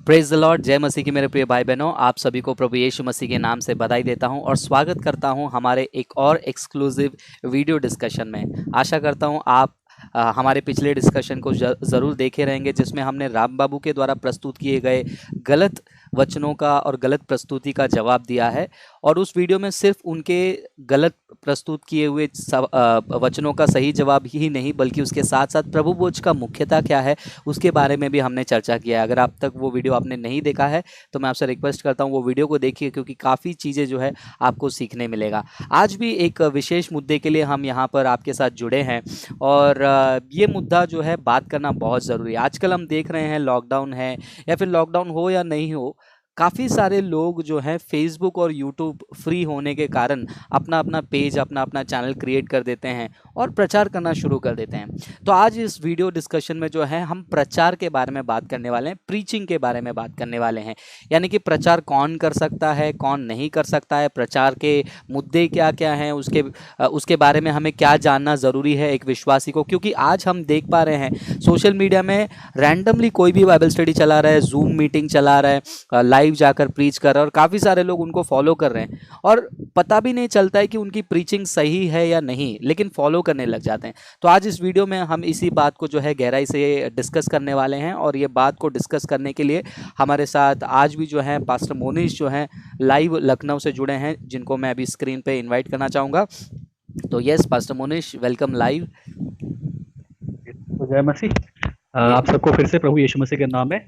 Praise the Lord. जय मसीह की मेरे प्रिय भाई बहनों, आप सभी को प्रभु यीशु मसीह के नाम से बधाई देता हूं और स्वागत करता हूं हमारे एक और एक्सक्लूसिव वीडियो डिस्कशन में। आशा करता हूं आप हमारे पिछले डिस्कशन को ज़रूर देखे रहेंगे, जिसमें हमने राम बाबू के द्वारा प्रस्तुत किए गए गलत वचनों का और गलत प्रस्तुति का जवाब दिया है। और उस वीडियो में सिर्फ उनके गलत प्रस्तुत किए हुए वचनों का सही जवाब ही नहीं, बल्कि उसके साथ साथ प्रभु भोज का मुख्यता क्या है उसके बारे में भी हमने चर्चा किया है। अगर आप तक वो वीडियो आपने नहीं देखा है तो मैं आपसे रिक्वेस्ट करता हूँ वो वीडियो को देखिए, क्योंकि काफ़ी चीज़ें जो है आपको सीखने मिलेगा। आज भी एक विशेष मुद्दे के लिए हम यहाँ पर आपके साथ जुड़े हैं और ये मुद्दा जो है बात करना बहुत ज़रूरी है। आजकल हम देख रहे हैं लॉकडाउन है या फिर लॉकडाउन हो या नहीं हो, काफ़ी सारे लोग जो हैं फेसबुक और यूट्यूब फ्री होने के कारण अपना अपना पेज अपना अपना चैनल क्रिएट कर देते हैं और प्रचार करना शुरू कर देते हैं। तो आज इस वीडियो डिस्कशन में जो है हम प्रचार के बारे में बात करने वाले हैं, प्रीचिंग के बारे में बात करने वाले हैं। यानी कि प्रचार कौन कर सकता है, कौन नहीं कर सकता है, प्रचार के मुद्दे क्या क्या हैं, उसके बारे में हमें क्या जानना ज़रूरी है एक विश्वासी को। क्योंकि आज हम देख पा रहे हैं सोशल मीडिया में रैंडमली कोई भी बाइबल स्टडी चला रहा है, जूम मीटिंग चला रहा है, लाइव जाकर प्रीच कर रहा है और काफ़ी सारे लोग उनको फॉलो कर रहे हैं और पता भी नहीं चलता है कि उनकी प्रीचिंग सही है या नहीं, लेकिन फॉलो करने लग जाते हैं। तो आज इस वीडियो में हम इसी बात को जो है गहराई से डिस्कस करने वाले हैं और ये बात को डिस्कस करने के लिए हमारे साथ आज भी जो है पास्टर मोनीश जो हैं लाइव लखनऊ से जुड़े हैं, जिनको मैं अभी स्क्रीन पे इनवाइट करना चाहूँगा। तो yes pastor Monish, welcome live. तो जय मसीह। आप सबको फिर से प्रभु यीशु मसीह के नाम में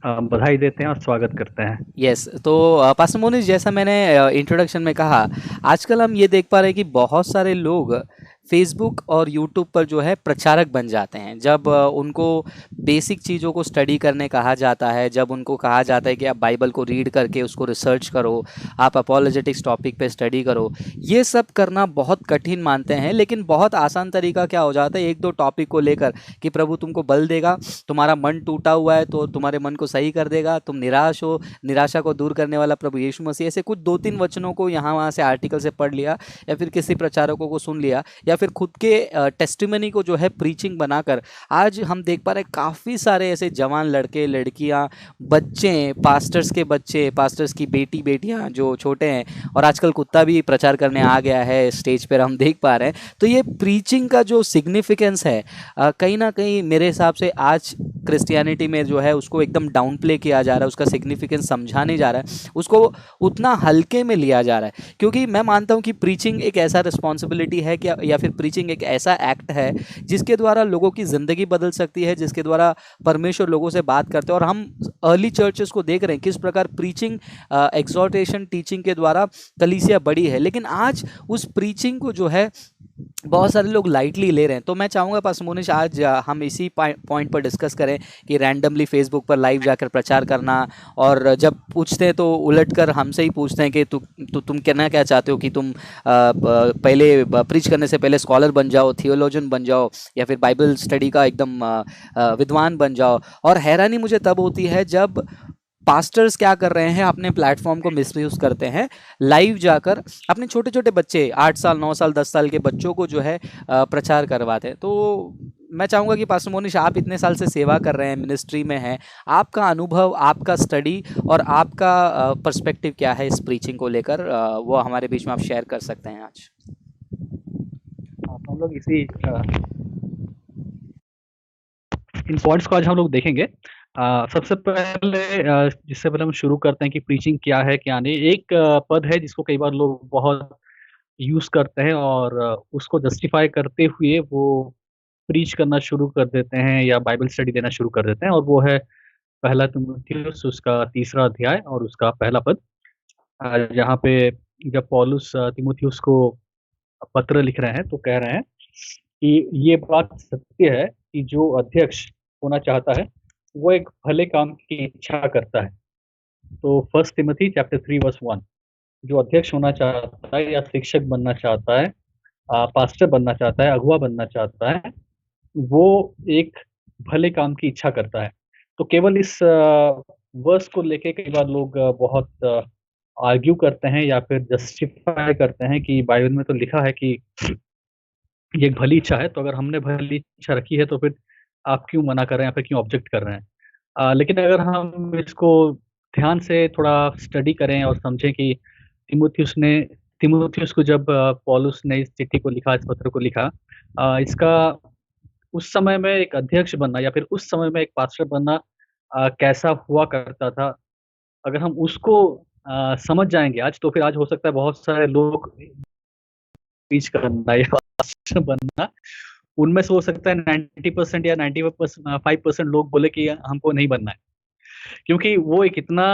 बधाई देते हैं और स्वागत करते हैं। यस तो पास्टर मोनीश, जैसा मैंने इंट्रोडक्शन में कहा, आजकल हम ये देख पा रहे हैं कि बहुत सारे लोग फेसबुक और यूट्यूब पर जो है प्रचारक बन जाते हैं। जब उनको बेसिक चीज़ों को स्टडी करने कहा जाता है, जब उनको कहा जाता है कि आप बाइबल को रीड करके उसको रिसर्च करो, आप अपोलोजेटिक्स टॉपिक पे स्टडी करो, ये सब करना बहुत कठिन मानते हैं। लेकिन बहुत आसान तरीका क्या हो जाता है, एक दो टॉपिक को लेकर कि प्रभु तुमको बल देगा, तुम्हारा मन टूटा हुआ है तो तुम्हारे मन को सही कर देगा, तुम निराश हो, निराशा को दूर करने वाला प्रभु यीशु मसीह, ऐसे कुछ दो तीन वचनों को यहाँ वहाँ से आर्टिकल से पढ़ लिया या फिर किसी प्रचारकों को सुन लिया या फिर खुद के टेस्टिमनी को जो है प्रीचिंग बनाकर आज हम देख पा रहे हैं काफ़ी सारे ऐसे जवान लड़के लड़कियां, बच्चे, पास्टर्स के बच्चे, पास्टर्स की बेटियां जो छोटे हैं, और आजकल कुत्ता भी प्रचार करने आ गया है स्टेज पर, हम देख पा रहे हैं। तो ये प्रीचिंग का जो सिग्निफिकेंस है कहीं ना कहीं मेरे हिसाब से आज क्रिश्चियनिटी में जो है उसको एकदम डाउन प्ले किया जा रहा है, उसका सिग्निफिकेंस समझा नहीं जा रहा है, उसको उतना हल्के में लिया जा रहा है। क्योंकि मैं मानता हूँ कि प्रीचिंग एक ऐसा रिस्पॉन्सिबिलिटी है क्या, या फिर प्रीचिंग एक ऐसा एक्ट है जिसके द्वारा लोगों की ज़िंदगी बदल सकती है, जिसके द्वारा परमेश्वर लोगों से बात करते हैं। और हम अर्ली चर्चेस को देख रहे हैं किस प्रकार प्रीचिंग, एक्सहॉर्टेशन, टीचिंग के द्वारा कलीसिया बड़ी है। लेकिन आज उस प्रीचिंग को जो है बहुत सारे लोग लाइटली ले रहे हैं। तो मैं चाहूँगा पास्टर मोनीश आज हम इसी पॉइंट पर डिस्कस करें कि रैंडमली फेसबुक पर लाइव जाकर प्रचार करना, और जब पूछते हैं तो उलट कर हमसे ही पूछते हैं कि तुम कहना क्या चाहते हो, कि तुम पहले प्रीच करने से पहले स्कॉलर बन जाओ, थियोलॉजन बन जाओ, या फिर बाइबल स्टडी का एकदम विद्वान बन जाओ। और हैरानी मुझे तब होती है जब पास्टर्स क्या कर रहे हैं, अपने प्लेटफॉर्म को मिसयूज़ करते हैं, लाइव जाकर अपने छोटे छोटे बच्चे, 8 साल 9 साल 10 साल के बच्चों को जो है प्रचार करवाते हैं। तो मैं चाहूँगा कि पास्टर मोनीश, आप इतने साल से सेवा कर रहे हैं, मिनिस्ट्री में हैं, आपका अनुभव, आपका स्टडी और आपका पर्सपेक्टिव क्या है इस प्रीचिंग को लेकर, वो हमारे बीच में आप शेयर कर सकते हैं आज। हम लोग इसी इन पॉइंट्स को आज हम लोग देखेंगे। सबसे पहले जिससे पहले हम शुरू करते हैं कि प्रीचिंग क्या है क्या नहीं। एक पद है जिसको कई बार लोग बहुत यूज करते हैं और उसको जस्टिफाई करते हुए वो प्रीच करना शुरू कर देते हैं या बाइबल स्टडी देना शुरू कर देते हैं, और वो है पहला तीमुथियुस उसका 3रा अध्याय और उसका पहला पद। जहाँ पे जब पौलुस तीमुथियुस को पत्र लिख रहे हैं तो कह रहे हैं कि ये बात सत्य है कि जो अध्यक्ष होना चाहता है वो एक भले काम की इच्छा करता है। तो 1 तिमोथी चैप्टर 3 वर्स 1, जो अध्यक्ष होना चाहता है या शिक्षक बनना चाहता है, पास्टर बनना चाहता है, अगुवा बनना चाहता है, वो एक भले काम की इच्छा करता है। तो केवल इस वर्स को लेके कई बार लोग बहुत आर्ग्यू करते हैं या फिर जस्टिफाई करते हैं कि बाइबल में तो लिखा है कि ये एक भली इच्छा है, तो अगर हमने भली इच्छा रखी है तो फिर आप क्यों मना कर रहे हैं या फिर क्यों ऑब्जेक्ट कर रहे हैं। लेकिन अगर हम इसको ध्यान से थोड़ा स्टडी करें और समझें कि तिमुथियुस ने तिमुथियुस को जब पौलुस ने इस चिट्ठी को लिखा, इस पत्र को लिखा, इसका उस समय में एक अध्यक्ष बनना या फिर उस समय में एक पास्टर बनना कैसा हुआ करता था, अगर हम उसको समझ जाएँगे आज, तो फिर आज हो सकता है बहुत सारे लोग प्रीच करना या पास्टर बनना, उनमें से हो सकता है 90% या 95% लोग बोले कि हमको नहीं बनना है। क्योंकि वो एक इतना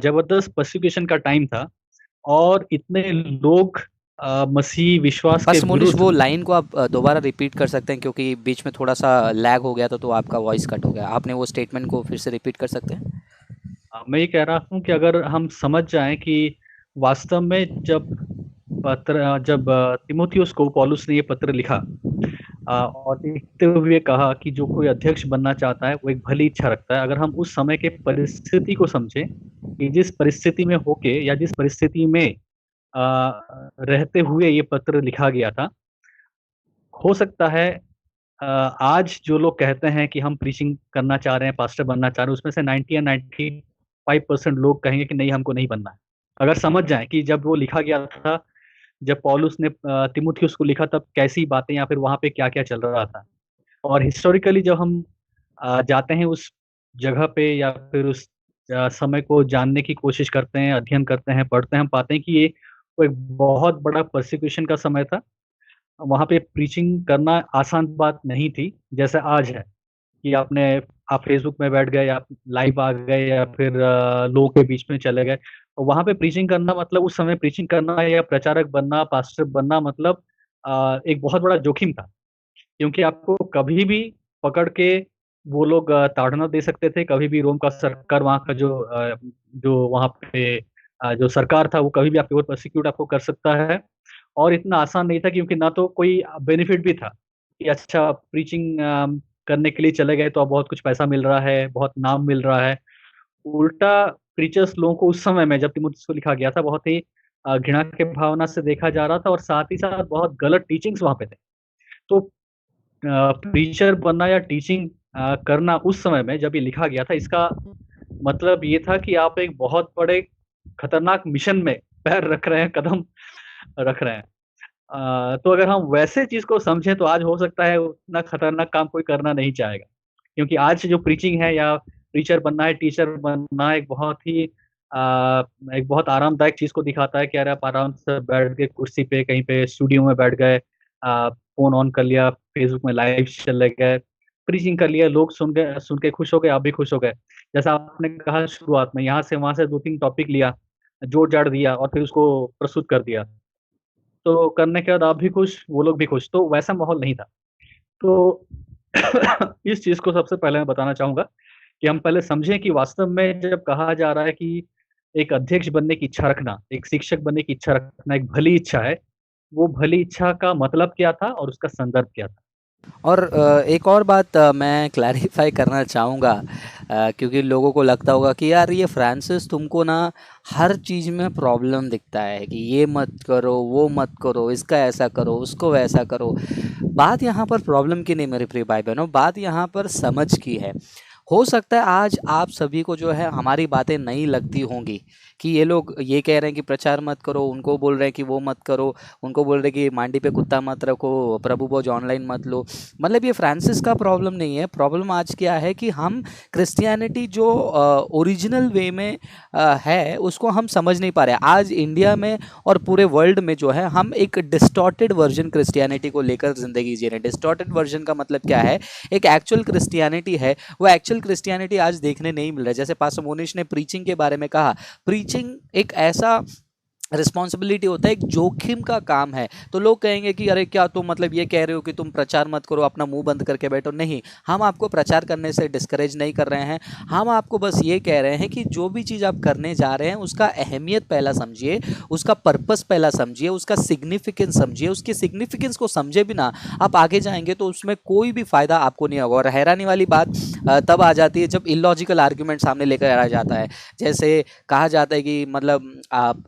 ज़बरदस्त पर्सिक्यूशन का टाइम था और इतने लोग मसीह विश्वास के पास्टर मोनिश, विरुद्ध। वो लाइन को आप दोबारा रिपीट कर सकते हैं, क्योंकि बीच में थोड़ा सा लैग हो गया था तो आपका वॉइस कट हो गया। आपने वो स्टेटमेंट को फिर से रिपीट कर सकते हैं? मैं ये कह रहा हूँ कि अगर हम समझ जाएँ कि वास्तव में जब तिमुथियुस को पौलुस ने ये पत्र लिखा, और लिखते हुए कहा कि जो कोई अध्यक्ष बनना चाहता है वो एक भली इच्छा रखता है। अगर हम उस समय के परिस्थिति को समझें कि जिस परिस्थिति में होके या जिस परिस्थिति में रहते हुए ये पत्र लिखा गया था, हो सकता है आज जो लोग कहते हैं कि हम प्रीचिंग करना चाह रहे हैं, पास्टर बनना चाह रहे हैं, उसमें से 90 या 95% लोग कहेंगे कि नहीं, हमको नहीं बनना है। अगर समझ जाएँ कि जब वो लिखा गया था, जब पौलुस ने तिमुथियुस को लिखा, तब कैसी बातें या फिर वहाँ पे क्या-क्या चल रहा था। और हिस्टोरिकली जब हम जाते हैं उस जगह पे या फिर उस समय को जानने की कोशिश करते हैं, अध्ययन करते हैं, पढ़ते हैं, हम पाते हैं कि ये वो एक बहुत बड़ा पर्सिक्यूशन का समय था। वहाँ पे प्रीचिंग करना आसान बात नहीं थी, जैसे आज है कि आप फ़ेसबुक में बैठ गए, आप लाइव आ गए या फिर लोगों के बीच में चले गए। और वहाँ पे प्रीचिंग करना मतलब उस समय प्रीचिंग करना या प्रचारक बनना, पास्टर बनना मतलब एक बहुत बड़ा जोखिम था। क्योंकि आपको कभी भी पकड़ के वो लोग ताड़ना दे सकते थे, कभी भी रोम का सरकार, वहाँ का जो वहाँ पे जो सरकार था, वो कभी भी आपके ऊपर प्रोसिक्यूट आपको कर सकता है। और इतना आसान नहीं था क्योंकि ना तो कोई बेनिफिट भी था कि अच्छा प्रीचिंग करने के लिए चले गए तो अब बहुत कुछ पैसा मिल रहा है, बहुत नाम मिल रहा है। उल्टा प्रीचर्स लोगों को उस समय में जब तिमुथियुस को लिखा गया था, बहुत ही घृणा के भावना से देखा जा रहा था और साथ ही साथ बहुत गलत टीचिंग्स वहाँ पे थे। तो प्रीचर बनना या टीचिंग करना उस समय में जब ये लिखा गया था, इसका मतलब ये था कि आप एक बहुत बड़े खतरनाक मिशन में पैर रख रहे हैं, कदम रख रहे हैं। तो अगर हम वैसे चीज़ को समझें तो आज हो सकता है उतना खतरनाक काम कोई करना नहीं चाहेगा। क्योंकि आज जो प्रीचिंग है या प्रीचर बनना है, टीचर बनना एक बहुत आरामदायक चीज़ को दिखाता है कि अरे आप आराम से बैठ के कुर्सी पे, कहीं पे स्टूडियो में बैठ गए, फ़ोन ऑन कर लिया, फ़ेसबुक में लाइव चले गए, प्रीचिंग कर लिया, लोग सुन के खुश हो गए, आप भी खुश हो गए। जैसा आपने कहा शुरुआत में, यहाँ से वहाँ से 2-3 टॉपिक लिया, जोड़-जाड़ दिया और फिर उसको प्रस्तुत कर दिया। तो करने के बाद आप भी खुश, वो लोग भी खुश, तो वैसा माहौल नहीं था। तो इस चीज़ को सबसे पहले मैं बताना चाहूँगा कि हम पहले समझें कि वास्तव में जब कहा जा रहा है कि एक अध्यक्ष बनने की इच्छा रखना, एक शिक्षक बनने की इच्छा रखना एक भली इच्छा है, वो भली इच्छा का मतलब क्या था और उसका संदर्भ क्या था? और एक और बात मैं क्लैरिफाई करना चाहूँगा, क्योंकि लोगों को लगता होगा कि यार ये फ्रांसिस तुमको ना हर चीज़ में प्रॉब्लम दिखता है कि ये मत करो, वो मत करो, इसका ऐसा करो, उसको वैसा करो। बात यहाँ पर प्रॉब्लम की नहीं मेरे प्रिय भाई बहनों, बात यहाँ पर समझ की है। हो सकता है आज आप सभी को जो है हमारी बातें नहीं लगती होंगी कि ये लोग ये कह रहे हैं कि प्रचार मत करो, उनको बोल रहे हैं कि वो मत करो, उनको बोल रहे हैं कि मांडी पे कुत्ता मत रखो, प्रभु भोज ऑनलाइन मत लो। मतलब ये फ्रांसिस का प्रॉब्लम नहीं है। प्रॉब्लम आज क्या है कि हम क्रिश्चियनिटी जो ओरिजिनल वे में है उसको हम समझ नहीं पा रहे। आज इंडिया में और पूरे वर्ल्ड में जो है हम एक डिस्टॉर्टेड वर्जन क्रिश्चियनिटी को लेकर ज़िंदगी जी रहे हैं। डिस्टॉर्टेड वर्जन का मतलब क्या है? एक एक्चुअल क्रिश्चियनिटी है, वो एक्चुअल क्रिश्चियनिटी आज देखने नहीं मिल रहा है। जैसे पास्टर मोनिश ने प्रीचिंग के बारे में कहा, प्रीचिंग एक ऐसा रिस्पॉन्सिबिलिटी होता है, एक जोखिम का काम है। तो लोग कहेंगे कि अरे क्या तुम मतलब ये कह रहे हो कि तुम प्रचार मत करो, अपना मुंह बंद करके बैठो। नहीं, हम आपको प्रचार करने से डिस्करेज नहीं कर रहे हैं। हम आपको बस ये कह रहे हैं कि जो भी चीज़ आप करने जा रहे हैं उसका अहमियत पहला समझिए, उसका पर्पस पहला समझिए, उसका सिग्निफिकेंस समझिए। उसकी सिग्निफिकेंस को समझे बिना आप आगे जाएंगे तो उसमें कोई भी फ़ायदा आपको नहीं होगा। और हैरानी वाली बात तब आ जाती है जब इलॉजिकल आर्ग्यूमेंट सामने लेकर आ जाता है। जैसे कहा जाता है कि मतलब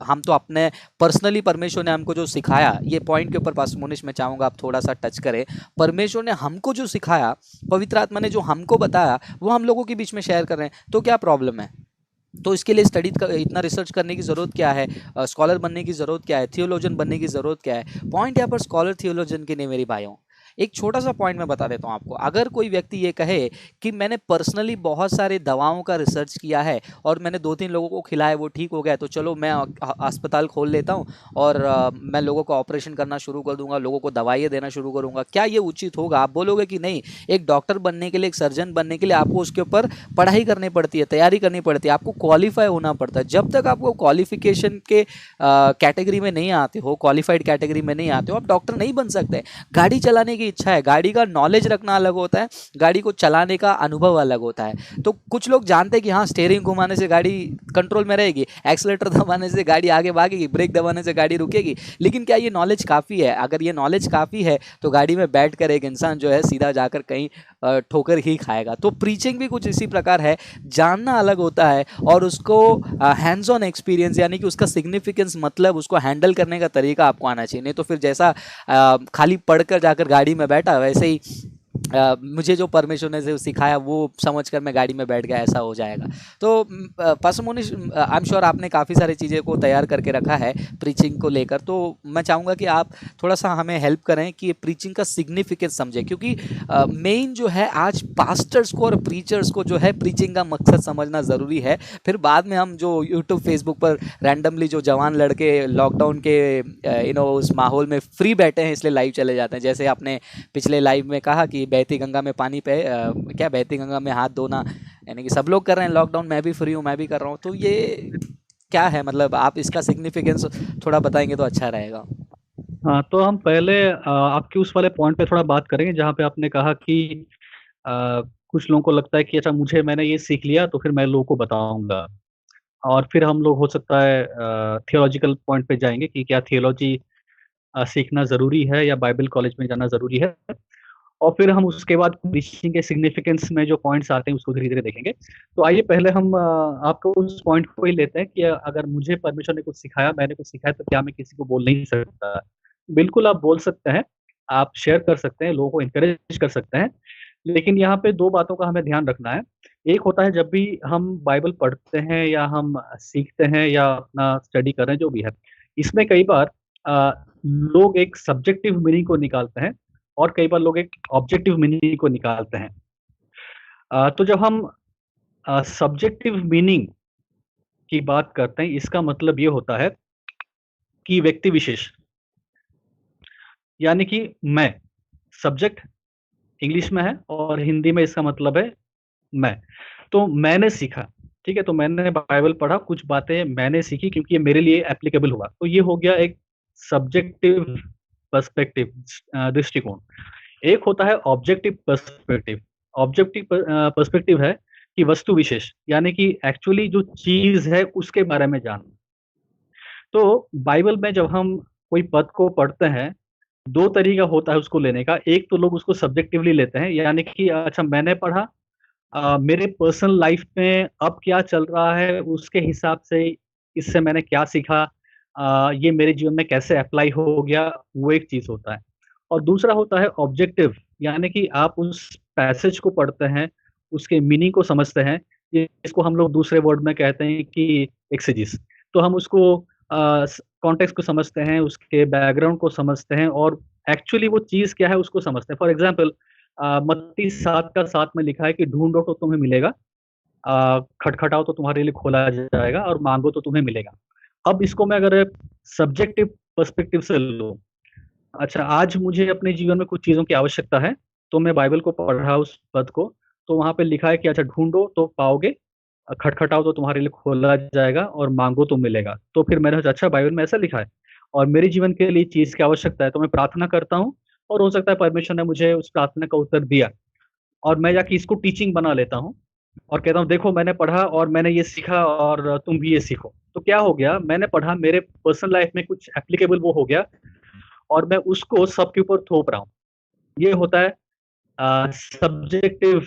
हम तो आपने पर्सनली परमेश्वर ने हमको जो सिखाया, ये पॉइंट के ऊपर पास्टर मोनिश मैं चाहूँगा आप थोड़ा सा टच करें। परमेश्वर ने हमको जो सिखाया, पवित्र आत्मा ने जो हमको बताया, वो हम लोगों के बीच में शेयर कर रहे हैं, तो क्या प्रॉब्लम है? तो इसके लिए स्टडी इतना रिसर्च करने की ज़रूरत क्या है? स्कॉलर बनने की ज़रूरत क्या है? थियोलॉजन बनने की ज़रूरत क्या है? पॉइंट यहाँ पर स्कॉलर थियोलॉजन की नहीं मेरी भाइयों। एक छोटा सा पॉइंट मैं बता देता हूँ आपको। अगर कोई व्यक्ति ये कहे कि मैंने पर्सनली बहुत सारे दवाओं का रिसर्च किया है और मैंने 2-3 लोगों को खिलाया, वो ठीक हो गया, तो चलो मैं अस्पताल खोल लेता हूँ और मैं लोगों को ऑपरेशन करना शुरू कर दूंगा, लोगों को दवाइयाँ देना शुरू करूंगा, क्या ये उचित होगा? आप बोलोगे कि नहीं। एक डॉक्टर बनने के लिए, एक सर्जन बनने के लिए आपको उसके ऊपर पढ़ाई करनी पड़ती है, तैयारी करनी पड़ती है, आपको क्वालिफाई होना पड़ता है। जब तक आपको क्वालिफिकेशन के कैटेगरी में नहीं आते हो, क्वालिफाइड कैटेगरी में नहीं आते हो, आप डॉक्टर नहीं बन सकते। गाड़ी चलाने की इच्छा है, गाड़ी का नॉलेज रखना अलग होता है, गाड़ी को चलाने का अनुभव अलग होता है। तो कुछ लोग जानते हैं कि हाँ, स्टीयरिंग घुमाने से गाड़ी कंट्रोल में रहेगी, एक्सीलेटर दबाने से गाड़ी आगे भागेगी, ब्रेक दबाने से गाड़ी रुकेगी, लेकिन क्या ये नॉलेज काफ़ी है? अगर ये नॉलेज काफ़ी है तो गाड़ी में बैठ कर एक इंसान जो है सीधा जाकर कहीं ठोकर ही खाएगा। तो प्रीचिंग भी कुछ इसी प्रकार है, जानना अलग होता है और उसको हैंड्स ऑन एक्सपीरियंस, यानी कि उसका सिग्निफिकेंस, मतलब उसको हैंडल करने का तरीका आपको आना चाहिए। नहीं तो फिर जैसा खाली पढ़कर जाकर गाड़ी में बैठा, वैसे ही मुझे जो परमेश्वर ने जो सिखाया वो समझकर मैं गाड़ी में बैठ गया, ऐसा हो जाएगा। तो pastor Monish, I am sure आपने काफ़ी सारी चीज़ें को तैयार करके रखा है प्रीचिंग को लेकर, तो मैं चाहूँगा कि आप थोड़ा सा हमें हेल्प करें कि ये प्रीचिंग का सिग्निफिकेंस समझें, क्योंकि मेन जो है आज पास्टर्स को और प्रीचर्स को जो है प्रीचिंग का मकसद समझना ज़रूरी है। फिर बाद में हम जो यूट्यूब फेसबुक पर रैंडमली जो जवान लड़के लॉकडाउन के उस माहौल में फ्री बैठे हैं इसलिए लाइव चले जाते हैं, जैसे आपने पिछले लाइव में कहा कि बहती गंगा में पानी पे क्या बहती गंगा में हाथ धोना, यानी कि सब लोग कर रहे हैं लॉकडाउन, मैं भी फ्री हूँ, मैं भी कर रहा हूँ। तो ये क्या है, मतलब आप इसका सिग्निफिकेंस थोड़ा बताएंगे तो अच्छा रहेगा। हाँ, तो हम पहले आपके उस वाले पॉइंट पे थोड़ा बात करेंगे जहाँ पे आपने कहा कि कुछ लोगों को लगता है कि अच्छा मैंने ये सीख लिया तो फिर मैं लोगों को बताऊंगा, और फिर हम लोग हो सकता है थियोलॉजिकल पॉइंट पे जाएंगे कि क्या थियोलॉजी सीखना ज़रूरी है या बाइबल कॉलेज में जाना ज़रूरी है, और फिर हम उसके बाद प्रीचिंग के सिग्निफिकेंस में जो पॉइंट्स आते हैं उसको धीरे-धीरे देखेंगे। तो आइए पहले हम आपको उस पॉइंट को ही लेते हैं कि अगर मुझे परमेश्वर ने कुछ सिखाया, मैंने कुछ सिखाया, तो क्या मैं किसी को बोल नहीं सकता? बिल्कुल आप बोल सकते हैं, आप शेयर कर सकते हैं, लोगों को एनकरेज कर सकते हैं, लेकिन यहाँ पे 2 बातों का हमें ध्यान रखना है। एक होता है जब भी हम बाइबल पढ़ते हैं या हम सीखते हैं या अपना स्टडी कर रहे हैं, जो भी है, इसमें कई बार लोग एक सब्जेक्टिव मीनिंग को निकालते हैं और कई बार लोग एक ऑब्जेक्टिव मीनिंग को निकालते हैं। तो जब हम सब्जेक्टिव मीनिंग की बात करते हैं, इसका मतलब ये होता है कि व्यक्ति विशेष, यानी कि मैं, सब्जेक्ट इंग्लिश में है और हिंदी में इसका मतलब है मैं। तो मैंने सीखा, ठीक है? तो मैंने बाइबल पढ़ा, कुछ बातें मैंने सीखी क्योंकि ये मेरे लिए एप्लीकेबल हुआ। तो ये हो गया एक सब्जेक्टिव पर्सपेक्टिव, दृष्टिकोण। एक होता है ऑब्जेक्टिव पर्सपेक्टिव। ऑब्जेक्टिव पर्सपेक्टिव है कि वस्तु विशेष, यानी कि एक्चुअली जो चीज़ है उसके बारे में जानना। तो बाइबल में जब हम कोई पद को पढ़ते हैं, 2 तरीका होता है उसको लेने का। एक तो लोग उसको सब्जेक्टिवली लेते हैं, यानी कि अच्छा मैंने पढ़ा, मेरे पर्सनल लाइफ में अब क्या चल रहा है उसके हिसाब से इससे मैंने क्या सीखा, ये मेरे जीवन में कैसे अप्लाई हो गया, वो एक चीज़ होता है। और दूसरा होता है ऑब्जेक्टिव, यानी कि आप उस पैसेज को पढ़ते हैं, उसके मीनिंग को समझते हैं, इसको हम लोग दूसरे वर्ड में कहते हैं कि एक्सेजिस। तो हम उसको कॉन्टेक्स्ट को समझते हैं, उसके बैकग्राउंड को समझते हैं और एक्चुअली वो चीज़ क्या है उसको समझते हैं। फॉर एग्ज़ाम्पल मत्ती 7 का 7 में लिखा है कि ढूँढो तो तुम्हें मिलेगा, खटखटाओ तो तुम्हारे लिए खोला जाएगा और माँगो तो तुम्हें मिलेगा। अब इसको मैं अगर सब्जेक्टिव पर्सपेक्टिव से लूँ, अच्छा आज मुझे अपने जीवन में कुछ चीज़ों की आवश्यकता है, तो मैं बाइबल को पढ़ रहा उस पद को, तो वहाँ पे लिखा है कि अच्छा ढूँढो तो पाओगे, खटखटाओ तो तुम्हारे लिए खोला जाएगा और माँगो तो मिलेगा। तो फिर मैंने सोचा अच्छा बाइबल में ऐसा लिखा है और मेरे जीवन के लिए चीज़ की आवश्यकता है, तो मैं प्रार्थना करता हूँ और हो सकता है परमेश्वर ने मुझे उस प्रार्थना का उत्तर दिया और मैं जाके इसको टीचिंग बना लेता हूँ और कहता हूँ देखो मैंने पढ़ा और मैंने ये सीखा और तुम भी ये सीखो। तो क्या हो गया, मैंने पढ़ा, मेरे पर्सनल लाइफ में कुछ एप्लीकेबल वो हो गया और मैं उसको सबके ऊपर थोप रहा हूँ। ये होता है सब्जेक्टिव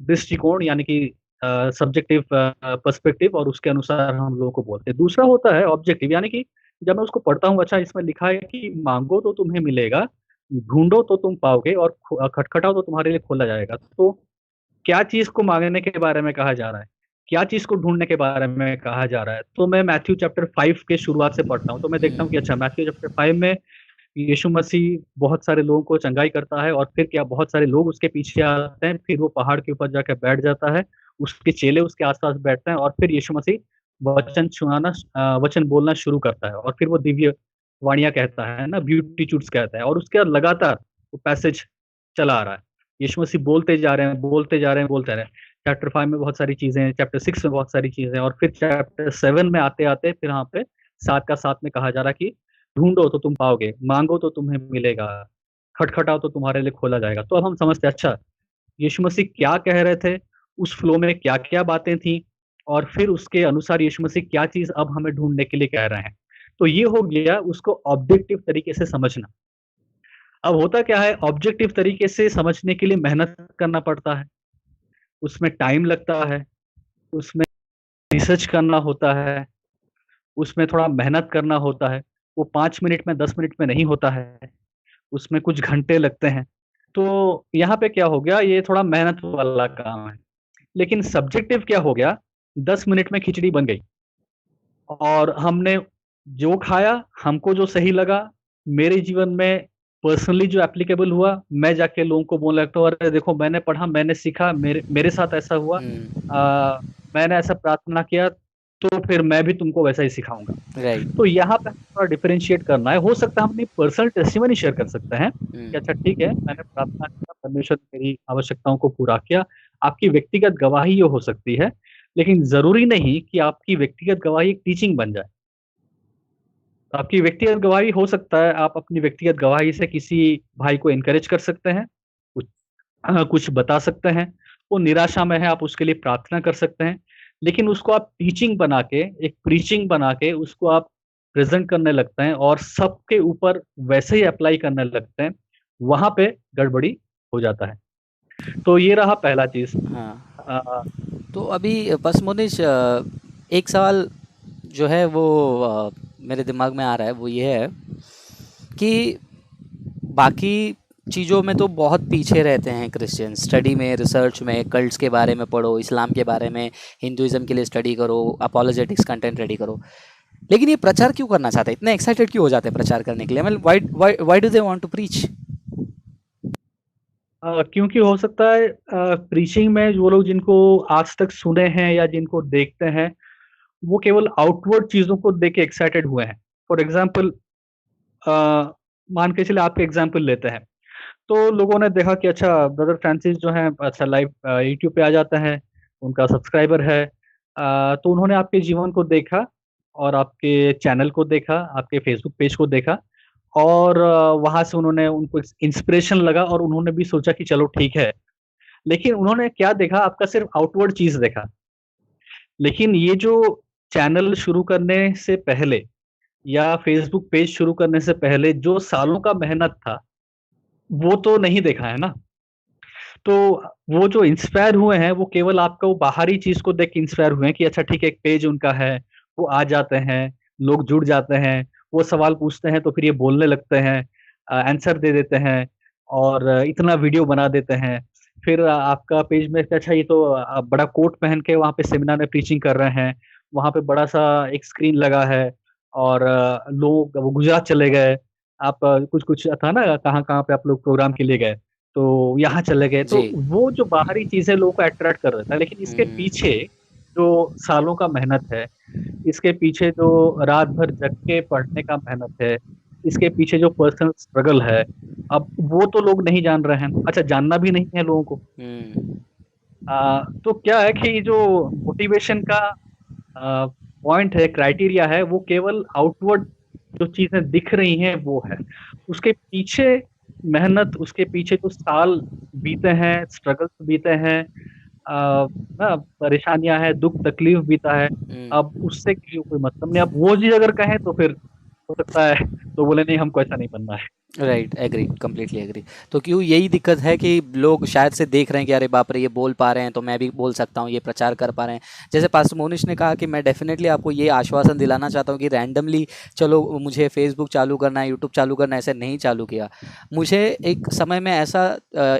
दृष्टिकोण, यानी कि सब्जेक्टिव पर्सपेक्टिव, और उसके अनुसार हम लोगों को बोलते हैं। दूसरा होता है ऑब्जेक्टिव, यानी कि जब मैं उसको पढ़ता हूँ, अच्छा इसमें लिखा है कि मांगो तो तुम्हें मिलेगा, ढूंढो तो तुम पाओगे, और खटखटाओ तो तुम्हारे लिए खोला जाएगा। तो क्या चीज को मांगने के बारे में कहा जा रहा है, क्या चीज को ढूंढने के बारे में कहा जा रहा है? तो मैं मैथ्यू चैप्टर 5 के शुरुआत से पढ़ता हूँ, तो मैं देखता हूँ कि अच्छा, हुँ, मैथ्यू चैप्टर 5 में यीशु मसीह बहुत सारे लोगों को चंगाई करता है, और फिर क्या, बहुत सारे लोग उसके पीछे आते हैं, फिर वो पहाड़ के ऊपर जाकर बैठ जाता है, उसके चेले उसके आसपास बैठते हैं, और फिर यीशु मसीह वचन बोलना शुरू करता है, और फिर वो दिव्य वाणियां कहता है ना, ब्यूटीट्यूड्स कहता है, और उसके बाद लगातार वो पैसेज चला आ रहा है। यीशु मसीह बोलते जा रहे हैं, बोलते जा रहे हैं, बोलते रहे हैं। चैप्टर 5 में बहुत सारी चीजें हैं, चैप्टर 6 में बहुत सारी चीजें हैं, और फिर चैप्टर 7 में आते आते फिर यहाँ पे 7 का 7 में कहा जा रहा है कि ढूंढो तो तुम पाओगे, मांगो तो तुम्हें मिलेगा, खटखटाओ तो तुम्हारे लिए खोला जाएगा। तो अब हम समझते हैं, अच्छा यीशु मसीह क्या कह रहे थे, उस फ्लो में क्या क्या बातें थी, और फिर उसके अनुसार यीशु मसीह क्या चीज अब हमें ढूंढने के लिए कह रहे हैं। तो ये हो गया उसको ऑब्जेक्टिव तरीके से समझना। अब होता क्या है, ऑब्जेक्टिव तरीके से समझने के लिए मेहनत करना पड़ता है, उसमें टाइम लगता है, उसमें रिसर्च करना होता है, उसमें थोड़ा मेहनत करना होता है। वो 5 मिनट में 10 मिनट में नहीं होता है, उसमें कुछ घंटे लगते हैं। तो यहाँ पे क्या हो गया, ये थोड़ा मेहनत वाला काम है। लेकिन सब्जेक्टिव क्या हो गया, 10 मिनट में खिचड़ी बन गई, और हमने जो खाया, हमको जो सही लगा, मेरे जीवन में पर्सनली जो एप्लीकेबल हुआ, मैं जाके लोगों को बोलने लगता हूँ, अरे देखो मैंने पढ़ा, मैंने सीखा, मेरे मेरे साथ ऐसा हुआ, हुँ, आ, मैंने ऐसा प्रार्थना किया, तो फिर मैं भी तुमको वैसा ही सिखाऊंगा। राइट। तो यहाँ पे हमें थोड़ा डिफरेंशिएट करना है। हो सकता है हम अपनी पर्सनल टेस्टिमनी शेयर कर सकते हैं कि अच्छा हुँ, ठीक है, मैंने प्रार्थना किया, परमेश्वर ने मेरी आवश्यकताओं को पूरा किया। आपकी व्यक्तिगत गवाही ये हो सकती है, लेकिन जरूरी नहीं कि आपकी व्यक्तिगत गवाही एक टीचिंग बन जाए। तो आपकी व्यक्तिगत गवाही हो सकता है, आप अपनी व्यक्तिगत गवाही से किसी भाई को इनकरेज कर सकते हैं, कुछ कुछ बता सकते हैं, वो निराशा में है, आप उसके लिए प्रार्थना कर सकते हैं। लेकिन उसको आप टीचिंग बना के, एक प्रीचिंग बना के उसको आप प्रेजेंट करने लगते हैं, और सबके ऊपर वैसे ही अप्लाई करने लगते हैं, वहां पे गड़बड़ी हो जाता है। तो ये रहा पहला चीज। हाँ। अ, तो अभी बस मोनिश, एक सवाल जो है वो मेरे दिमाग में आ रहा है, वो ये है कि बाकी चीज़ों में तो बहुत पीछे रहते हैं क्रिश्चियन, स्टडी में, रिसर्च में, कल्ट्स के बारे में पढ़ो, इस्लाम के बारे में, हिंदुइज्म के लिए स्टडी करो, अपोलोजेटिक्स कंटेंट रेडी करो। लेकिन ये प्रचार क्यों करना चाहते हैं, इतने एक्साइटेड क्यों हो जाते हैं प्रचार करने के लिए? मतलब why why do they want to preach? क्योंकि हो सकता है प्रीचिंग में वो लोग जिनको आज तक सुने हैं या जिनको देखते हैं, वो केवल आउटवर्ड चीजों को देख के एक्साइटेड हुए हैं। फॉर एग्जाम्पल, मान के चले आपके एग्जाम्पल लेते हैं, तो लोगों ने देखा कि अच्छा ब्रदर फ्रांसिस जो है, अच्छा लाइव यूट्यूब पे आ जाता है, उनका सब्सक्राइबर है। तो उन्होंने आपके जीवन को देखा, और आपके चैनल को देखा, आपके फेसबुक पेज को देखा, और वहां से उन्होंने, उनको इंस्पिरेशन लगा, और उन्होंने भी सोचा कि चलो ठीक है। लेकिन उन्होंने क्या देखा, आपका सिर्फ आउटवर्ड चीज देखा। लेकिन ये जो चैनल शुरू करने से पहले या फेसबुक पेज शुरू करने से पहले जो सालों का मेहनत था, वो तो नहीं देखा है ना। तो वो जो इंस्पायर हुए हैं, वो केवल आपका वो बाहरी चीज को देख के इंस्पायर हुए हैं कि अच्छा ठीक है, एक पेज उनका है, वो आ जाते हैं, लोग जुड़ जाते हैं, वो सवाल पूछते हैं, तो फिर ये बोलने लगते हैं, आंसर दे देते हैं, और इतना वीडियो बना देते हैं। फिर आपका पेज में अच्छा, ये तो बड़ा कोट पहन के वहाँ पे सेमिनार में प्रीचिंग कर रहे हैं, वहाँ पे बड़ा सा एक स्क्रीन लगा है, और लोग वो गुजरात चले गए, आप कुछ कुछ था ना, कहाँ कहाँ पे आप लोग प्रोग्राम के लिए गए, तो यहाँ चले गए। तो जी। वो जो बाहरी चीजें लोगों को अट्रैक्ट कर रहा था, लेकिन इसके हुँ, पीछे जो सालों का मेहनत है, इसके पीछे जो रात भर जग के पढ़ने का मेहनत है, इसके पीछे जो पर्सनल स्ट्रगल है, अब वो तो लोग नहीं जान रहे हैं। अच्छा, जानना भी नहीं है लोगों को। हुँ, तो क्या है कि जो मोटिवेशन का पॉइंट है, क्राइटेरिया है, वो केवल आउटवर्ड जो चीजें दिख रही हैं वो है। उसके पीछे मेहनत, उसके पीछे जो साल बीते हैं, स्ट्रगल्स बीते हैं, ना परेशानियां हैं, दुख तकलीफ बीता है, अब हुँ। उससे कोई मतलब नहीं। अब वो चीज अगर कहें तो फिर हो सकता है तो बोले नहीं, हमको ऐसा नहीं बनना है। Right, agree, completely agree. तो क्यों यही दिक्कत है कि लोग शायद से देख रहे हैं कि अरे बाप रे ये बोल पा रहे हैं तो मैं भी बोल सकता हूँ, ये प्रचार कर पा रहे हैं। जैसे पास्टर मोनिश ने कहा कि मैं डेफिनेटली आपको ये आश्वासन दिलाना चाहता हूँ कि रैंडमली चलो मुझे फेसबुक चालू करना है, यूट्यूब चालू करना है, ऐसे नहीं चालू किया। मुझे एक समय में ऐसा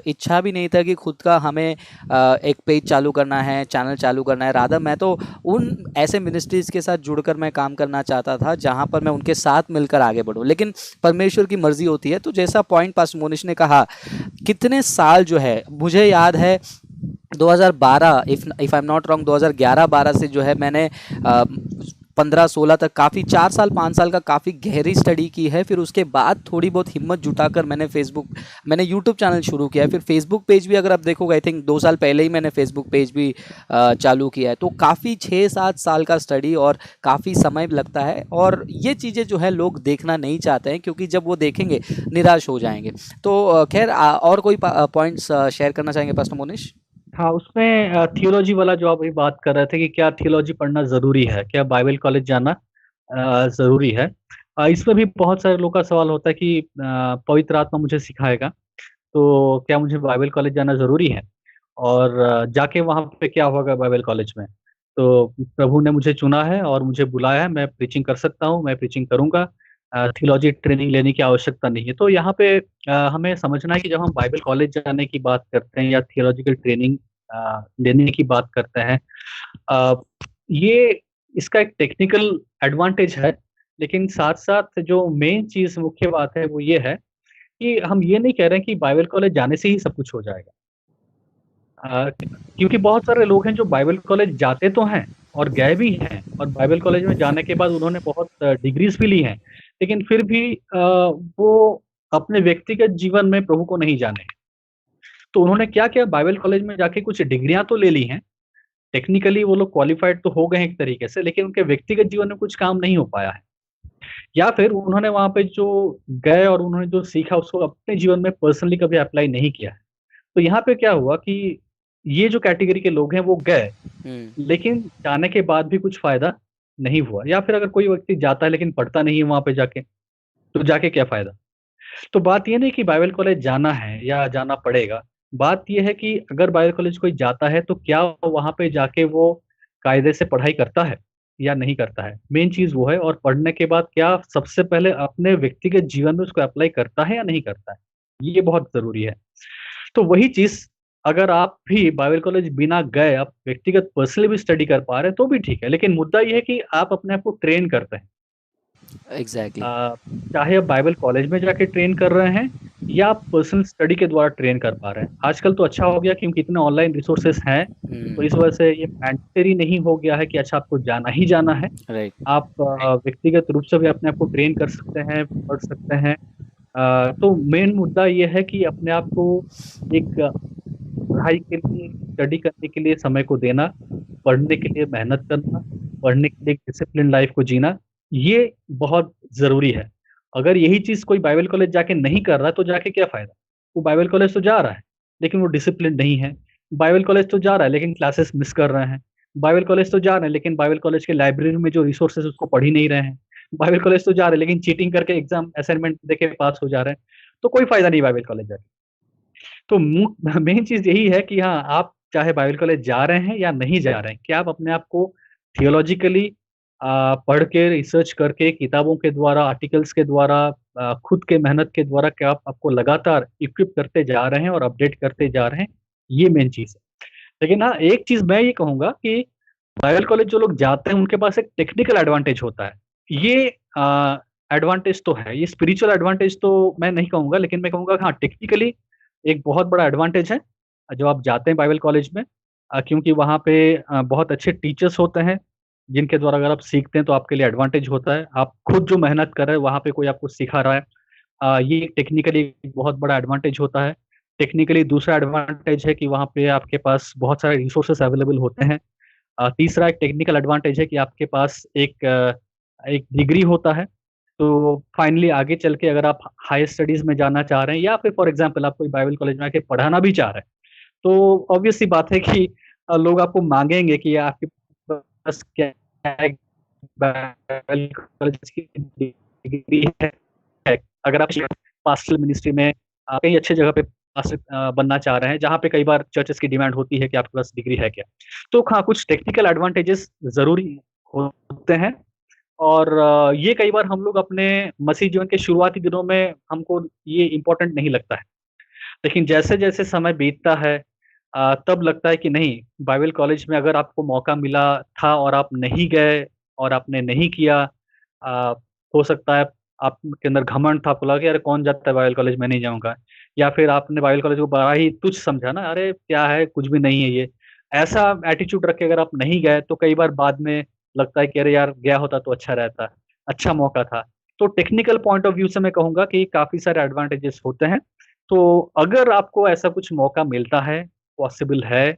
इच्छा भी नहीं था कि खुद का हमें एक पेज चालू करना है, चैनल चालू करना है। रादर मैं तो उन ऐसे मिनिस्ट्रीज के साथ जुड़कर मैं काम करना चाहता था जहाँ पर मैं उनके साथ मिलकर आगे बढ़ूँ। लेकिन परमेश्वर की मर्जी होती है। तो जैसा पॉइंट पास मोनिश ने कहा, कितने साल जो है मुझे याद है 2012, if I am not wrong, 2011-12 से जो है मैंने 15-16 तक काफ़ी 4 साल 5 साल का काफ़ी गहरी स्टडी की है। फिर उसके बाद थोड़ी बहुत हिम्मत जुटाकर मैंने यूट्यूब चैनल शुरू किया है। फिर फेसबुक पेज भी अगर आप देखोगे, आई थिंक 2 साल पहले ही मैंने फेसबुक पेज भी चालू किया है। तो काफ़ी 6-7 साल का स्टडी और काफ़ी समय लगता है, और ये चीज़ें जो है लोग देखना नहीं चाहते हैं क्योंकि जब वो देखेंगे निराश हो जाएंगे। तो खैर, और कोई पॉइंट्स शेयर करना चाहेंगे पास्टर मोनिश? हाँ, उसमें थियोलॉजी वाला जो आप अभी बात कर रहे थे कि क्या थियोलॉजी पढ़ना ज़रूरी है? क्या बाइबल कॉलेज जाना ज़रूरी है? इसमें भी बहुत सारे लोगों का सवाल होता है कि पवित्र आत्मा मुझे सिखाएगा, तो क्या मुझे बाइबल कॉलेज जाना ज़रूरी है? और जाके वहाँ पे क्या होगा बाइबल कॉलेज में? तो प्रभु ने मुझे चुना है और मुझे बुलाया है, मैं प्रीचिंग कर सकता हूँ, मैं प्रीचिंग करूँगा। थियोलॉजी ट्रेनिंग लेने की आवश्यकता नहीं है। तो यहाँ पे हमें समझना है कि जब हम बाइबल कॉलेज जाने की बात करते हैं या थियोलॉजिकल ट्रेनिंग लेने की बात करते हैं, अ, ये इसका एक टेक्निकल एडवांटेज है, लेकिन साथ-साथ जो मेन चीज़ मुख्य बात है वो ये है कि हम ये नहीं कह रहे हैं कि बाइबल कॉलेज जाने से ही सब कुछ हो जाएगा। क्योंकि बहुत सारे लोग हैं जो बाइबल कॉलेज जाते तो हैं और गए भी हैं और बाइबल कॉलेज में जाने के बाद उन्होंने बहुत डिग्रीज़ भी ली हैं, लेकिन फिर भी वो अपने व्यक्तिगत जीवन में प्रभु को नहीं जाने। तो उन्होंने क्या किया, बाइबल कॉलेज में जाके कुछ डिग्रियाँ तो ले ली हैं, टेक्निकली वो लोग क्वालिफ़ाइड तो हो गए हैं एक तरीके से, लेकिन उनके व्यक्तिगत जीवन में कुछ काम नहीं हो पाया है। या फिर उन्होंने वहाँ पे जो गए और उन्होंने जो सीखा उसको अपने जीवन में पर्सनली कभी अप्लाई नहीं किया है। तो यहाँ पे क्या हुआ कि ये जो कैटेगरी के लोग हैं वो गए, हम्म। लेकिन जाने के बाद भी कुछ फ़ायदा नहीं हुआ। या फिर अगर कोई व्यक्ति जाता है लेकिन पढ़ता नहीं है वहाँ पे जाके, तो जाके क्या फ़ायदा? तो बात ये नहीं कि बाइबल कॉलेज जाना है या जाना पड़ेगा। बात ये है कि अगर बाइबल कॉलेज कोई जाता है तो क्या वहाँ पे जाके वो कायदे से पढ़ाई करता है या नहीं करता है? मेन चीज़ वो है, और पढ़ने के बाद क्या सबसे पहले अपने व्यक्तिगत जीवन में उसको अप्लाई करता है या नहीं करता है? ये बहुत ज़रूरी है। तो वही चीज़ अगर आप भी बाइबल कॉलेज बिना गए आप व्यक्तिगत पर्सनली भी स्टडी कर पा रहे हैं तो भी ठीक है। लेकिन मुद्दा ये है कि आप अपने आप को ट्रेन करते हैं। एग्जैक्टली। अ, चाहे आप बाइबल कॉलेज में जाके ट्रेन कर रहे हैं या आप पर्सनल स्टडी के द्वारा ट्रेन कर पा रहे हैं। आजकल तो अच्छा हो गया क्योंकि इतने ऑनलाइन रिसोर्सेस हैं, तो इस वजह से ये मैंडेटरी नहीं हो गया है कि अच्छा आपको जाना ही जाना है। राइट। आप व्यक्तिगत रूप से भी अपने आप को ट्रेन कर सकते हैं, पढ़ सकते हैं। तो मेन मुद्दा ये है कि अपने आप को एक पढ़ाई के लिए, स्टडी करने के लिए समय को देना, पढ़ने के लिए मेहनत करना, पढ़ने के लिए डिसिप्लिन लाइफ को जीना, ये बहुत ज़रूरी है। अगर यही चीज़ कोई बाइबल कॉलेज जाके नहीं कर रहा है, तो जाके क्या फ़ायदा? वो बाइबल कॉलेज तो जा रहा है, लेकिन वो डिसिप्लिन्ड नहीं है। बाइबल कॉलेज तो जा रहा है, लेकिन क्लासेस मिस कर रहे हैं। बाइबल कॉलेज तो जा रहे हैं, लेकिन बाइबल कॉलेज के लाइब्रेरी में जो रिसोर्सेज़ उसको पढ़ ही नहीं रहे हैं। बाइबल कॉलेज तो जा रहे हैं, लेकिन चीटिंग करके एग्ज़ाम असाइनमेंट देके पास हो जा रहे हैं। तो कोई फ़ायदा नहीं बाइबल कॉलेज जाके। तो मेन चीज़ यही है कि हाँ, आप चाहे बाइबल कॉलेज जा रहे हैं या नहीं जा रहे हैं, क्या आप अपने आप को थियोलॉजिकली पढ़ के, रिसर्च करके, किताबों के द्वारा, आर्टिकल्स के द्वारा, खुद के मेहनत के द्वारा क्या आप आपको लगातार इक्विप करते जा रहे हैं और अपडेट करते जा रहे हैं, ये मेन चीज़ है। लेकिन हाँ, एक चीज़ मैं ये कहूँगा कि बाइबल कॉलेज जो लोग जाते हैं, उनके पास एक टेक्निकल एडवांटेज होता है। ये एडवांटेज तो है, ये स्पिरिचुअल एडवांटेज तो मैं नहीं कहूँगा, लेकिन मैं कहूँगा हाँ, टेक्निकली एक बहुत बड़ा एडवांटेज है, जब आप जाते हैं बाइबल कॉलेज में, क्योंकि वहाँ पे बहुत अच्छे टीचर्स होते हैं, जिनके द्वारा अगर आप सीखते हैं तो आपके लिए एडवांटेज होता है। आप खुद जो मेहनत कर रहे हैं, वहाँ पे कोई आपको सिखा रहा है। ये टेक्निकली एक बहुत बड़ा एडवांटेज होता है। टेक्निकली दूसरा एडवांटेज है कि वहाँ पे आपके पास बहुत सारे रिसोर्सेज़ अवेलेबल होते हैं। तीसरा एक टेक्निकल एडवांटेज है कि आपके पास एक डिग्री होता है। तो फाइनली आगे चल के अगर आप हायर स्टडीज़ में जाना चाह रहे हैं या फिर फॉर एग्ज़ाम्पल आप कोई बाइबल कॉलेज में आके पढ़ाना भी चाह रहे हैं, तो ऑब्वियस सी बात है कि लोग आपको माँगेंगे कि आपके पास क्या है, बाइबल कॉलेज की डिग्री है। अगर आप पास्टल मिनिस्ट्री में कहीं अच्छे जगह पे पास्टर बनना चाह रहे हैं, जहाँ पे कई बार चर्चेस की डिमांड होती है कि आपके पास डिग्री है क्या। तो हाँ, कुछ टेक्निकल एडवांटेजेस ज़रूरी होते हैं, और ये कई बार हम लोग अपने मसीह जीवन के शुरुआती दिनों में हमको ये इम्पोर्टेंट नहीं लगता है। लेकिन जैसे-जैसे समय बीतता है तब लगता है कि नहीं, बाइबल कॉलेज में अगर आपको मौका मिला था और आप नहीं गए और आपने नहीं किया, अ, हो सकता है आपके अंदर घमंड था, आपको लगा कि अरे कौन जाता है बाइबल कॉलेज, मैं नहीं जाऊँगा। या फिर आपने बाइबल कॉलेज को बड़ा ही तुच्छ समझा ना, अरे क्या है, कुछ भी नहीं है ये। ऐसा एटीट्यूड रख के अगर आप नहीं गए तो कई बार बाद में लगता है कि अरे यार, गया होता तो अच्छा रहता, अच्छा मौका था। तो टेक्निकल पॉइंट ऑफ व्यू से मैं कहूँगा कि काफ़ी सारे एडवांटेजेस होते हैं। तो अगर आपको ऐसा कुछ मौका मिलता है, पॉसिबल है,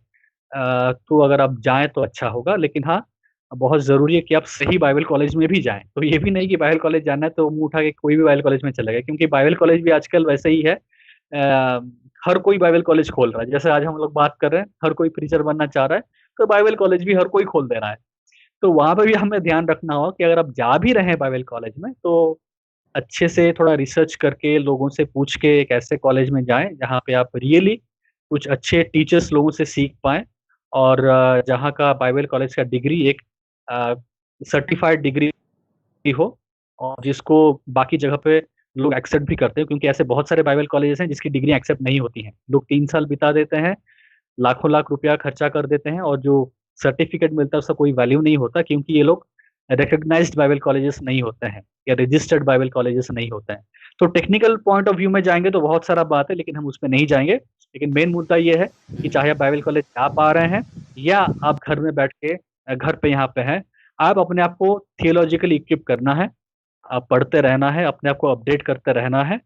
तो अगर आप जाएँ तो अच्छा होगा। लेकिन हाँ, बहुत ज़रूरी है कि आप सही बाइबल कॉलेज में भी जाएँ। तो ये भी नहीं कि बाइबल कॉलेज जाना है तो मुँह उठा के कोई भी बाइबल कॉलेज में चला गया, क्योंकि बाइबल कॉलेज भी आजकल वैसे ही है। हर कोई बाइबल कॉलेज खोल रहा है। जैसे आज हम लोग बात कर रहे हैं, हर कोई प्रीचर बनना चाह रहा है, तो बाइबल कॉलेज भी हर कोई खोल दे रहा है। तो वहाँ पे भी हमें ध्यान रखना होगा कि अगर आप जा भी रहे हैं बाइबल कॉलेज में, तो अच्छे से थोड़ा रिसर्च करके, लोगों से पूछ के एक ऐसे कॉलेज में जाएँ, जहाँ पे आप रियली कुछ अच्छे टीचर्स लोगों से सीख पाएँ, और जहाँ का बाइबल कॉलेज का डिग्री एक अ, सर्टिफ़ाइड डिग्री हो, और जिसको बाकी जगह पे लोग एक्सेप्ट भी करते हैं, क्योंकि ऐसे बहुत सारे बाइबल कॉलेजेस हैं जिसकी डिग्री एक्सेप्ट नहीं होती हैं। लोग 3 साल बिता देते हैं, लाखों लाख रुपया खर्चा कर देते हैं, और जो सर्टिफ़िकेट मिलता है उसका कोई वैल्यू नहीं होता, क्योंकि ये लोग रिकॉग्नाइज़्ड बाइबल कॉलेजेस नहीं होते हैं, या रजिस्टर्ड बाइबल कॉलेजेस नहीं होते हैं। तो टेक्निकल पॉइंट ऑफ व्यू में जाएँगे तो बहुत सारा बात है, लेकिन हम उसमें नहीं जाएँगे। लेकिन मेन मुद्दा ये है कि चाहे आप बाइबल कॉलेज जा पा रहे हैं, या आप घर में बैठ के घर पे यहाँ पे हैं, आप अपने आप को थियोलॉजिकली इक्विप करना है, पढ़ते रहना है, अपने आप को अपडेट करते रहना है,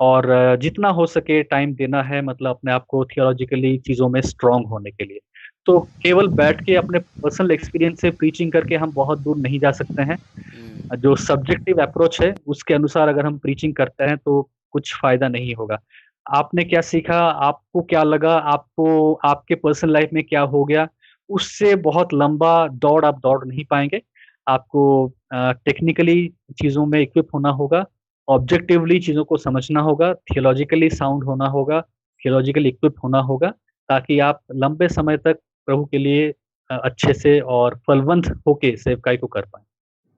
और जितना हो सके टाइम देना है, मतलब अपने आप को थियोलॉजिकली चीज़ों में स्ट्रॉन्ग होने के लिए। तो केवल बैठ के अपने पर्सनल एक्सपीरियंस से प्रीचिंग करके हम बहुत दूर नहीं जा सकते हैं। हुँ। जो सब्जेक्टिव अप्रोच है, उसके अनुसार अगर हम प्रीचिंग करते हैं तो कुछ फ़ायदा नहीं होगा। आपने क्या सीखा, आपको क्या लगा, आपको आपके पर्सनल लाइफ़ में क्या हो गया, उससे बहुत लंबा दौड़ आप दौड़ नहीं पाएँगे। आपको टेक्निकली चीज़ों में इक्विप होना होगा, ऑब्जेक्टिवली चीज़ों को समझना होगा, थियोलॉजिकली साउंड होना होगा, थियोलॉजिकली इक्विप होना होगा, ताकि आप लंबे समय तक प्रभु के लिए अच्छे से और फलवंत होके सेवकाई को कर पाएँ।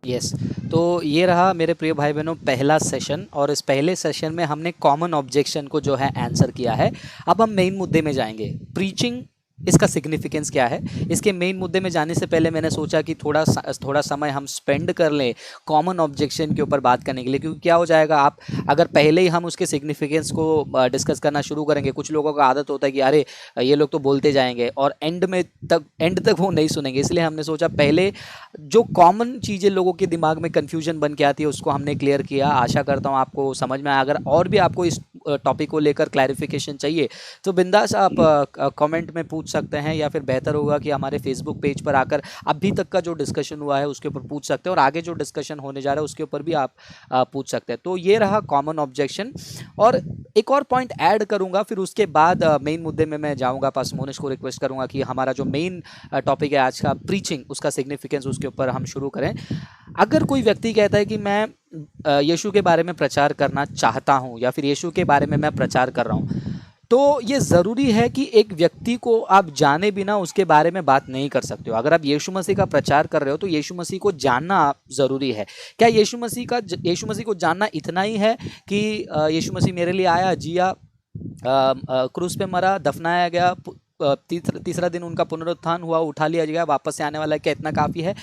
यस। तो ये रहा मेरे प्रिय भाई बहनों पहला सेशन, और इस पहले सेशन में हमने कॉमन ऑब्जेक्शन को जो है आंसर किया है। अब हम मेन मुद्दे में जाएंगे, प्रीचिंग, इसका सिग्निफिकेंस क्या है। इसके मेन मुद्दे में जाने से पहले मैंने सोचा कि थोड़ा समय हम स्पेंड कर लें कॉमन ऑब्जेक्शन के ऊपर बात करने के लिए, क्योंकि क्या हो जाएगा, आप अगर पहले ही हम उसके सिग्निफिकेंस को डिस्कस करना शुरू करेंगे, कुछ लोगों का आदत होता है कि अरे ये लोग तो बोलते जाएंगे और एंड तक वो नहीं सुनेंगे। इसलिए हमने सोचा पहले जो कॉमन चीज़ें लोगों के दिमाग में कन्फ्यूजन बन के आती है उसको हमने क्लियर किया। आशा करता हूँ आपको समझ में आया। अगर और भी आपको इस टॉपिक को लेकर क्लैरिफिकेशन चाहिए तो बिंदास आप कमेंट में पूछ सकते हैं, या फिर बेहतर होगा कि हमारे फेसबुक पेज पर आकर अभी तक का जो डिस्कशन हुआ है उसके ऊपर पूछ सकते हैं, और आगे जो डिस्कशन होने जा रहा है उसके ऊपर भी आप पूछ सकते हैं। तो ये रहा कॉमन ऑब्जेक्शन। और एक और पॉइंट ऐड करूंगा, फिर उसके बाद मेन मुद्दे में मैं जाऊंगा। पास मोनिश को रिक्वेस्ट करूंगा कि हमारा जो मेन टॉपिक है आज का, प्रीचिंग, उसका सिग्निफिकेंस, उसके ऊपर हम शुरू करें। अगर कोई व्यक्ति कहता है कि मैं यीशु के बारे में प्रचार करना चाहता हूँ, या फिर यीशु के बारे में मैं प्रचार कर रहा हूँ, तो ये ज़रूरी है कि एक व्यक्ति को आप जाने बिना उसके बारे में बात नहीं कर सकते हो। अगर आप यीशु मसीह का प्रचार कर रहे हो तो यीशु मसीह को जानना ज़रूरी है। क्या यीशु मसीह को जानना इतना ही है कि यीशु मसीह मेरे लिए आया, जिया, क्रूस पे मरा, दफनाया गया, तीसरा दिन उनका पुनरुत्थान हुआ, उठा लिया गया, वापस से आने वाला है, क्या इतना काफ़ी है?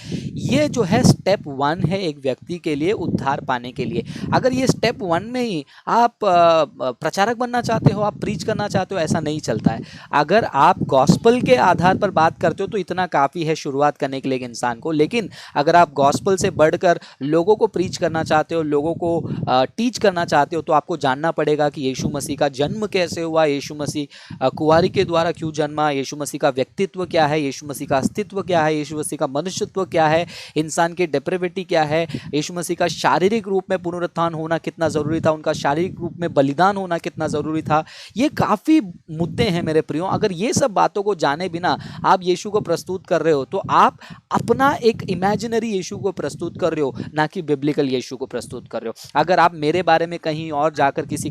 ये जो है स्टेप 1 है एक व्यक्ति के लिए उद्धार पाने के लिए। अगर ये स्टेप 1 में ही आप प्रचारक बनना चाहते हो, आप प्रीच करना चाहते हो, ऐसा नहीं चलता है। अगर आप गॉस्पल के आधार पर बात करते हो तो इतना काफ़ी है शुरुआत करने के लिए एक इंसान को। लेकिन अगर आप गॉस्पल से बढ़कर लोगों को प्रीच करना चाहते हो, लोगों को टीच करना चाहते हो, तो आपको जानना पड़ेगा कि यीशु मसीह का जन्म कैसे हुआ, यीशु मसीह कुंवारी के द्वारा क्यों जन्मा, यीशु मसीह का व्यक्तित्व क्या है, यीशु मसीह का अस्तित्व क्या है, यीशु मसीह का मनुष्यत्व क्या है, है, इंसान की डेप्रेविटी क्या है, यीशु मसीह का शारीरिक रूप में पुनरुत्थान होना कितना ज़रूरी था, उनका शारीरिक रूप में बलिदान होना कितना ज़रूरी था। ये काफ़ी मुद्दे हैं मेरे प्रियो। अगर ये सब बातों को जाने बिना आप यीशु को प्रस्तुत कर रहे हो तो आप अपना एक इमेजिनरी यीशु को प्रस्तुत कर रहे हो, ना कि बिब्लिकल यीशु को प्रस्तुत कर रहे हो। अगर आप मेरे बारे में कहीं और जाकर किसी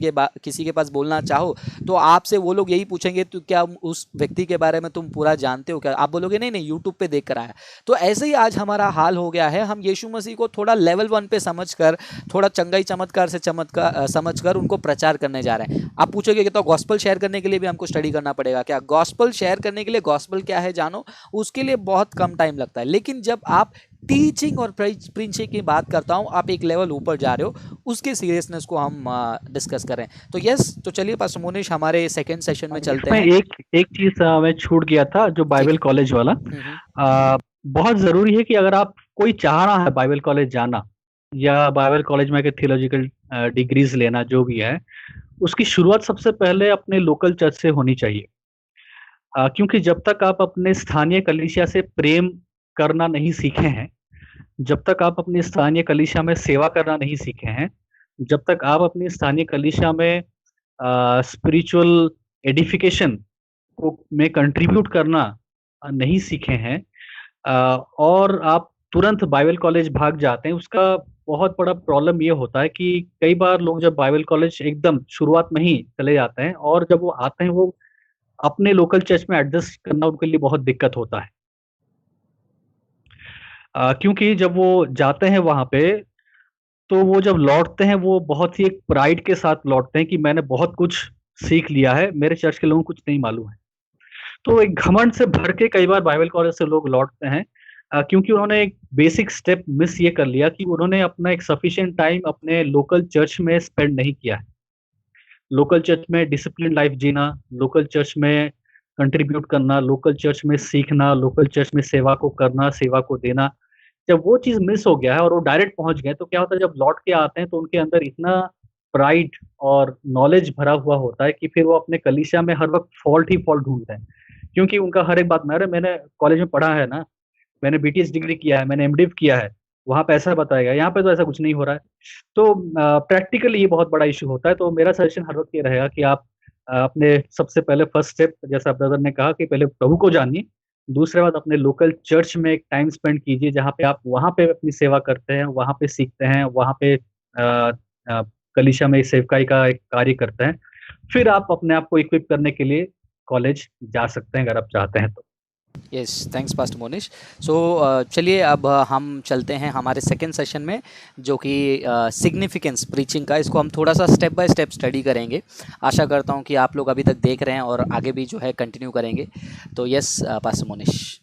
के पास बोलना चाहो तो आपसे वो लोग यही पूछेंगे तो क्या उस व्यक्ति के बारे में तुम पूरा जानते हो क्या? आप बोलोगे नहीं नहीं, यूट्यूब पे देख कर आया। तो ऐसे ही आज हमारा हाल हो गया है। हम यीशु मसीह को थोड़ा लेवल 1 पे समझकर, थोड़ा चंगाई चमत्कार से समझकर उनको प्रचार करने जा रहे हैं। आप पूछोगे कि तो गॉस्पल शेयर करने के लिए भी हमको स्टडी करना पड़ेगा क्या? गॉस्पल शेयर करने के लिए गॉस्पल क्या है जानो, उसके लिए बहुत कम टाइम लगता है। लेकिन जब आप टीचिंग और प्रीचिंग की बात करता हूं, आप एक लेवल ऊपर जा रहे हो, उसके सीरियसनेस को हम डिस्कस करें। तो यस, तो चलिए पास्टर मोनिश हमारे सेकंड सेशन में चलते इसमें हैं। एक एक चीज मैं छूट गया था, जो ठीक बाइबल है। कॉलेज वाला। बहुत जरूरी है कि अगर आप कोई चाह रहा है बाइबल कॉलेज जाना या बाइबल कॉलेज में थियोलॉजिकल डिग्रीज लेना, जो भी है, उसकी शुरुआत सबसे पहले अपने लोकल चर्च से होनी चाहिए। क्योंकि जब तक आप अपने स्थानीय कलीसिया से प्रेम करना नहीं सीखे हैं, जब तक आप अपनी स्थानीय कलीसिया में सेवा करना नहीं सीखे हैं, जब तक आप अपनी स्थानीय कलीसिया में स्पिरिचुअल एडिफिकेशन को में कंट्रीब्यूट करना नहीं सीखे हैं, और आप तुरंत बाइबल कॉलेज भाग जाते हैं, उसका बहुत बड़ा प्रॉब्लम ये होता है कि कई बार लोग जब बाइबल कॉलेज एकदम शुरुआत में ही चले जाते हैं और जब वो आते हैं, वो अपने लोकल चर्च में एडजस्ट करना उनके लिए बहुत दिक्कत होता है। क्योंकि जब वो जाते हैं वहाँ पे, तो वो जब लौटते हैं, वो बहुत ही एक प्राइड के साथ लौटते हैं कि मैंने बहुत कुछ सीख लिया है, मेरे चर्च के लोगों को कुछ नहीं मालूम है। तो एक घमंड से भर के कई बार बाइबल कॉलेज से लोग लौटते हैं, क्योंकि उन्होंने एक बेसिक स्टेप मिस ये कर लिया कि उन्होंने अपना एक सफिशिएंट टाइम अपने लोकल चर्च में स्पेंड नहीं किया है। लोकल चर्च में डिसिप्लिन लाइफ जीना, लोकल चर्च में कंट्रीब्यूट करना, लोकल चर्च में सीखना, लोकल चर्च में सेवा को करना, सेवा को देना। जब वो चीज़ मिस हो गया है और वो डायरेक्ट पहुँच गए, तो क्या होता है, जब लौट के आते हैं तो उनके अंदर इतना प्राइड और नॉलेज भरा हुआ होता है कि फिर वो अपने कलीसिया में हर वक़्त फ़ॉल्ट ही फ़ॉल्ट ढूँढते हैं। क्योंकि उनका हर एक बात में, "अरे! मैंने कॉलेज में पढ़ा है ना, मैंने बीटीएस डिग्री किया है, मैंने एमडिव किया है, वहाँ पे ऐसा बताया गया है, यहाँ पे तो ऐसा कुछ नहीं हो रहा है।" तो प्रैक्टिकली ये बहुत बड़ा इश्यू होता है। तो मेरा सजेशन हर वक़्त ये रहेगा कि आप अपने सबसे पहले फर्स्ट स्टेप, जैसा ब्रदर ने कहा, कि पहले प्रभु को जानिए। दूसरे बात, अपने लोकल चर्च में एक टाइम स्पेंड कीजिए, जहाँ पे आप वहाँ पे अपनी सेवा करते हैं, वहाँ पे सीखते हैं, वहाँ पे कलीसिया में सेवकाई का एक कार्य करते हैं। फिर आप अपने आप को इक्विप करने के लिए कॉलेज जा सकते हैं, अगर आप चाहते हैं तो। Yes, thanks pastor Monish. So चलिए अब हम चलते हैं हमारे सेकेंड सेशन में, जो कि सिग्निफिकेंस प्रीचिंग का। इसको हम थोड़ा सा स्टेप बाय स्टेप स्टडी करेंगे। आशा करता हूँ कि आप लोग अभी तक देख रहे हैं और आगे भी जो है कंटिन्यू करेंगे। तो यस पास्टर मोनिश।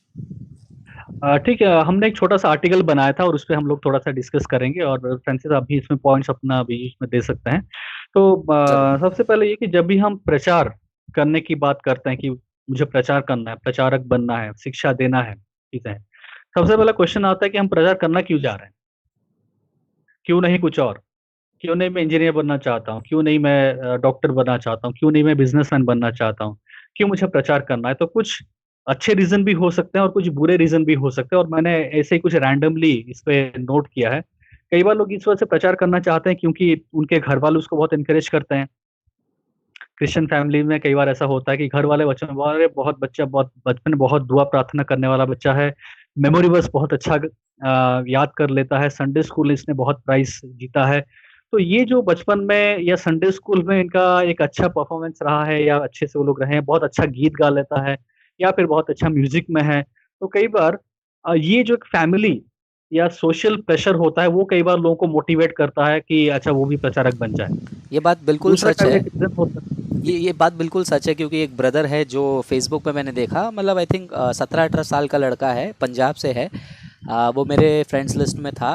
ठीक है, हमने एक छोटा सा आर्टिकल बनाया था और उस पे हम लोग थोड़ा सा डिस्कस करेंगे, और फ्रांसिस आप भी इसमें पॉइंट्स अपना भी इसमें दे सकते हैं। तो ज़रूर। सबसे पहले ये कि जब भी हम प्रचार करने की बात करते हैं कि मुझे प्रचार करना है, प्रचारक बनना है, शिक्षा देना है, चीज़ें हैं। सबसे पहला क्वेश्चन आता है कि हम प्रचार करना क्यों जा रहे हैं? क्यों नहीं कुछ और? क्यों नहीं मैं इंजीनियर बनना चाहता हूँ? क्यों नहीं मैं डॉक्टर बनना चाहता हूँ? क्यों नहीं मैं बिज़नेसमैन बनना चाहता हूँ? क्यों मुझे प्रचार करना है? तो कुछ अच्छे रीज़न भी हो सकते हैं और कुछ बुरे रीज़न भी हो सकते हैं, और मैंने ऐसे ही कुछ रैंडमली इस पे नोट किया है। कई बार लोग इस वजह से प्रचार करना चाहते हैं क्योंकि उनके घर वाले उसको बहुत एनकरेज करते हैं। क्रिश्चियन फैमिली में कई बार ऐसा होता है कि घर वाले बच्चों में बहुत, "अरे! बहुत बच्चा बहुत बचपन में बहुत दुआ प्रार्थना करने वाला बच्चा है, मेमोरी वर्स बहुत अच्छा याद कर लेता है, संडे स्कूल इसने बहुत प्राइज़ जीता है।" तो ये जो बचपन में या संडे स्कूल में इनका एक अच्छा परफॉर्मेंस रहा है, या अच्छे से वो लोग रहे हैं, बहुत अच्छा गीत गा लेता है, या फिर बहुत अच्छा म्यूज़िक में है, तो कई बार ये जो एक फैमिली या सोशल प्रेशर होता है, वो कई बार लोगों को मोटिवेट करता है कि अच्छा वो भी प्रचारक बन जाए। ये बात बिल्कुल दूसरा सच क्या है। एक रीज़न होता है। ये बात बिल्कुल सच है, क्योंकि एक ब्रदर है जो फेसबुक पे मैंने देखा, मतलब आई थिंक 17-18 साल का लड़का है, पंजाब से है। वो मेरे फ्रेंड्स लिस्ट में था।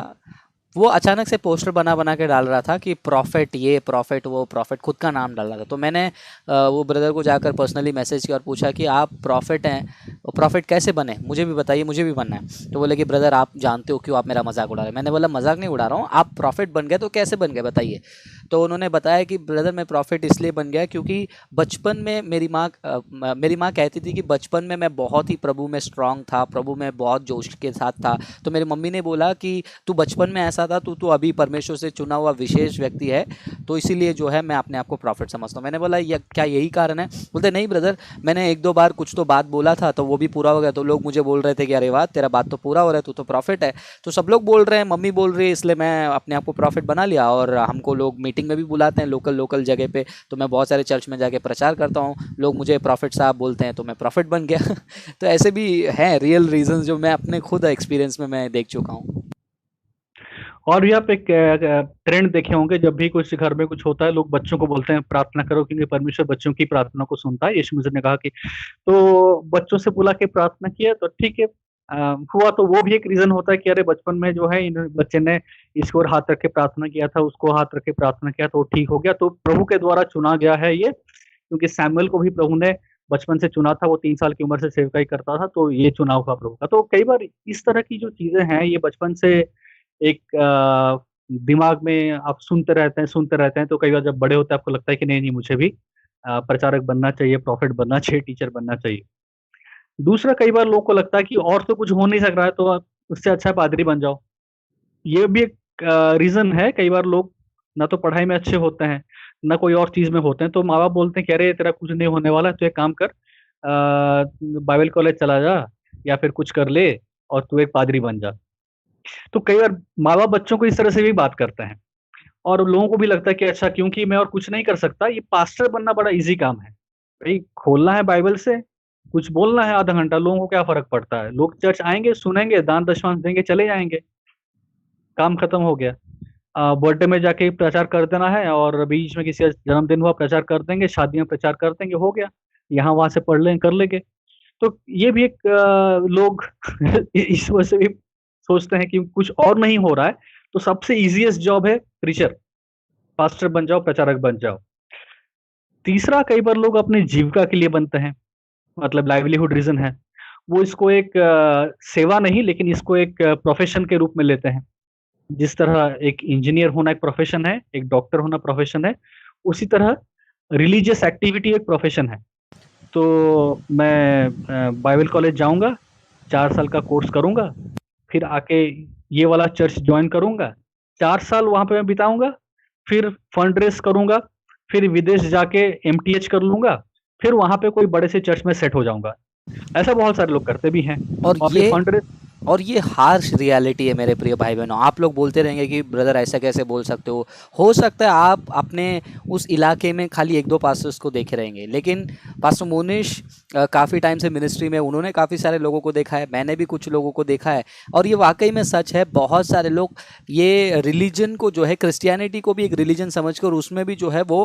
वो अचानक से पोस्टर बना बना के डाल रहा था कि प्रॉफिट ये, प्रॉफिट वो, प्रॉफिट खुद का नाम डाल रहा था। तो मैंने वो ब्रदर को जाकर पर्सनली मैसेज किया और पूछा कि आप प्रॉफिट हैं, प्रॉफिट कैसे बने, मुझे भी बताइए, मुझे भी बनना है। तो बोले कि ब्रदर आप जानते हो क्यों आप मेरा मजाक उड़ा रहे हैं। मैंने बोला मजाक नहीं उड़ा रहा हूँ, आप प्रॉफिट बन गए तो कैसे बन गए बताइए। तो उन्होंने बताया कि ब्रदर मैं प्रॉफिट इसलिए बन गया क्योंकि बचपन में मेरी माँ कहती थी कि बचपन में मैं बहुत ही प्रभु में स्ट्रांग था, प्रभु में बहुत जोश के साथ था। तो मेरी मम्मी ने बोला कि तू बचपन में ऐसा था, तू तो अभी परमेश्वर से चुना हुआ विशेष व्यक्ति है, तो इसीलिए जो है मैं अपने आप को प्रॉफिट समझता हूँ। मैंने बोला क्या यही कारण है? बोलते नहीं ब्रदर, मैंने एक दो बार कुछ तो बात बोला था तो वो भी पूरा हो गया, तो लोग मुझे बोल रहे थे कि अरे वाह तेरा बात तो पूरा हो रहा है, तू तो प्रॉफिट है। तो सब लोग बोल रहे हैं, मम्मी बोल रही है, इसलिए मैं अपने आप को प्रॉफिट बना लिया। और हमको लोग मीटिंग में भी बुलाते हैं लोकल लोकल जगह पे, तो मैं बहुत सारे चर्च में जाके प्रचार करता हूँ, लोग मुझे प्रॉफिट साहब बोलते हैं, तो मैं प्रॉफिट बन गया। तो ऐसे भी हैं रियल रीजंस जो मैं अपने खुद एक्सपीरियंस में मैं देख चुका हूँ। और भी आप एक ट्रेंड देखे होंगे, जब भी कुछ घर में कुछ होता है लोग बच्चों को बोलते हैं प्रार्थना करो क्योंकि परमेश्वर बच्चों की प्रार्थना को सुनता है। यीशु मसीह ने कहा कि तो बच्चों से बुला के प्रार्थना किया तो ठीक है। हुआ तो वो भी एक रीजन होता है कि अरे बचपन में जो है इन बच्चे ने इसको और हाथ रख के प्रार्थना किया था, उसको हाथ रख के प्रार्थना किया तो वो ठीक हो गया, तो प्रभु के द्वारा चुना गया है ये। क्योंकि सैमुअल को भी प्रभु ने बचपन से चुना था, वो 3 साल की उम्र से सेवकाई करता था, तो ये चुनाव था प्रभु का। तो कई बार इस तरह की जो चीजें हैं ये बचपन से एक दिमाग में आप सुनते रहते हैं, तो कई बार जब बड़े होते हैं आपको लगता है कि नहीं नहीं मुझे भी प्रचारक बनना चाहिए, प्रॉफिट बनना चाहिए, टीचर बनना चाहिए। दूसरा, कई बार लोगों को लगता है कि और तो कुछ हो नहीं सक रहा है तो आप उससे अच्छा पादरी बन जाओ। ये भी एक रीजन है। कई बार लोग ना तो पढ़ाई में अच्छे होते हैं, ना कोई और चीज में होते हैं, तो माँ बाप बोलते हैं कि अरे तेरा कुछ नहीं होने वाला है, तो एक काम कर, बाइबल कॉलेज चला जा या फिर कुछ कर ले और तू एक पादरी बन जा। तो कई बार माँ बाप बच्चों को इस तरह से भी बात करते हैं, और लोगों को भी लगता है कि अच्छा क्योंकि मैं और कुछ नहीं कर सकता, ये पास्टर बनना बड़ा इजी काम है। भाई खोलना है बाइबल से, कुछ बोलना है आधा घंटा, लोगों को क्या फर्क पड़ता है? लोग चर्च आएंगे, सुनेंगे, दान दशमांश देंगे, चले जाएंगे, काम खत्म हो गया। बर्थडे में जाके प्रचार कर देना है, और बीच में किसी का जन्मदिन हुआ प्रचार कर देंगे, शादियां प्रचार कर देंगे, हो गया। यहाँ वहां से पढ़ लें, कर लेंगे। तो ये भी एक लोग इस वजह से भी सोचते हैं कि कुछ और नहीं हो रहा है, तो सबसे इजीएस्ट जॉब है प्रीचर, पास्टर बन जाओ, प्रचारक बन जाओ। तीसरा, कई बार लोग अपने जीविका के लिए बनते हैं, मतलब लाइवलीहुड रीजन है। वो इसको एक सेवा नहीं, लेकिन इसको एक प्रोफेशन के रूप में लेते हैं। जिस तरह एक इंजीनियर होना एक प्रोफेशन है, एक डॉक्टर होना प्रोफेशन है, उसी तरह रिलीजियस एक्टिविटी एक प्रोफेशन है। तो मैं बाइबल कॉलेज जाऊंगा, 4 साल का कोर्स करूंगा, फिर आके ये वाला चर्च ज्वाइन करूंगा, 4 साल वहां पे मैं बिताऊंगा, फिर फंड रेस करूंगा, फिर विदेश जाके एमटीएच कर लूंगा, फिर वहां पे कोई बड़े से चर्च में सेट हो जाऊंगा। ऐसा बहुत सारे लोग करते भी हैं। और और फिर ये फंड रेस। और ये हार्श रियलिटी है मेरे प्रिय भाई बहनों। आप लोग बोलते रहेंगे कि ब्रदर ऐसा कैसे बोल सकते हो सकता है आप अपने उस इलाके में खाली एक दो पास्टर्स को देखे रहेंगे, लेकिन पास्टर मोनिश काफ़ी टाइम से मिनिस्ट्री में, उन्होंने काफ़ी सारे लोगों को देखा है, मैंने भी कुछ लोगों को देखा है, और ये वाकई में सच है। बहुत सारे लोग ये रिलीजन को जो है, क्रिश्चियनिटी को भी एक रिलीजन समझकर उसमें भी जो है वो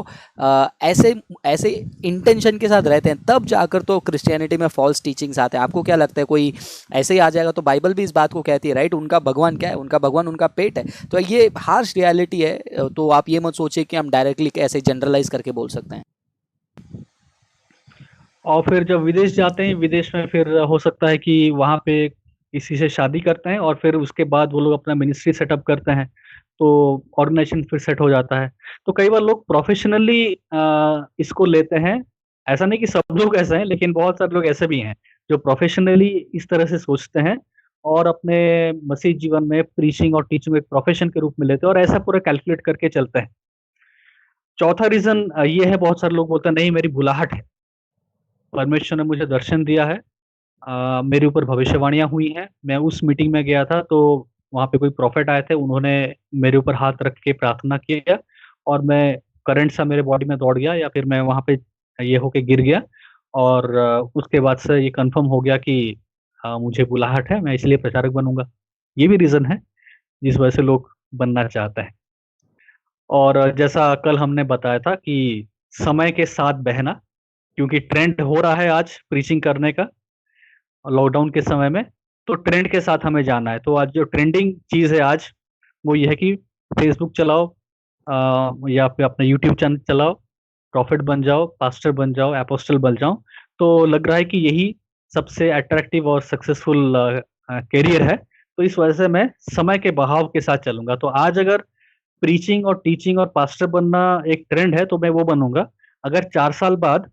ऐसे ऐसे इंटेंशन के साथ रहते हैं, तब जाकर तो क्रिश्चियनिटी में फॉल्स टीचिंग्स आते हैं। आपको क्या लगता है कोई ऐसे ही आ जाएगा? तो बाइबल भी इस बात को कहती है, राइट? उनका भगवान क्या है? उनका भगवान उनका पेट है। तो ये हार्श रियलिटी है, तो आप ये मत सोचिए कि हम डायरेक्टली ऐसे जनरलाइज करके बोल सकते हैं। और फिर जब विदेश जाते हैं, विदेश में फिर हो सकता है कि वहां पे किसी से शादी करते हैं, और फिर उसके बाद वो लोग अपना मिनिस्ट्री सेटअप करते हैं, तो ऑर्गेनाइजेशन फिर सेट हो जाता है। तो कई बार लोग प्रोफेशनली इसको लेते हैं। ऐसा नहीं कि सब लोग ऐसे हैं, लेकिन बहुत सारे लोग ऐसे भी हैं जो प्रोफेशनली इस तरह से सोचते हैं, और अपने मसीह जीवन में प्रीचिंग और टीचिंग एक प्रोफेशन के रूप में लेते हैं, और ऐसा पूरा कैलकुलेट करके चलते हैं। चौथा रीजन ये है, बहुत सारे लोग बोलते हैं नहीं मेरी बुलाहट है, परमेश्वर ने मुझे दर्शन दिया है, मेरे ऊपर भविष्यवाणियां हुई हैं। मैं उस मीटिंग में गया था, तो वहाँ पे कोई प्रॉफिट आए थे, उन्होंने मेरे ऊपर हाथ रख के प्रार्थना किया, और मैं करंट सा मेरे बॉडी में दौड़ गया, या फिर मैं वहाँ पे ये होके गिर गया, और उसके बाद से ये कंफर्म हो गया कि मुझे बुलाहट है, मैं इसलिए प्रचारक बनूंगा। ये भी रीजन है जिस वजह से लोग बनना चाहते हैं। और जैसा कल हमने बताया था कि समय के साथ बहना, क्योंकि ट्रेंड हो रहा है आज प्रीचिंग करने का लॉकडाउन के समय में, तो ट्रेंड के साथ हमें जाना है। तो आज जो ट्रेंडिंग चीज़ है आज, वो ये है कि फेसबुक चलाओ, या फिर अपना यूट्यूब चैनल चलाओ, प्रॉफिट बन जाओ, पास्टर बन जाओ, एपोस्टल बन जाओ। तो लग रहा है कि यही सबसे अट्रैक्टिव और सक्सेसफुल करियर है। तो इस वजह से मैं समय के बहाव के साथ चलूंगा। तो आज अगर प्रीचिंग और टीचिंग और पास्टर बनना एक ट्रेंड है तो मैं वो बनूंगा। अगर 4 साल बाद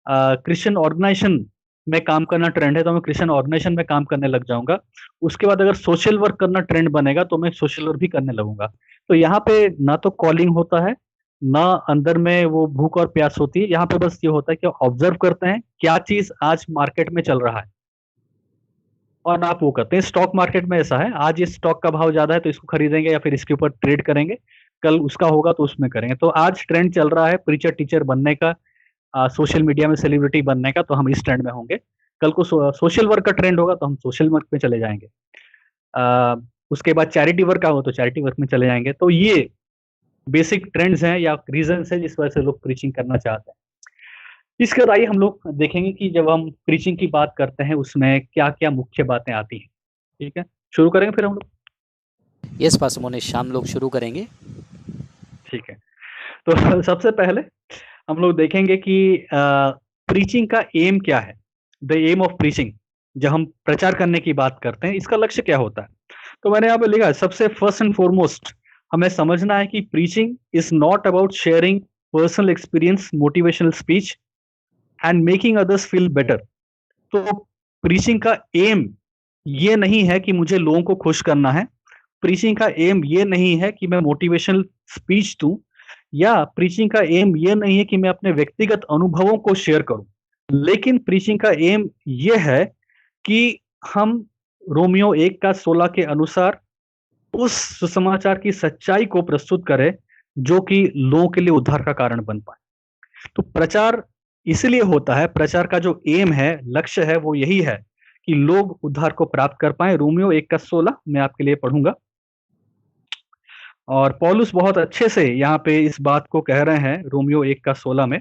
क्रिश्चियन ऑर्गेनाइजेशन में काम करना ट्रेंड है तो मैं क्रिश्चियन ऑर्गेनाइजेशन में काम करने लग जाऊंगा। उसके बाद अगर सोशल वर्क करना ट्रेंड बनेगा तो मैं सोशल वर्क भी करने लगूंगा। तो यहाँ पे ना तो कॉलिंग होता है, ना अंदर में वो भूख और प्यास होती है। यहाँ पे बस ये होता है कि ऑब्जर्व करते हैं क्या चीज आज मार्केट में चल रहा है और आप वो करते हैं। स्टॉक मार्केट में ऐसा है, आज इस स्टॉक का भाव ज्यादा है तो इसको खरीदेंगे या फिर इसके ऊपर ट्रेड करेंगे, कल उसका होगा तो उसमें करेंगे। तो आज ट्रेंड चल रहा है प्रीचर टीचर बनने का, सोशल मीडिया में सेलिब्रिटी बनने का, तो हम इस ट्रेंड में होंगे। कल को सोशल वर्क का ट्रेंड होगा तो हम सोशल वर्क में चले जाएंगे। आ, उसके बाद चैरिटी वर्क का हो तो चैरिटी वर्क में चले जाएंगे। तो ये बेसिक ट्रेंड्स हैं या रीजंस हैं जिस वजह से लोग प्रीचिंग करना चाहते हैं। इसके बाद आइए हम लोग देखेंगे कि जब हम प्रीचिंग की बात करते हैं उसमें क्या क्या मुख्य बातें आती हैं। ठीक है, शुरू करेंगे फिर हम लोग। यस पास्टर मोनिश, हम लोग शुरू करेंगे। ठीक है, तो सबसे पहले हम लोग देखेंगे कि प्रीचिंग का एम क्या है। द एम ऑफ प्रीचिंग, जब हम प्रचार करने की बात करते हैं इसका लक्ष्य क्या होता है। तो मैंने यहाँ पे लिखा है, सबसे फर्स्ट एंड फॉरमोस्ट हमें समझना है कि preaching is not about sharing personal experience, motivational speech and making others feel better. तो प्रीचिंग का एम ये नहीं है कि मुझे लोगों को खुश करना है। प्रीचिंग का एम ये नहीं है कि मैं मोटिवेशनल स्पीच दूं, या प्रीचिंग का एम ये नहीं है कि मैं अपने व्यक्तिगत अनुभवों को शेयर करूं। लेकिन प्रीचिंग का एम ये है कि हम रोमियो 1:16 के अनुसार उस सुसमाचार की सच्चाई को प्रस्तुत करें जो कि लोगों के लिए उद्धार का कारण बन पाए। तो प्रचार इसलिए होता है, प्रचार का जो एम है, लक्ष्य है, वो यही है कि लोग उद्धार को प्राप्त कर पाए। रोमियो 1:16 मैं आपके लिए पढ़ूंगा, और पौलुस बहुत अच्छे से यहाँ पे इस बात को कह रहे हैं रोमियो 1:16 में।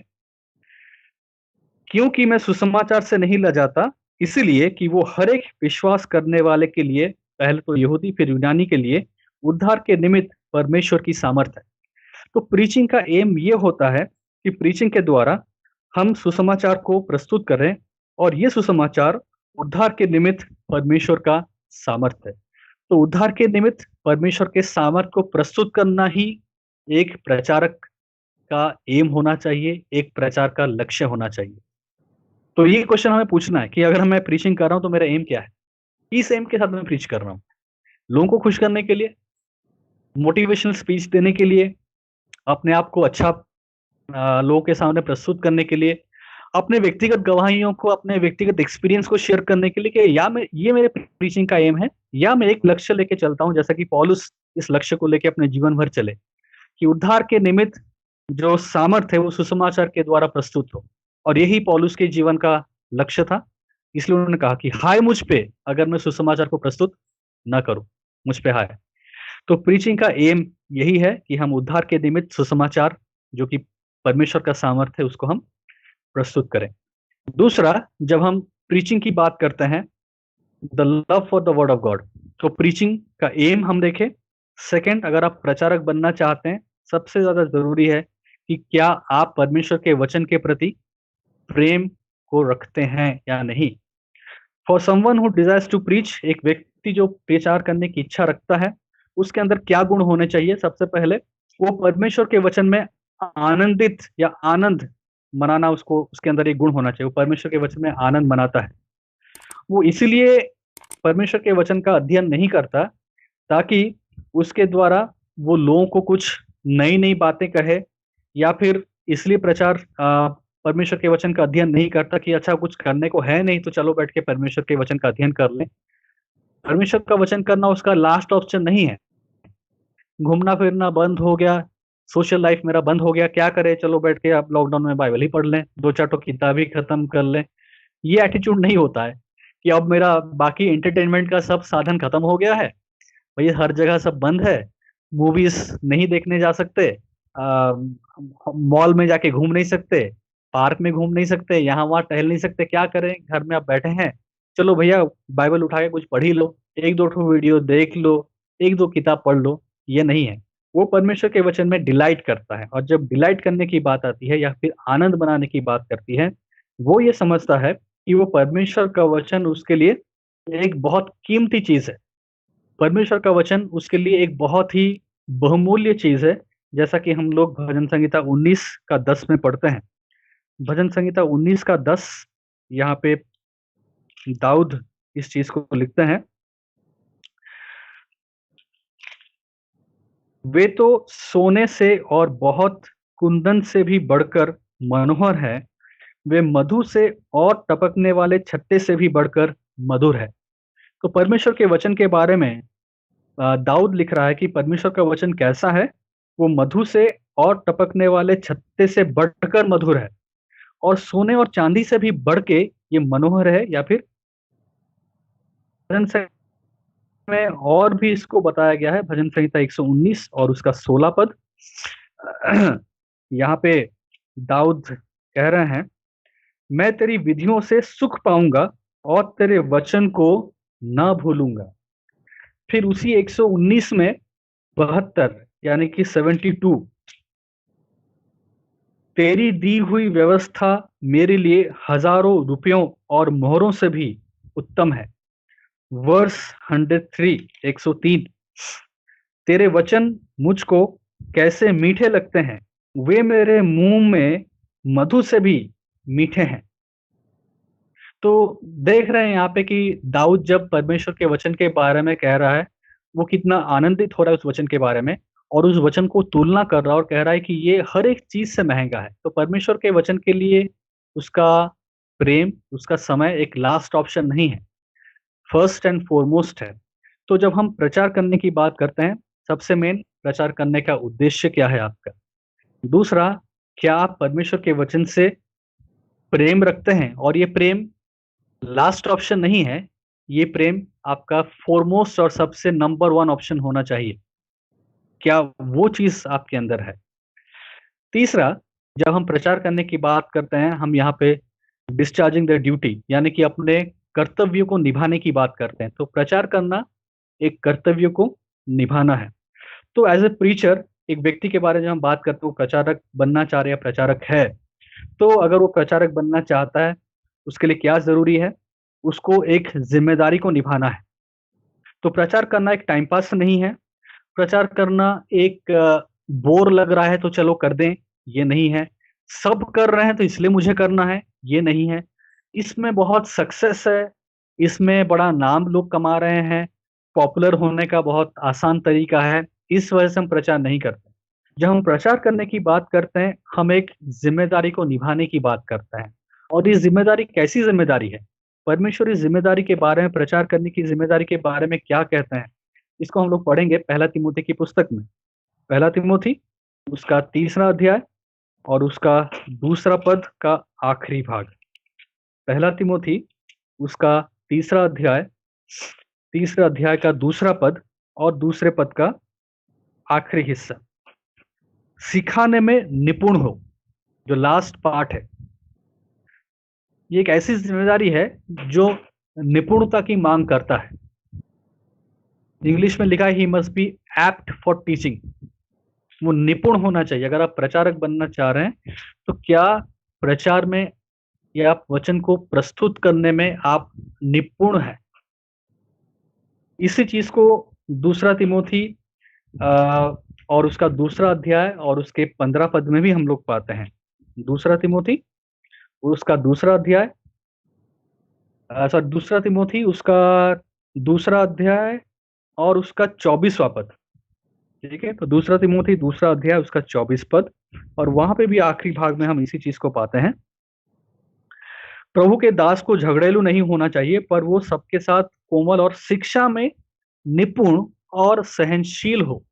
क्योंकि मैं सुसमाचार से नहीं लजाता, इसलिए कि वो हर एक विश्वास करने वाले के लिए, पहले तो यहूदी फिर यूनानी के लिए, उद्धार के निमित्त परमेश्वर की सामर्थ है। तो प्रीचिंग का एम ये होता है कि प्रीचिंग के द्वारा हम सुसमाचार को प्रस्तुत करें, और ये सुसमाचार उद्धार के निमित्त परमेश्वर का सामर्थ है। तो उद्धार के निमित्त परमेश्वर के सामर्थ को प्रस्तुत करना ही एक प्रचारक का एम होना चाहिए, एक प्रचार का लक्ष्य होना चाहिए। तो ये क्वेश्चन हमें पूछना है कि अगर मैं प्रीचिंग कर रहा हूं तो मेरा एम क्या है, इस एम के साथ मैं प्रीच कर रहा हूँ। लोगों को खुश करने के लिए, मोटिवेशनल स्पीच देने के लिए, अपने आप को अच्छा लोगों के सामने प्रस्तुत करने के लिए, अपने व्यक्तिगत गवाहियों को, अपने व्यक्तिगत एक्सपीरियंस को शेयर करने के लिए, कि या मैं ये मेरे प्रीचिंग का एम है, या मैं एक लक्ष्य लेके चलता हूं जैसा कि पौलुस इस लक्ष्य को लेके अपने जीवन भर चले कि उद्धार के निमित्त जो सामर्थ है वो सुसमाचार के द्वारा प्रस्तुत हो। और यही पौलुस के जीवन का लक्ष्य था। इसलिए उन्होंने कहा कि हाय मुझ पे अगर मैं सुसमाचार को प्रस्तुत न करूं, मुझ पे हाय। तो प्रीचिंग का एम यही है कि हम उद्धार के निमित्त सुसमाचार जो कि परमेश्वर का सामर्थ है उसको हम प्रस्तुत करें। दूसरा, जब हम प्रीचिंग की बात करते हैं, the love for the word of God, तो प्रीचिंग का एम हम देखें। सेकंड, अगर आप प्रचारक बनना चाहते हैं, सबसे ज्यादा जरूरी है कि क्या आप परमेश्वर के वचन के प्रति प्रेम को रखते हैं या नहीं। For someone who desires to preach, एक व्यक्ति जो प्रचार करने की इच्छा रखता है, उसके अंदर क्या गुण होने चाहिए। सबसे पहले, वो परमेश्वर के वचन में आनंदित या आनंद मनाना, उसको उसके अंदर एक गुण होना चाहिए। वो परमेश्वर के वचन में आनंद मनाता है। वो इसीलिए परमेश्वर के वचन का अध्ययन नहीं करता ताकि उसके द्वारा वो लोगों को कुछ नई नई बातें कहे, या फिर इसलिए प्रचार परमेश्वर के वचन का अध्ययन नहीं करता कि अच्छा कुछ करने को है नहीं तो चलो बैठ के परमेश्वर के वचन का अध्ययन कर लें। परमेश्वर का वचन करना उसका लास्ट ऑप्शन नहीं है। घूमना फिरना बंद हो गया, सोशल लाइफ मेरा बंद हो गया, क्या करे, चलो बैठ के आप लॉकडाउन में बाइबल ही पढ़ लें, दो चार तो किताब ही खत्म कर लें। ये एटीट्यूड नहीं होता है कि अब मेरा बाकी एंटरटेनमेंट का सब साधन खत्म हो गया है, भैया हर जगह सब बंद है, मूवीज नहीं देखने जा सकते, मॉल में जाके घूम नहीं सकते, पार्क में घूम नहीं सकते, यहाँ वहाँ टहल नहीं सकते, क्या करें, घर में आप बैठे हैं, चलो भैया बाइबल उठा के कुछ पढ़ ही लो, एक दो ठो वीडियो देख लो, एक दो किताब पढ़ लो। ये नहीं है। वो परमेश्वर के वचन में डिलाइट करता है, और जब डिलाइट करने की बात आती है या फिर आनंद बनाने की बात करती है, वो ये समझता है कि वो परमेश्वर का वचन उसके लिए एक बहुत कीमती चीज है। परमेश्वर का वचन उसके लिए एक बहुत ही बहुमूल्य चीज है। जैसा कि हम लोग भजन संहिता 19 का 10 में पढ़ते हैं। भजन संहिता 19 का 10, यहाँ पे दाऊद इस चीज को लिखते हैं, वे तो सोने से और बहुत कुंदन से भी बढ़कर मनोहर है, वे मधु से और टपकने वाले छत्ते से भी बढ़कर मधुर है। तो परमेश्वर के वचन के बारे में दाऊद लिख रहा है कि परमेश्वर का वचन कैसा है, वो मधु से और टपकने वाले छत्ते से बढ़कर मधुर है, और सोने और चांदी से भी बढ़ के ये मनोहर है। या फिर भजन संहिता में और भी इसको बताया गया है, भजन संहिता 119 और उसका 16 पद। यहाँ पे दाऊद कह रहे हैं, मैं तेरी विधियों से सुख पाऊंगा और तेरे वचन को ना भूलूंगा। फिर उसी 119 में 72 यानी कि 72, तेरी दी हुई व्यवस्था मेरे लिए हजारों रुपयों और मोहरों से भी उत्तम है। वर्स 103, 103, तेरे वचन मुझको कैसे मीठे लगते हैं, वे मेरे मुंह में मधु से भी मीठे हैं। तो देख रहे हैं यहाँ पे कि दाऊद जब परमेश्वर के वचन के बारे में कह रहा है, वो कितना आनंदित हो रहा है उस वचन के बारे में, और उस वचन को तुलना कर रहा है और कह रहा है कि ये हर एक चीज से महंगा है। तो परमेश्वर के वचन के लिए उसका प्रेम, उसका समय एक लास्ट ऑप्शन नहीं है, फर्स्ट एंड फॉरमोस्ट है। तो जब हम प्रचार करने की बात करते हैं, सबसे मेन प्रचार करने का उद्देश्य क्या है आपका? दूसरा, क्या आप परमेश्वर के वचन से प्रेम रखते हैं? और ये प्रेम लास्ट ऑप्शन नहीं है, ये प्रेम आपका फोरमोस्ट और सबसे नंबर वन ऑप्शन होना चाहिए। क्या वो चीज आपके अंदर है? तीसरा, जब हम प्रचार करने की बात करते हैं, हम यहाँ पे डिस्चार्जिंग द ड्यूटी यानी कि अपने कर्तव्य को निभाने की बात करते हैं। तो प्रचार करना एक कर्तव्य को निभाना है। तो एज ए प्रीचर, एक व्यक्ति के बारे में जब हम बात करते हैं, वो प्रचारक बनना चाह रहे या प्रचारक है, तो अगर वो प्रचारक बनना चाहता है, उसके लिए क्या जरूरी है? उसको एक जिम्मेदारी को निभाना है। तो प्रचार करना एक टाइम पास नहीं है। प्रचार करना एक बोर लग रहा है तो चलो कर दें, ये नहीं है। सब कर रहे हैं तो इसलिए मुझे करना है, ये नहीं है। इसमें बहुत सक्सेस है, इसमें बड़ा नाम लोग कमा रहे हैं, पॉपुलर होने का बहुत आसान तरीका है, इस वजह से हम प्रचार नहीं करते। जब हम प्रचार करने की बात करते हैं, हम एक जिम्मेदारी को निभाने की बात करते हैं। और ये जिम्मेदारी कैसी जिम्मेदारी है? परमेश्वर इस जिम्मेदारी के बारे में, प्रचार करने की जिम्मेदारी के बारे में क्या कहते हैं, इसको हम लोग पढ़ेंगे पहला तिमोथी की पुस्तक में। पहला तिमोथी उसका 3रा अध्याय और उसका 2रा पद का आखिरी भाग। पहला तिमोथी उसका 3रा अध्याय, 3रे अध्याय का 2रा पद और 2रे पद का आखिरी हिस्सा। सिखाने में निपुण हो, जो लास्ट पार्ट है, ये एक ऐसी जिम्मेदारी है जो निपुणता की मांग करता है। इंग्लिश में लिखा है he must be apt for teaching. वो निपुण होना चाहिए। अगर आप प्रचारक बनना चाह रहे हैं, तो क्या प्रचार में या वचन को प्रस्तुत करने में आप निपुण हैं? इसी चीज को 2 तिमोथी और उसका 2रा अध्याय और उसके 15 पद में भी हम लोग पाते हैं। 2 तिमोथी उसका 2रा अध्याय, सॉरी 2 तिमोथी उसका 2रा अध्याय और उसका 24वां पद। ठीक है, तो 2 तिमोथी 2रा अध्याय उसका 24 पद, और वहां पे भी आखिरी भाग में हम इसी चीज को पाते हैं। प्रभु के दास को झगड़ेलू नहीं होना चाहिए, पर वो सबके साथ कोमल और शिक्षा में निपुण और सहनशील हो।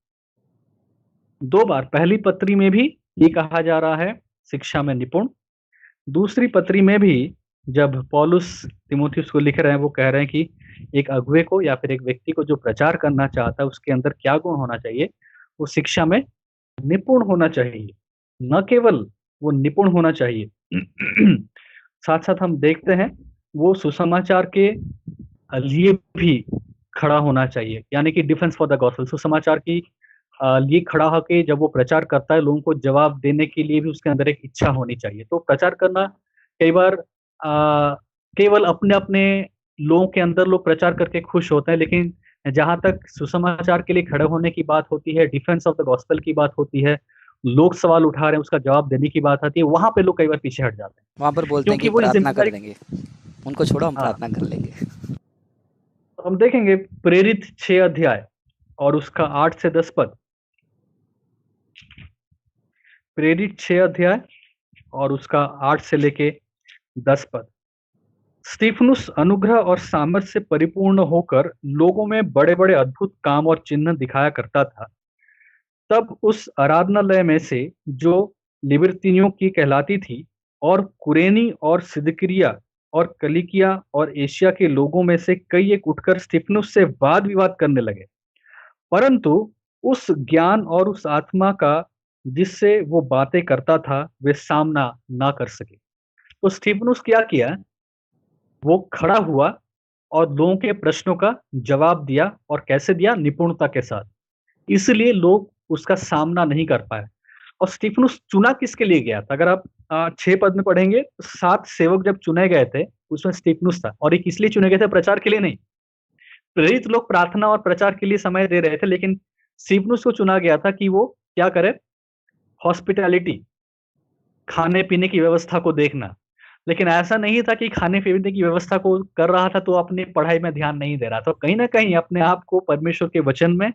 2 बार पहली पत्री में भी ये कहा जा रहा है, शिक्षा में निपुण। दूसरी पत्री में भी जब पौलुस तिमोथियुस को लिख रहे हैं, वो कह रहे हैं कि एक अगुवे को या फिर एक व्यक्ति को जो प्रचार करना चाहता है, उसके अंदर क्या गुण होना चाहिए? वो शिक्षा में निपुण होना चाहिए। न केवल वो निपुण होना चाहिए, साथ साथ हम देखते हैं वो सुसमाचार के लिए भी खड़ा होना चाहिए, यानी कि डिफेंस फॉर द गॉस्पेल। सुसमाचार की लिए खड़ा होकर जब वो प्रचार करता है, लोगों को जवाब देने के लिए भी उसके अंदर एक इच्छा होनी चाहिए। तो प्रचार करना कई बार केवल अपने अपने लोगों के अंदर लोग प्रचार करके खुश होते हैं, लेकिन जहां तक सुसमाचार के लिए खड़े होने की बात होती है, डिफेंस ऑफ द गॉस्पेल की बात होती है, लोग सवाल उठा रहे हैं उसका जवाब देने की बात आती है, वहां पे लोग कई बार पीछे हट जाते हैं वहाँ पर बोलते हैं क्योंकि कि वो इस प्रार्थना कर जिम्मेदारी। देंगे, उनको छोड़ो हम हाँ, प्रार्थना कर लेंगे। तो हम देखेंगे प्रेरित 6 अध्याय और उसका 8 से 10 पद। प्रेरित 6 अध्याय और उसका 8 से लेके 10 पद। स्तिफनुस अनुग्रह और सामर्थ से परिपूर्ण होकर लोगों में बड़े बड़े अद्भुत काम और चिन्ह दिखाया करता था। तब उस आराधनालय में से जो लिबर्तिनियों की कहलाती थी और कुरेनी और सिदकिरिया और कलिकिया और एशिया के लोगों में से कई एक उठकर स्तिफनुस से वाद विवाद करने लगे, परंतु उस ज्ञान और उस आत्मा का जिससे वो बातें करता था वे सामना ना कर सके। तो स्तिफनुस क्या किया, वो खड़ा हुआ और लोगों के प्रश्नों का जवाब दिया, और कैसे दिया, निपुणता के साथ। इसलिए लोग उसका सामना नहीं कर पाए। और स्तिफनुस चुना किसके लिए गया था? अगर आप 6 पद में पढ़ेंगे तो 7 सेवक जब चुने गए थे उसमें स्तिफनुस था, और ये किस लिए चुने गए थे? प्रचार के लिए नहीं। प्रेरित लोग प्रार्थना और प्रचार के लिए समय दे रहे थे, लेकिन स्तिफनुस को चुना गया था कि वो क्या करे? हॉस्पिटैलिटी, खाने पीने की व्यवस्था को देखना। लेकिन ऐसा नहीं था कि खाने पीने की व्यवस्था को कर रहा था तो अपनी पढ़ाई में ध्यान नहीं दे रहा था। कहीं ना कहीं अपने आप को परमेश्वर के वचन में,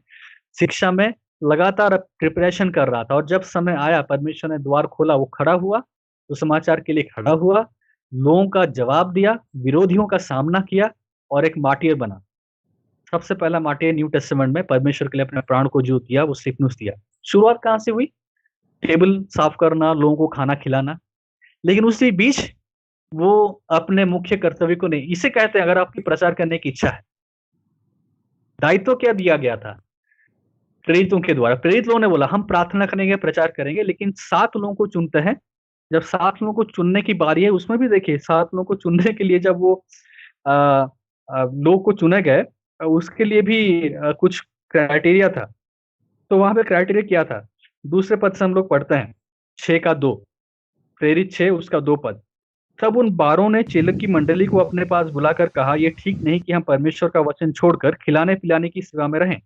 शिक्षा में लगातार प्रिपरेशन कर रहा था। और जब समय आया, परमेश्वर ने द्वार खोला, वो खड़ा हुआ, तो समाचार के लिए खड़ा हुआ, लोगों का जवाब दिया, विरोधियों का सामना किया और एक मार्टियर बना। सबसे पहला मार्टियर न्यू टेस्टामेंट में परमेश्वर के लिए अपने प्राण को जो दिया वो स्तिफनुस दिया। शुरुआत कहाँ से हुई? टेबल साफ करना, लोगों को खाना खिलाना। लेकिन उसी बीच वो अपने मुख्य कर्तव्य को नहीं, इसे कहते हैं अगर आपकी प्रचार करने की इच्छा है, दायित्व क्या दिया गया था प्रेरितों के द्वारा? प्रेरित लोगों ने बोला हम प्रार्थना करेंगे, प्रचार करेंगे, लेकिन 7 लोगों को चुनते हैं। जब 7 लोगों को चुनने की बारी है, उसमें भी देखिए 7 लोगों को चुनने के लिए जब वो लोग को चुने गए, उसके लिए भी कुछ क्राइटेरिया था। तो वहां पे क्राइटेरिया क्या था? दूसरे पद से हम लोग पढ़ते हैं, 6 का 2, प्रेरित 6 उसका 2 पद। तब उन 12 ने चेलक की मंडली को अपने पास बुलाकर कहा, यह ठीक नहीं कि हम परमेश्वर का वचन छोड़कर खिलाने पिलाने की सेवा में रहें।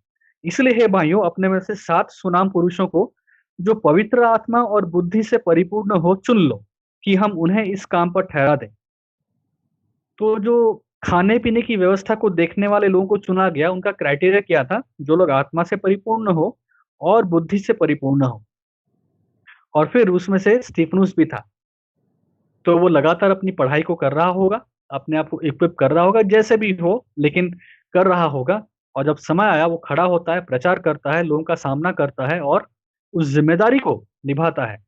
इसलिए हे भाइयों, अपने में से 7 सुनाम पुरुषों को जो पवित्र आत्मा और बुद्धि से परिपूर्ण हो चुन लो, कि हम उन्हें इस काम पर ठहरा दें। तो जो खाने पीने की व्यवस्था को देखने वाले लोगों को चुना गया, उनका क्राइटेरिया क्या था? जो लोग आत्मा से परिपूर्ण हो और बुद्धि से परिपूर्ण हो। और फिर उसमें से स्तिफनुस भी था। तो वो लगातार अपनी पढ़ाई को कर रहा होगा, अपने आप को इक्विप कर रहा होगा, जैसे भी हो, लेकिन कर रहा होगा। और जब समय आया, वो खड़ा होता है, प्रचार करता है, लोगों का सामना करता है और उस जिम्मेदारी को निभाता है,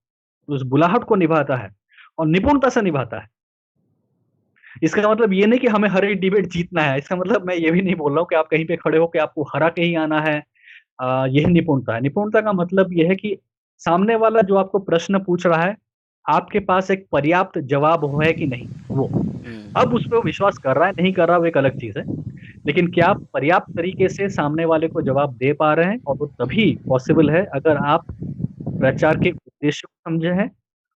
उस बुलाहट को निभाता है और निपुणता से निभाता है। इसका मतलब ये नहीं कि हमें हर एक डिबेट जीतना है। इसका मतलब मैं ये भी नहीं बोल रहा हूँ कि आप कहीं पे खड़े हो कि आपको हरा के ही आना है। यह निपुणता है। निपुणता का मतलब यह है कि सामने वाला जो आपको प्रश्न पूछ रहा है, आपके पास एक पर्याप्त जवाब है कि नहीं, वो। अब उस पे वो विश्वास कर रहा है, नहीं कर रहा, वो एक अलग चीज है। लेकिन क्या आप पर्याप्त तरीके से सामने वाले को जवाब दे पा रहे हैं? और वो तभी पॉसिबल है अगर आप प्रचार के उद्देश्य को समझे हैं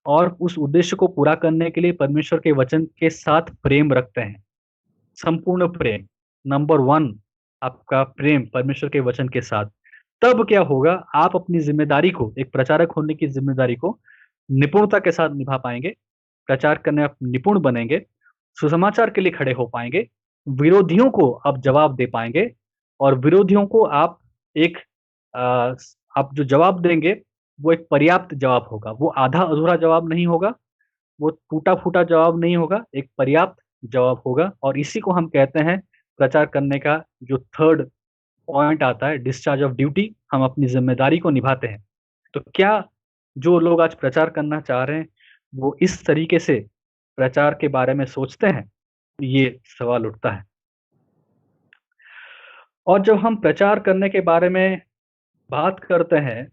और उस उद्देश्य को पूरा करने के लिए परमेश्वर के वचन के साथ प्रेम रखते हैं। संपूर्ण प्रेम, नंबर 1 आपका प्रेम परमेश्वर के वचन के साथ। तब क्या होगा? आप अपनी जिम्मेदारी को, एक प्रचारक होने की जिम्मेदारी को निपुणता के साथ निभा पाएंगे। प्रचार करने आप निपुण बनेंगे, सुसमाचार के लिए खड़े हो पाएंगे, विरोधियों को आप जवाब दे पाएंगे। और विरोधियों को आप एक अ, आप जो जवाब देंगे वो एक पर्याप्त जवाब होगा। वो आधा अधूरा जवाब नहीं होगा, वो टूटा-फूटा जवाब नहीं होगा, एक पर्याप्त जवाब होगा। और इसी को हम कहते हैं प्रचार करने का जो थर्ड पॉइंट आता है, डिस्चार्ज ऑफ ड्यूटी। हम अपनी ज़िम्मेदारी को निभाते हैं। तो क्या जो लोग आज प्रचार करना चाह रहे हैं, वो इस तरीके से प्रचार के बारे में सोचते हैं? ये सवाल उठता है। और जब हम प्रचार करने के बारे में बात करते हैं,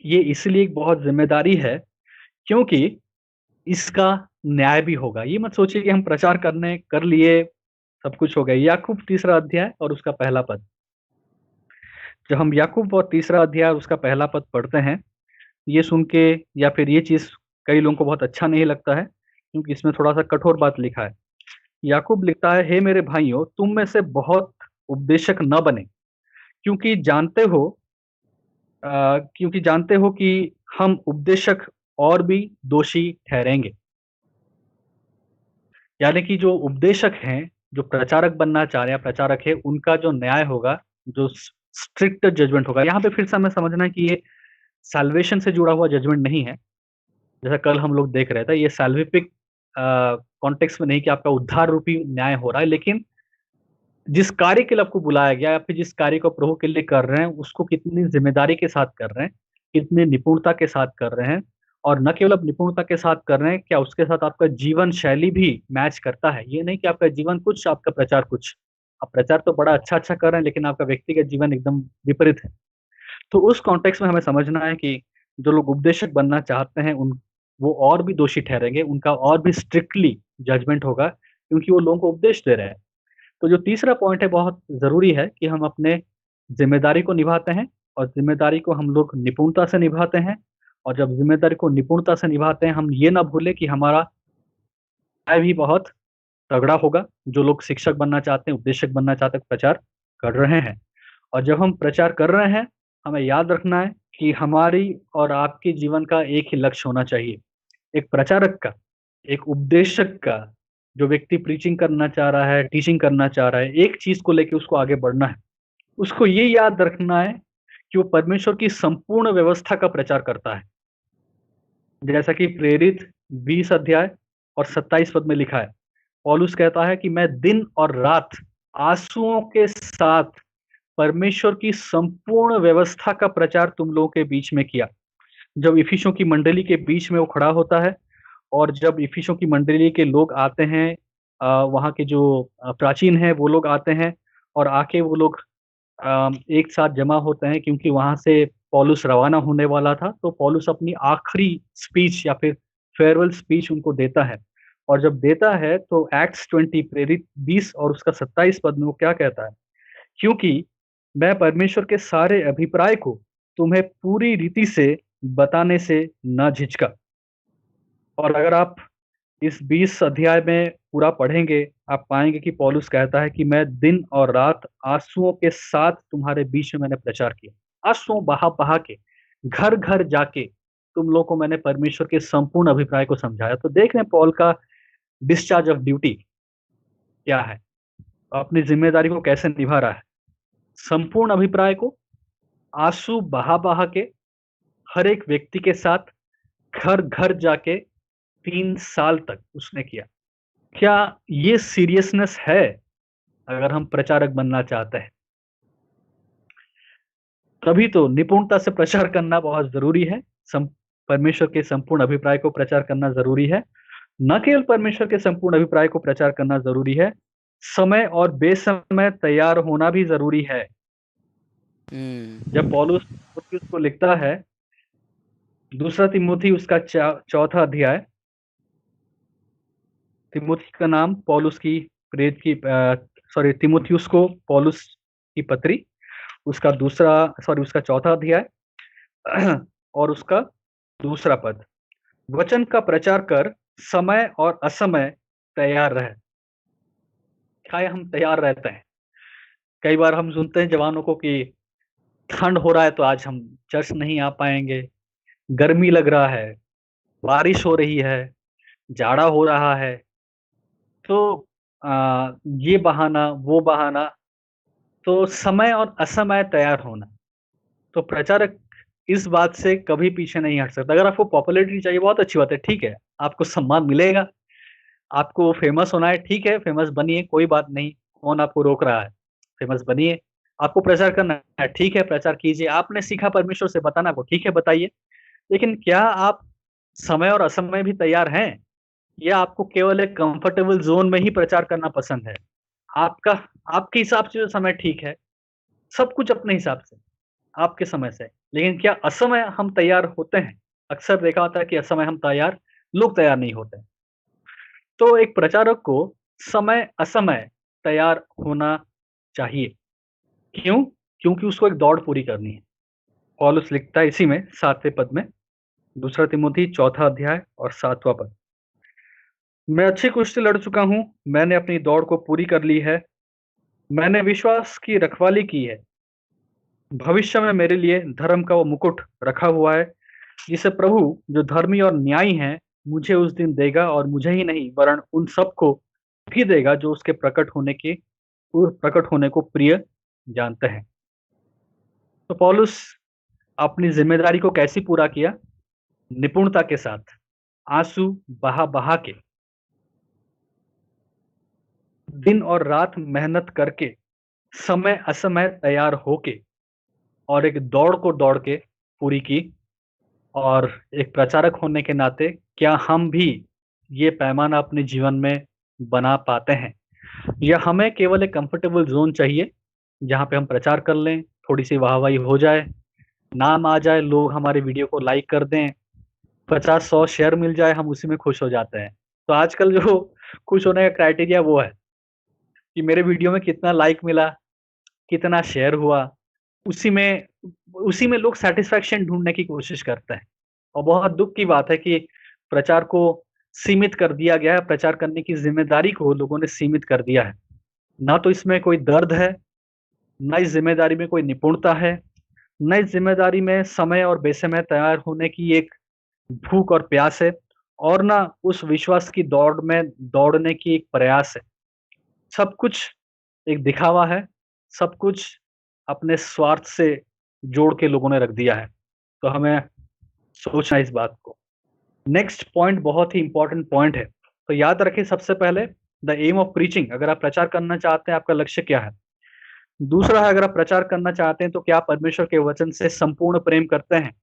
ये इसलिए एक बहुत ज़िम्मेदारी है क्योंकि इसका न्याय भी होगा। ये मत सोचिए कि हम प्रचार करने कर लिए, सब कुछ हो गया। याकूब 3 अध्याय और उसका पहला पद। जब हम याकूब और 3 अध्याय और उसका पहला पद पढ़ते हैं, ये सुन के या फिर ये चीज़ कई लोगों को बहुत अच्छा नहीं लगता है, क्योंकि इसमें थोड़ा-सा कठोर बात लिखा है। याकूब लिखता है, हे मेरे भाइयों, तुम में से बहुत उपदेशक न बने, क्योंकि जानते हो क्योंकि जानते हो कि हम उपदेशक और भी दोषी ठहरेंगे। यानी कि जो उपदेशक हैं, जो प्रचारक बनना चाह रहे हैं, प्रचारक है, उनका जो न्याय होगा, जो स्ट्रिक्ट जजमेंट होगा। यहाँ पे फिर से हमें समझना है कि ये सैल्वेशन से जुड़ा हुआ जजमेंट नहीं है। जैसा कल हम लोग देख रहे थे, ये सैल्विफिक कॉन्टेक्स्ट में नहीं कि आपका उद्धार रूपी न्याय हो रहा है, लेकिन जिस कार्य के लिए आपको बुलाया गया या फिर जिस कार्य को प्रभु के लिए कर रहे हैं, उसको कितनी जिम्मेदारी के साथ कर रहे हैं, कितनी निपुणता के साथ कर रहे हैं। और न केवल आप निपुणता के साथ कर रहे हैं, क्या उसके साथ आपका जीवन शैली भी मैच करता है। ये नहीं कि आपका जीवन कुछ, आपका प्रचार कुछ। आप प्रचार तो बड़ा अच्छा अच्छा कर रहे हैं, लेकिन आपका व्यक्तिगत जीवन एकदम विपरीत है। तो उस कॉन्टेक्स्ट में हमें समझना है कि जो लोग उपदेशक बनना चाहते हैं, उन वो और भी दोषी ठहरेंगे, उनका और भी स्ट्रिक्टली जजमेंट होगा, क्योंकि वो लोगों को उपदेश दे रहे हैं। तो जो तीसरा पॉइंट है, बहुत ज़रूरी है कि हम अपने ज़िम्मेदारी को निभाते हैं, और ज़िम्मेदारी को हम लोग निपुणता से निभाते हैं। और जब ज़िम्मेदारी को निपुणता से निभाते हैं, हम ये ना भूलें कि हमारा न्याय भी बहुत तगड़ा होगा। जो लोग शिक्षक बनना चाहते हैं, उपदेशक बनना चाहते हैं, प्रचार कर रहे हैं। और जब हम प्रचार कर रहे हैं, हमें याद रखना है कि हमारी और आपके जीवन का एक ही लक्ष्य होना चाहिए। एक प्रचारक का, एक उपदेशक का, जो व्यक्ति प्रीचिंग करना चाह रहा है, टीचिंग करना चाह रहा है, एक चीज़ को लेके उसको आगे बढ़ना है। उसको ये याद रखना है कि वो परमेश्वर की संपूर्ण व्यवस्था का प्रचार करता है। जैसा कि प्रेरित 20 अध्याय और 27 पद में लिखा है, पौलुस कहता है कि मैं दिन और रात आँसुओं के साथ परमेश्वर की संपूर्ण व्यवस्था का प्रचार तुम लोगों के बीच में किया। जब इफिसियों की मंडली के बीच में वो खड़ा होता है, और जब इफिसियों की मंडली के लोग आते हैं, वहाँ के जो प्राचीन हैं वो लोग आते हैं, और आके वो लोग एक साथ जमा होते हैं, क्योंकि वहाँ से पौलुस रवाना होने वाला था। तो पौलुस अपनी आखिरी स्पीच या फिर फेयरवेल स्पीच उनको देता है। और जब देता है तो एक्ट्स 20 प्रेरित 20 और उसका 27 पद में वो क्या कहता है, क्योंकि मैं परमेश्वर के सारे अभिप्राय को तुम्हें पूरी रीति से बताने से न झिझका। और अगर आप इस 20 अध्याय में पूरा पढ़ेंगे, आप पाएंगे कि पौलुस कहता है कि मैं दिन और रात आंसुओं के साथ तुम्हारे बीच में मैंने प्रचार किया। आंसुओं बहा बहा के, घर घर जाके तुम लोग को मैंने परमेश्वर के संपूर्ण अभिप्राय को समझाया। तो देख रहे हैं पौल का डिस्चार्ज ऑफ ड्यूटी क्या है, अपनी जिम्मेदारी को कैसे निभा रहा है। संपूर्ण अभिप्राय को आंसू बहा बहा के हर एक व्यक्ति के साथ घर घर जाके 3 साल तक उसने किया। क्या ये सीरियसनेस है अगर हम प्रचारक बनना चाहते हैं? तभी तो निपुणता से प्रचार करना बहुत जरूरी है। परमेश्वर के संपूर्ण अभिप्राय को प्रचार करना जरूरी है। न केवल परमेश्वर के संपूर्ण अभिप्राय को प्रचार करना जरूरी है, समय और बेसमय तैयार होना भी जरूरी है। जब हम्म। पौलुस तिमुथियुस को लिखता है, दूसरा तिमुथी उसका 4था अध्याय, तिमुथी का नाम पौलुस की प्रेरित की सॉरी तिमुथियुस को पौलुस की पत्री, उसका दूसरा सॉरी उसका 4था अध्याय और उसका दूसरा पद, वचन का प्रचार कर समय और असमय तैयार रहे। क्या हम तैयार रहते हैं? कई बार हम सुनते हैं जवानों को कि ठंड हो रहा है तो आज हम चर्च नहीं आ पाएंगे, गर्मी लग रहा है, बारिश हो रही है, जाड़ा हो रहा है। तो ये बहाना वो बहाना। तो समय और असमय तैयार होना। तो प्रचारक इस बात से कभी पीछे नहीं हट सकता। अगर आपको पॉपुलैरिटी चाहिए, बहुत अच्छी बात है, ठीक है, आपको सम्मान मिलेगा, आपको फेमस होना है, ठीक है, फेमस बनिए, कोई बात नहीं, कौन आपको रोक रहा है, फेमस बनिए। आपको प्रचार करना है, ठीक है, प्रचार कीजिए, आपने सीखा परमेश्वर से बताना को, ठीक है, बताइए। लेकिन क्या आप समय और असमय भी तैयार हैं, या आपको केवल एक कंफर्टेबल जोन में ही प्रचार करना पसंद है? आपका आपके हिसाब से जो समय ठीक है, सब कुछ अपने हिसाब से, आपके समय से। लेकिन क्या असमय हम तैयार होते हैं? अक्सर देखा होता है कि असमय हम तैयार, लोग तैयार नहीं होते। तो एक प्रचारक को समय असमय तैयार होना चाहिए। क्यों? क्योंकि उसको एक दौड़ पूरी करनी है। पौलुस लिखता है इसी में 7वें पद में, दूसरा तिमोथी 4था अध्याय और 7वां पद, मैं अच्छी कुश्ती लड़ चुका हूँ, मैंने अपनी दौड़ को पूरी कर ली है, मैंने विश्वास की रखवाली की है, भविष्य में मेरे लिए धर्म का वो मुकुट रखा हुआ है, जिसे प्रभु जो धर्मी और न्यायी है मुझे उस दिन देगा, और मुझे ही नहीं वरन उन सबको भी देगा जो उसके प्रकट होने को प्रिय जानते हैं। तो पौलुस अपनी जिम्मेदारी को कैसे पूरा किया? निपुणता के साथ, आंसू बहा बहा के, दिन और रात मेहनत करके, समय असमय तैयार होके, और एक दौड़ को दौड़ के पूरी की। और एक प्रचारक होने के नाते क्या हम भी ये पैमाना अपने जीवन में बना पाते हैं, या हमें केवल एक कंफर्टेबल जोन चाहिए जहाँ पे हम प्रचार कर लें, थोड़ी सी वाहवाही हो जाए, नाम आ जाए, लोग हमारे वीडियो को लाइक कर दें, 50-100 शेयर मिल जाए, हम उसी में खुश हो जाते हैं। तो आजकल जो खुश होने का क्राइटेरिया वो है कि मेरे वीडियो में कितना लाइक मिला, कितना शेयर हुआ, उसी में उसी में लोग सैटिस्फैक्शन ढूंढने की कोशिश करते हैं। और बहुत दुख की बात है कि प्रचार को सीमित कर दिया गया है, प्रचार करने की जिम्मेदारी को लोगों ने सीमित कर दिया है। ना तो इसमें कोई दर्द है, ना इस जिम्मेदारी में कोई निपुणता है, ना इस जिम्मेदारी में समय और बेसमय तैयार होने की एक भूख और प्यास है, और ना उस विश्वास की दौड़ में दौड़ने की एक प्रयास है। सब कुछ एक दिखावा है, सब कुछ अपने स्वार्थ से जोड़ के लोगों ने रख दिया है। तो हमें सोचना है इस बात को। नेक्स्ट पॉइंट बहुत ही इंपॉर्टेंट पॉइंट है। तो याद रखें, सबसे पहले द एम ऑफ प्रीचिंग, अगर आप प्रचार करना चाहते हैं आपका लक्ष्य क्या है। दूसरा है, अगर आप प्रचार करना चाहते हैं तो क्या आप परमेश्वर के वचन से संपूर्ण प्रेम करते हैं,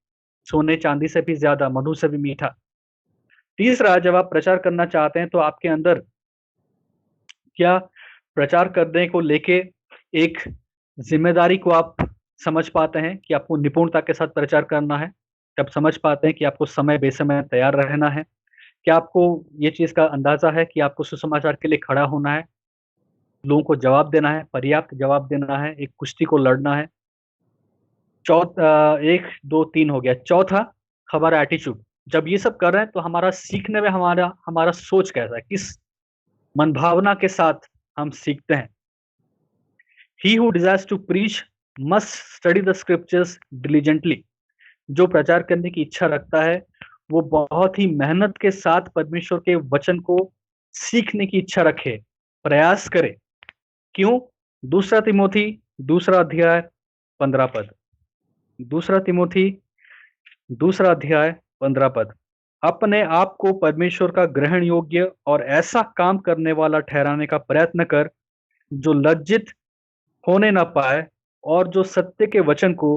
सोने चांदी से भी ज्यादा, मधु से भी मीठा। तीसरा, जब आप प्रचार करना चाहते हैं तो आपके अंदर क्या प्रचार करने को लेके एक जिम्मेदारी को आप समझ पाते हैं कि आपको निपुणता के साथ प्रचार करना है? आप समझ पाते हैं कि आपको समय बेसमय तैयार रहना है? क्या आपको ये चीज का अंदाजा है कि आपको सुसमाचार के लिए खड़ा होना है, लोगों को जवाब देना है, पर्याप्त जवाब देना है, एक कुश्ती को लड़ना है? एक दो तीन हो गया। चौथा, हमारा एटीट्यूड। जब ये सब कर रहे हैं तो हमारा सीखने में हमारा हमारा सोच कैसा है, किस मन भावना के साथ हम सीखते हैं। He who desires to preach must study the scriptures diligently. जो प्रचार करने की इच्छा रखता है वो बहुत ही मेहनत के साथ परमेश्वर के वचन को सीखने की इच्छा रखे, प्रयास करे। क्यों? दूसरा तिमोथी दूसरा अध्याय 15 पद। दूसरा तिमोथी दूसरा अध्याय 15 पद। अपने आप को परमेश्वर का ग्रहण योग्य और ऐसा काम करने वाला ठहराने का प्रयत्न कर जो लज्जित होने ना पाए, और जो सत्य के वचन को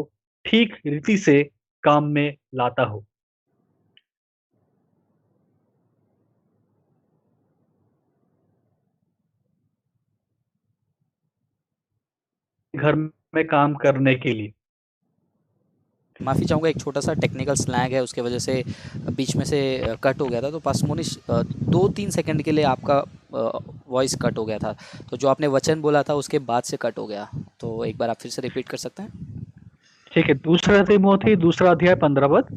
ठीक रीति से काम में लाता हो। घर में काम करने के लिए। माफ़ी चाहूँगा, एक छोटा सा टेक्निकल स्लैग है उसके वजह से बीच में से कट हो गया था। तो पास मोनिश 2-3 सेकंड के लिए आपका वॉइस कट हो गया था, तो जो आपने वचन बोला था उसके बाद से कट हो गया। तो एक बार आप फिर से रिपीट कर सकते हैं? ठीक है, दूसरा तिमोथी दूसरा अध्याय 15 पद।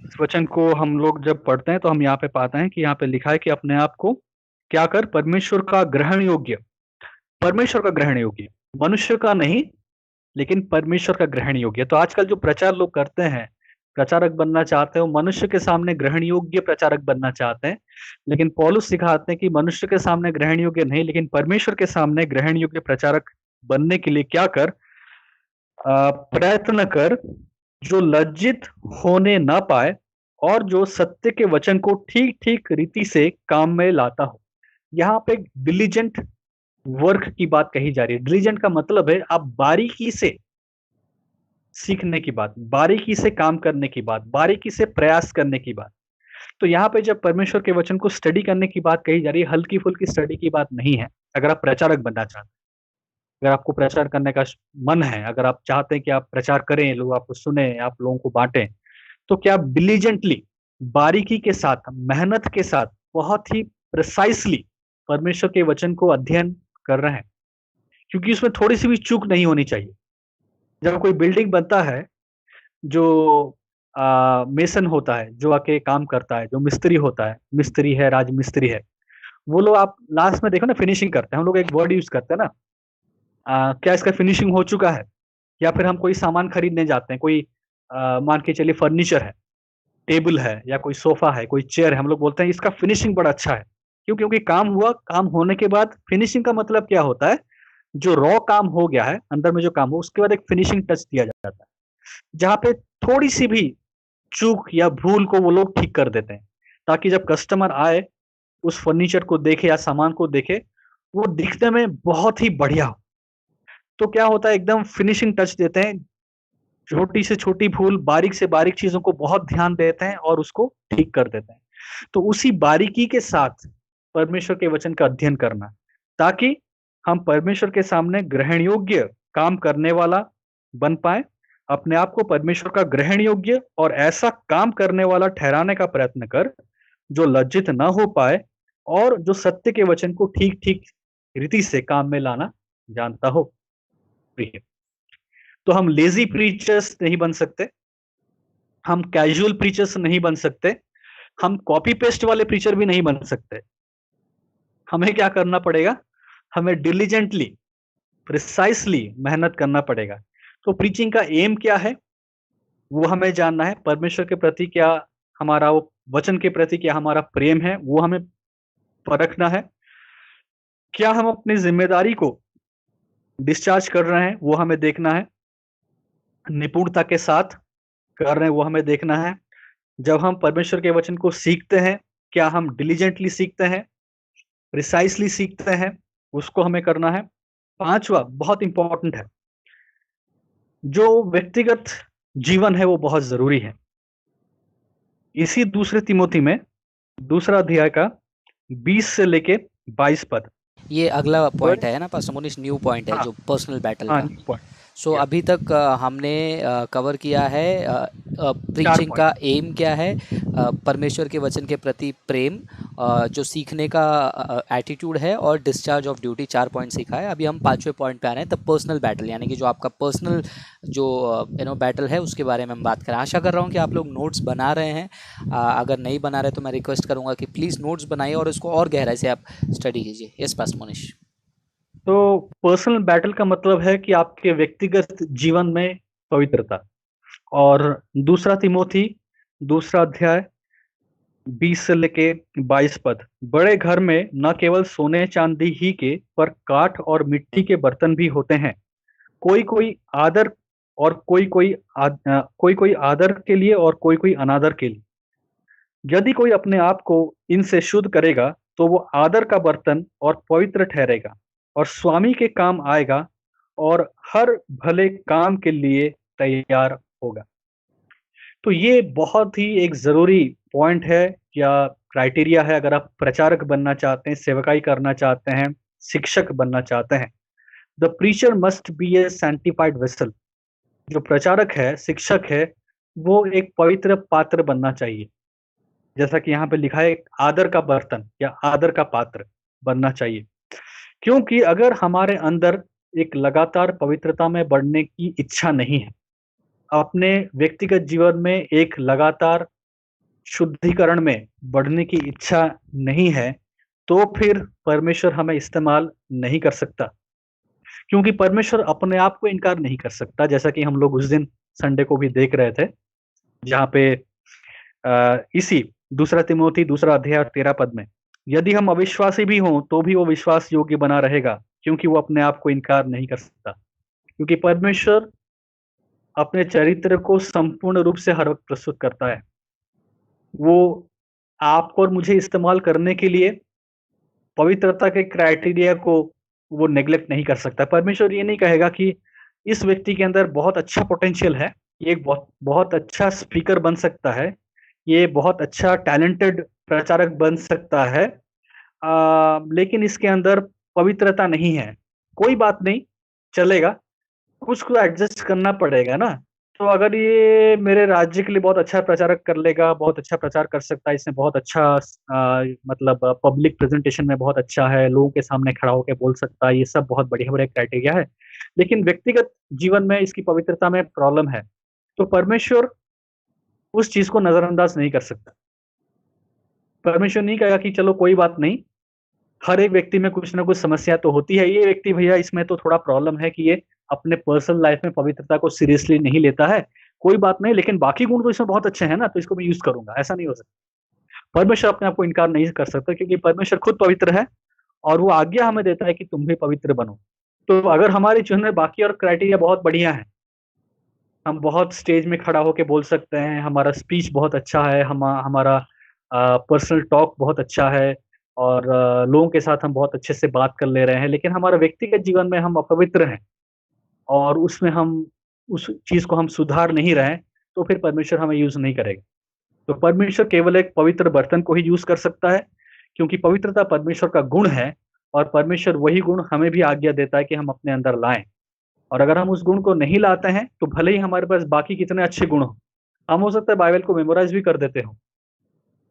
इस वचन को हम लोग जब पढ़ते हैं तो हम यहाँ पे पाते हैं कि यहाँ पे लिखा है कि अपने आप को क्या कर, परमेश्वर का ग्रहण योग्य, परमेश्वर का ग्रहण योग्य, मनुष्य का नहीं लेकिन परमेश्वर का ग्रहण योग्य। तो आजकल जो प्रचार लोग करते हैं, प्रचारक बनना चाहते हैं, वो मनुष्य के सामने ग्रहण योग्य प्रचारक बनना चाहते हैं। लेकिन पौलुस सिखाते हैं कि मनुष्य के सामने ग्रहण योग्य नहीं, लेकिन परमेश्वर के सामने ग्रहण योग्य प्रचारक बनने के लिए क्या कर, प्रयत्न कर जो लज्जित होने ना पाए, और जो सत्य के वचन को ठीक ठीक रीति से काम में लाता हो। यहाँ पे डिलीजेंट वर्क की बात कही जा रही है। डिलीजेंट का मतलब है आप बारीकी से सीखने की बात, बारीकी से काम करने की बात, बारीकी से प्रयास करने की बात। तो यहाँ पे जब परमेश्वर के वचन को स्टडी करने की बात कही जा रही है, हल्की फुल्की स्टडी की बात नहीं है। अगर आप प्रचारक बनना चाहते हैं, अगर आपको प्रचार करने का मन है, अगर आप चाहते हैं कि आप प्रचार करें, लोग आपको सुने, आप लोगों को बांटें, तो क्या आप डिलीजेंटली, बारीकी के साथ, मेहनत के साथ, बहुत ही प्रिसाइसली परमेश्वर के वचन को अध्ययन कर रहे हैं? क्योंकि उसमें थोड़ी सी भी चूक नहीं होनी चाहिए। जब कोई बिल्डिंग बनता है, जो मेसन होता है, जो आके काम करता है, जो मिस्त्री होता है, मिस्त्री है, राजमिस्त्री है, वो लोग आप लास्ट में देखो ना फिनिशिंग करते हैं, हम लोग एक वर्ड यूज करते हैं ना, क्या इसका फिनिशिंग हो चुका है? या फिर हम कोई सामान खरीदने जाते हैं, कोई मान के चलिए फर्नीचर है, टेबल है या कोई सोफा है, कोई चेयर है, हम लोग बोलते हैं इसका फिनिशिंग बड़ा अच्छा है। क्यों? क्योंकि काम हुआ, काम होने के बाद फिनिशिंग का मतलब क्या होता है, जो रॉ काम हो गया है, अंदर में जो काम हो, उसके बाद एक फिनिशिंग टच दिया जाता है, जहाँ पे थोड़ी-सी भी चूक या भूल को वो लोग ठीक कर देते हैं, ताकि जब कस्टमर आए, उस फर्नीचर को देखे या सामान को देखे, वो दिखने में बहुत ही बढ़िया हो। तो क्या होता है, एकदम फिनिशिंग टच देते हैं, छोटी से छोटी भूल, बारीक से बारीक चीज़ों को बहुत ध्यान देते हैं और उसको ठीक कर देते हैं। तो उसी बारीकी के साथ परमेश्वर के वचन का अध्ययन करना, ताकि हम परमेश्वर के सामने ग्रहण योग्य काम करने वाला बन पाएँ, अपने आप को परमेश्वर का ग्रहण योग्य और ऐसा काम करने वाला ठहराने का प्रयत्न कर, जो लज्जित ना हो पाए और जो सत्य के वचन को ठीक-ठीक रीति से काम में लाना जानता हो। प्रिय। तो हम लेज़ी प्रीचर्स नहीं बन सकते, हम कैजुअल प्रीचर्स नहीं बन सकते, हम कॉपी पेस्ट वाले प्रीचर भी नहीं बन सकते। हमें क्या करना पड़ेगा? हमें डिलिजेंटली, प्रिसाइज़ली मेहनत करना पड़ेगा। तो प्रीचिंग का एम क्या है? वो हमें जानना है। परमेश्वर के प्रति क्या हमारा वो वचन के प्रति क्या हमारा प्रेम है, वो हमें परखना है। क्या हम अपनी ज़िम्मेदारी को डिस्चार्ज कर रहे हैं, वो हमें देखना है। निपुणता के साथ कर रहे हैं, वो हमें देखना है। जब हम परमेश्वर के वचन को सीखते हैं, क्या हम डिलिजेंटली सीखते हैं, प्रिसाइज़ली सीखते हैं, उसको हमें करना है। 5वां बहुत इम्पोर्टेंट है, जो व्यक्तिगत जीवन है वो बहुत ज़रूरी है। इसी दूसरे तिमोथी में दूसरा अध्याय का 20 से लेके 22 पद। ये अगला बड़े पॉइंट है ना पास्टर मोनिश, न्यू पॉइंट है हाँ, जो पर्सनल बैटल हाँ, का। New point. सो यस, अभी तक हमने कवर किया है 4 प्रीचिंग पॉइंट। का एम क्या है, परमेश्वर के वचन के प्रति प्रेम, जो सीखने का एटीट्यूड है, और डिस्चार्ज ऑफ ड्यूटी। 4 पॉइंट सीखा है। अभी हम 5वें पॉइंट पे आ रहे हैं, द पर्सनल बैटल, यानी कि जो आपका पर्सनल जो बैटल है उसके बारे में हम बात करें। आशा कर रहा हूँ कि आप लोग नोट्स बना रहे हैं। अगर नहीं बना रहे तो मैं रिक्वेस्ट करूँगा कि प्लीज़ नोट्स बनाइए और इसको और गहराई से आप स्टडी कीजिए। Yes pastor Monish. तो पर्सनल बैटल का मतलब है कि आपके व्यक्तिगत जीवन में पवित्रता। और दूसरा तिमोथी दूसरा अध्याय 20 से लेके 22 पद। बड़े घर में न केवल सोने चांदी ही के पर काठ और मिट्टी के बर्तन भी होते हैं। कोई कोई आदर और कोई कोई आदर के लिए और कोई कोई अनादर के लिए। यदि कोई अपने आप को इनसे शुद्ध करेगा तो वो आदर का बर्तन और पवित्र ठहरेगा और स्वामी के काम आएगा और हर भले काम के लिए तैयार होगा। तो ये बहुत ही एक ज़रूरी पॉइंट है या क्राइटेरिया है, अगर आप प्रचारक बनना चाहते हैं, सेवकाई करना चाहते हैं, शिक्षक बनना चाहते हैं। The preacher must be A sanctified vessel. जो प्रचारक है, शिक्षक है, वो एक पवित्र पात्र बनना चाहिए। जैसा कि यहाँ पे लिखा है, एक आदर का बर्तन या आदर का पात्र बनना चाहिए। क्योंकि अगर हमारे अंदर एक लगातार पवित्रता में बढ़ने की इच्छा नहीं है, अपने व्यक्तिगत जीवन में एक लगातार शुद्धिकरण में बढ़ने की इच्छा नहीं है, तो फिर परमेश्वर हमें इस्तेमाल नहीं कर सकता। क्योंकि परमेश्वर अपने आप को इनकार नहीं कर सकता, जैसा कि हम लोग उस दिन संडे को भी देख रहे थे, जहाँ पे इसी दूसरा तिमोथी दूसरा अध्याय और 13 पद में, यदि हम अविश्वासी भी हों तो भी वो विश्वास योग्य बना रहेगा, क्योंकि वो अपने आप को इनकार नहीं कर सकता। क्योंकि परमेश्वर अपने चरित्र को संपूर्ण रूप से हर वक्त प्रस्तुत करता है। वो आपको और मुझे इस्तेमाल करने के लिए पवित्रता के क्राइटेरिया को वो नेग्लेक्ट नहीं कर सकता। परमेश्वर ये नहीं कहेगा कि इस व्यक्ति के अंदर बहुत अच्छा पोटेंशियल है, ये एक बहुत बहुत अच्छा स्पीकर बन सकता है, ये बहुत अच्छा टैलेंटेड प्रचारक बन सकता है, लेकिन इसके अंदर पवित्रता नहीं है। कोई बात नहीं, चलेगा, कुछ को एडजस्ट करना पड़ेगा ना। तो अगर ये मेरे राज्य के लिए बहुत अच्छा प्रचारक कर लेगा, बहुत अच्छा प्रचार कर सकता है, इसमें बहुत अच्छा मतलब पब्लिक प्रेजेंटेशन में बहुत अच्छा है, लोगों के सामने खड़ा होकर बोल सकता है, ये सब बहुत बढ़िया-बढ़िया क्राइटेरिया है। लेकिन व्यक्तिगत जीवन में इसकी पवित्रता में प्रॉब्लम है, तो परमेश्वर उस चीज़ को नज़रअंदाज नहीं कर सकता। परमेश्वर नहीं कहेगा कि चलो कोई बात नहीं, हर एक व्यक्ति में कुछ ना कुछ समस्या तो होती है। ये व्यक्ति भैया इसमें तो थोड़ा प्रॉब्लम है कि ये अपने पर्सनल लाइफ में पवित्रता को सीरियसली नहीं लेता है। कोई बात नहीं, लेकिन बाकी गुण तो इसमें बहुत अच्छे हैं ना, तो इसको मैं यूज करूंगा, ऐसा नहीं हो सकता। परमेश्वर अपने आप को इनकार नहीं कर सकता, क्योंकि परमेश्वर खुद पवित्र है और वो आज्ञा हमें देता है कि तुम भी पवित्र बनो। तो अगर हमारे जीवन में बाकी और क्राइटेरिया बहुत बढ़िया है, हम बहुत स्टेज में खड़ा होके बोल सकते हैं, हमारा स्पीच बहुत अच्छा है, हमारा पर्सनल टॉक बहुत अच्छा है, और लोगों के साथ हम बहुत अच्छे से बात कर ले रहे हैं, लेकिन हमारा व्यक्तिगत जीवन में हम अपवित्र हैं और उसमें हम उस चीज को हम सुधार नहीं रहे हैं, तो फिर परमेश्वर हमें यूज नहीं करेगा। तो परमेश्वर केवल एक पवित्र बर्तन को ही यूज कर सकता है, क्योंकि पवित्रता परमेश्वर का गुण है, और परमेश्वर वही गुण हमें भी आज्ञा देता है कि हम अपने अंदर लाएं। और अगर हम उस गुण को नहीं लाते हैं, तो भले ही हमारे पास बाकी कितने अच्छे गुण हो, हम हो सकता है बाइबल को मेमोराइज भी कर देते हो,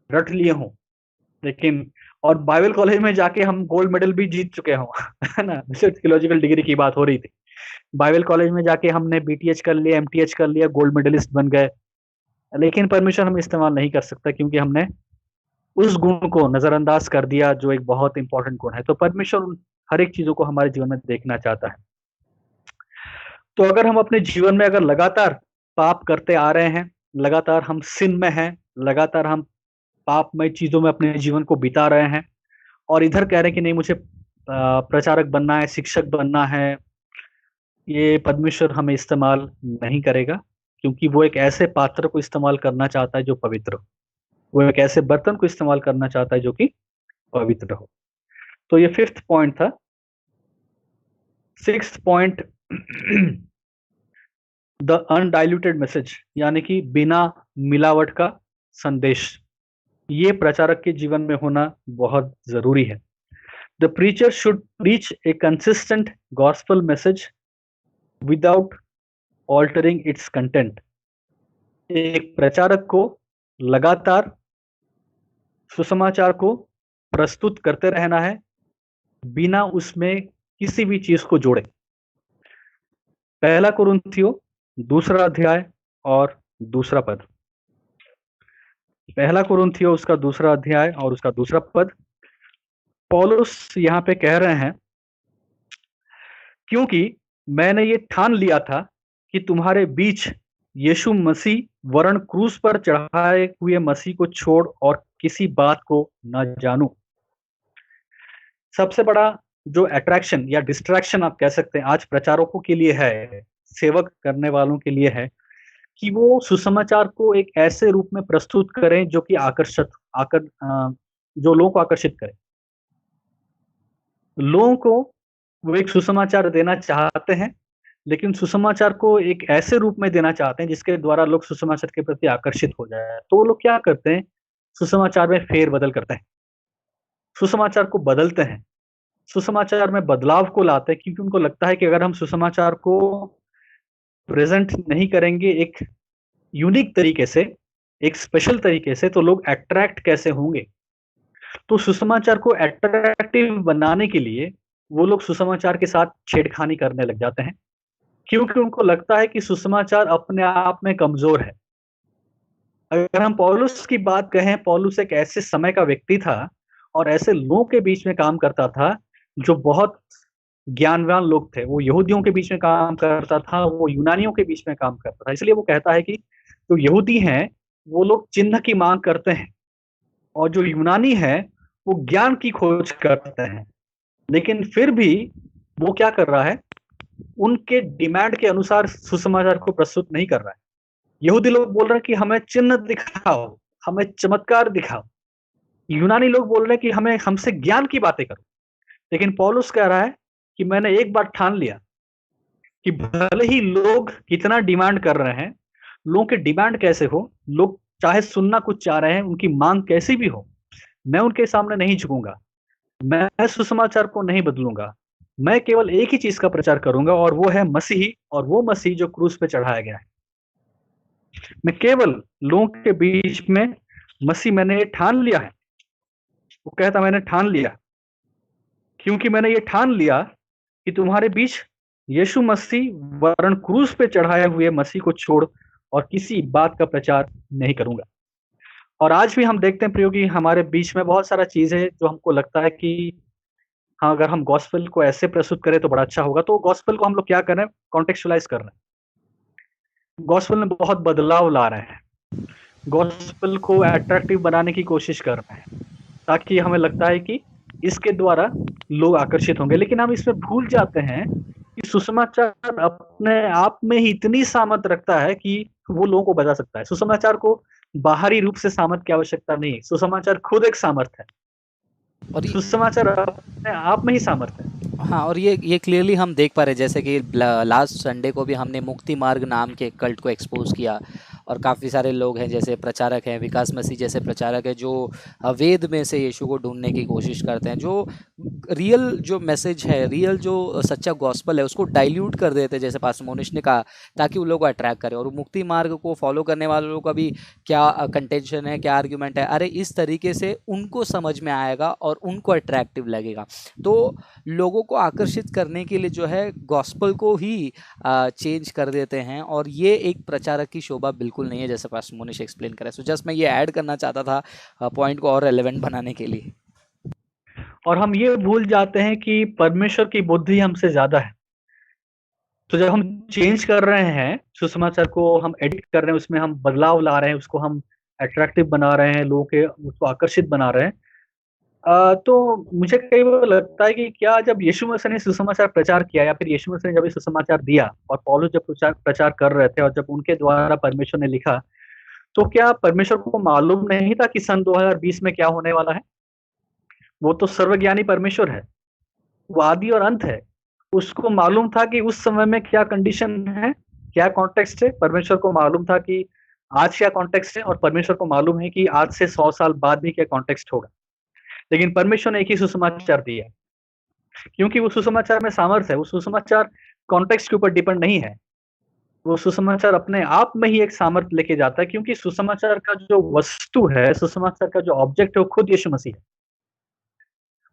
रट लिए हों, लेकिन और बाइबल कॉलेज में जाके हम गोल्ड मेडल भी जीत चुके हों है ना, जैसे थियोलॉजिकल डिग्री की बात हो रही थी। बाइबल कॉलेज में जाके हमने बीटीएच कर लिया, एमटीएच कर लिया, गोल्ड मेडलिस्ट बन गए, लेकिन परमेश्वर हम इस्तेमाल नहीं कर सकता, क्योंकि हमने उस गुण को नजरअंदाज कर दिया जो एक बहुत इंपॉर्टेंट गुण है। तो परमेश्वर हर एक चीजों को हमारे जीवन में देखना चाहता है। तो अगर हम अपने जीवन में अगर लगातार पाप करते आ रहे हैं, लगातार हम सिन में हैं, लगातार हम पापमय चीजों में अपने जीवन को बिता रहे हैं, और इधर कह रहे हैं कि नहीं मुझे प्रचारक बनना है, शिक्षक बनना है, ये परमेश्वर हमें इस्तेमाल नहीं करेगा, क्योंकि वो एक ऐसे पात्र को इस्तेमाल करना चाहता है जो पवित्र हो। वो एक ऐसे बर्तन को इस्तेमाल करना चाहता है जो कि पवित्र हो। तो ये 5th पॉइंट था। 6th point the undiluted message, यानी कि बिना मिलावट का संदेश, ये प्रचारक के जीवन में होना बहुत जरूरी है। The preacher should preach A consistent gospel message without altering it's content. एक प्रचारक को लगातार सुसमाचार को प्रस्तुत करते रहना है, बिना उसमें किसी भी चीज को जोड़े। पहला कुरिन्थियों 2 अध्याय और 2 पद। पहला कुरिन्थियों उसका 2 अध्याय और उसका 2 पद, पौलुस यहाँ पे कह रहे हैं, क्योंकि मैंने ये ठान लिया था कि तुम्हारे बीच यीशु मसीह वरन क्रूस पर चढ़ाए हुए मसीह को छोड़ और किसी बात को न जानूं। सबसे बड़ा जो अट्रैक्शन या डिस्ट्रैक्शन आप कह सकते हैं आज प्रचारकों के लिए है, सेवक करने वालों के लिए है, कि वो सुसमाचार को एक ऐसे रूप में प्रस्तुत करें जो कि जो लोगों को आकर्षित करे। लोगों को वो एक सुसमाचार देना चाहते हैं, लेकिन सुसमाचार को एक ऐसे रूप में देना चाहते हैं जिसके द्वारा लोग सुसमाचार के प्रति आकर्षित हो जाए। तो वो लोग क्या करते हैं, सुसमाचार में फेर बदल करते हैं, सुसमाचार को बदलते हैं, सुसमाचार में बदलाव को लाते हैं, क्योंकि उनको लगता है कि अगर हम सुसमाचार को प्रेजेंट नहीं करेंगे एक यूनिक तरीके से, एक स्पेशल तरीके से, तो लोग अट्रैक्ट कैसे होंगे। तो सुसमाचार को अट्रैक्टिव बनाने के लिए वो लोग सुसमाचार के साथ छेड़खानी करने लग जाते हैं, क्योंकि उनको लगता है कि सुसमाचार अपने आप में कमजोर है। अगर हम पौलुस की बात कहें, पौलुस एक ऐसे समय का व्यक्ति था और ऐसे लोगों के बीच में काम करता था जो बहुत ज्ञानवान लोग थे। वो यहूदियों के बीच में काम करता था, वो यूनानियों के बीच में काम करता था। इसलिए वो कहता है कि जो यहूदी हैं वो लोग चिन्ह की मांग करते हैं, और जो यूनानी है वो ज्ञान की खोज करते हैं। लेकिन फिर भी वो क्या कर रहा है, उनके डिमांड के अनुसार सुसमाचार को प्रस्तुत नहीं कर रहा है। यहूदी लोग बोल रहे हैं कि हमें चिन्ह दिखाओ, हमें चमत्कार दिखाओ। यूनानी लोग बोल रहे हैं कि हमें हमसे ज्ञान की बातें करो। लेकिन पौलुस कह रहा है कि मैंने एक बात ठान लिया कि भले ही लोग कितना डिमांड कर रहे हैं, लोगों के डिमांड कैसे हो, लोग चाहे सुनना कुछ चाह रहे हैं, उनकी मांग कैसी भी हो, मैं उनके सामने नहीं झुकूंगा, मैं सुसमाचार को नहीं बदलूंगा। मैं केवल एक ही चीज का प्रचार करूंगा, और वो है मसीही, और वो मसीह जो क्रूस पे चढ़ाया गया है। मैं केवल लोगों के बीच में मसीह, मैंने ये ठान लिया है। वो कहता मैंने ठान लिया, क्योंकि मैंने ये ठान लिया कि तुम्हारे बीच यीशु मसीह वरन क्रूस पे चढ़ाए हुए मसीह को छोड़ और किसी बात का प्रचार नहीं करूंगा। और आज भी हम देखते हैं प्रियो कि हमारे बीच में बहुत सारा चीज है जो हमको लगता है कि हाँ, अगर हम गॉस्पेल को ऐसे प्रस्तुत करें तो बड़ा अच्छा होगा। तो गॉस्पेल को हम लोग क्या कर रहे हैं, कॉन्टेक्चुअलाइज़ कर रहे हैं। गॉस्पेल में बहुत बदलाव ला रहे हैं। गॉस्पेल को अट्रैक्टिव बनाने की कोशिश कर रहे हैं, ताकि हमें लगता है कि इसके द्वारा लोग आकर्षित होंगे। लेकिन हम इसमें भूल जाते हैं कि सुसमाचार अपने आप में ही इतनी सामर्थ्य रखता है कि वो लोगों को बचा सकता है। सुसमाचार को बाहरी रूप से सामर्थ्य की आवश्यकता नहीं है। सुसमाचार खुद एक सामर्थ्य है। और सुसमाचार अपने आप में ही सामर्थ्य है। हाँ, और ये क्लियरली हम देख पा रहे हैं, जैसे कि लास्ट संडे को भी हमने मुक्ति मार्ग नाम के कल्ट को एक्सपोज किया, और काफ़ी सारे लोग हैं जैसे प्रचारक हैं, विकास मसीह जैसे प्रचारक हैं जो वेद में से यीशु को ढूंढने की कोशिश करते हैं, जो रियल जो मैसेज है, रियल जो सच्चा गॉस्पल है उसको डाइल्यूट कर देते हैं, जैसे पास्टर मोनिश ने कहा, ताकि उन लोगों को अट्रैक्ट करे। और मुक्ति मार्ग को फॉलो करने वाले लोगों का भी क्या कंटेंशन है, क्या आर्ग्यूमेंट है, अरे इस तरीके से उनको समझ में आएगा और उनको अट्रैक्टिव लगेगा। तो लोगों को आकर्षित करने के लिए जो है गॉस्पल को ही चेंज कर देते हैं, और ये एक प्रचारक की शोभा बिल्कुल नहीं है, जैसे पास्टर मोनिश एक्सप्लेन करा। सो जस्ट मैं ये ऐड करना चाहता था पॉइंट को और रेलेवेंट बनाने के लिए। और हम ये भूल जाते हैं कि परमेश्वर की बुद्धि हमसे ज़्यादा है। तो जब हम चेंज कर रहे हैं, सुसमाचार को हम एडिट कर रहे हैं, उसमें हम बदलाव ला रहे हैं, उसको हम अट्रैक्टिव बना रहे हैं, लोगों के उसको आकर्षित बना रहे हैं। तो मुझे कई बार लगता है कि क्या जब यीशु मसीह ने सुसमाचार प्रचार किया, या फिर यीशु मसीह ने जब ये सुसमाचार दिया और पौलुस जब प्रचार प्रचार कर रहे थे और जब उनके द्वारा परमेश्वर ने लिखा, तो क्या परमेश्वर को मालूम नहीं था कि सन 2020 में क्या होने वाला है? वो तो सर्वज्ञानी परमेश्वर है। वो आदि और अंत है। उसको मालूम था कि उस समय में क्या कंडीशन है, क्या कॉन्टेक्स्ट है। परमेश्वर को मालूम था कि आज क्या कॉन्टेक्स्ट है, और परमेश्वर को मालूम है कि आज से 100 साल बाद भी क्या कॉन्टेक्स्ट होगा। लेकिन परमेश्वर ने एक ही सुसमाचार दिया, क्योंकि वो सुसमाचार में सामर्थ्य है। वो सुसमाचार कॉन्टेक्स्ट के ऊपर डिपेंड नहीं है। वो सुसमाचार अपने आप में ही एक सामर्थ्य लेके जाता है, क्योंकि सुसमाचार का जो वस्तु है, सुसमाचार का जो ऑब्जेक्ट है, वो खुद यीशु मसीह है।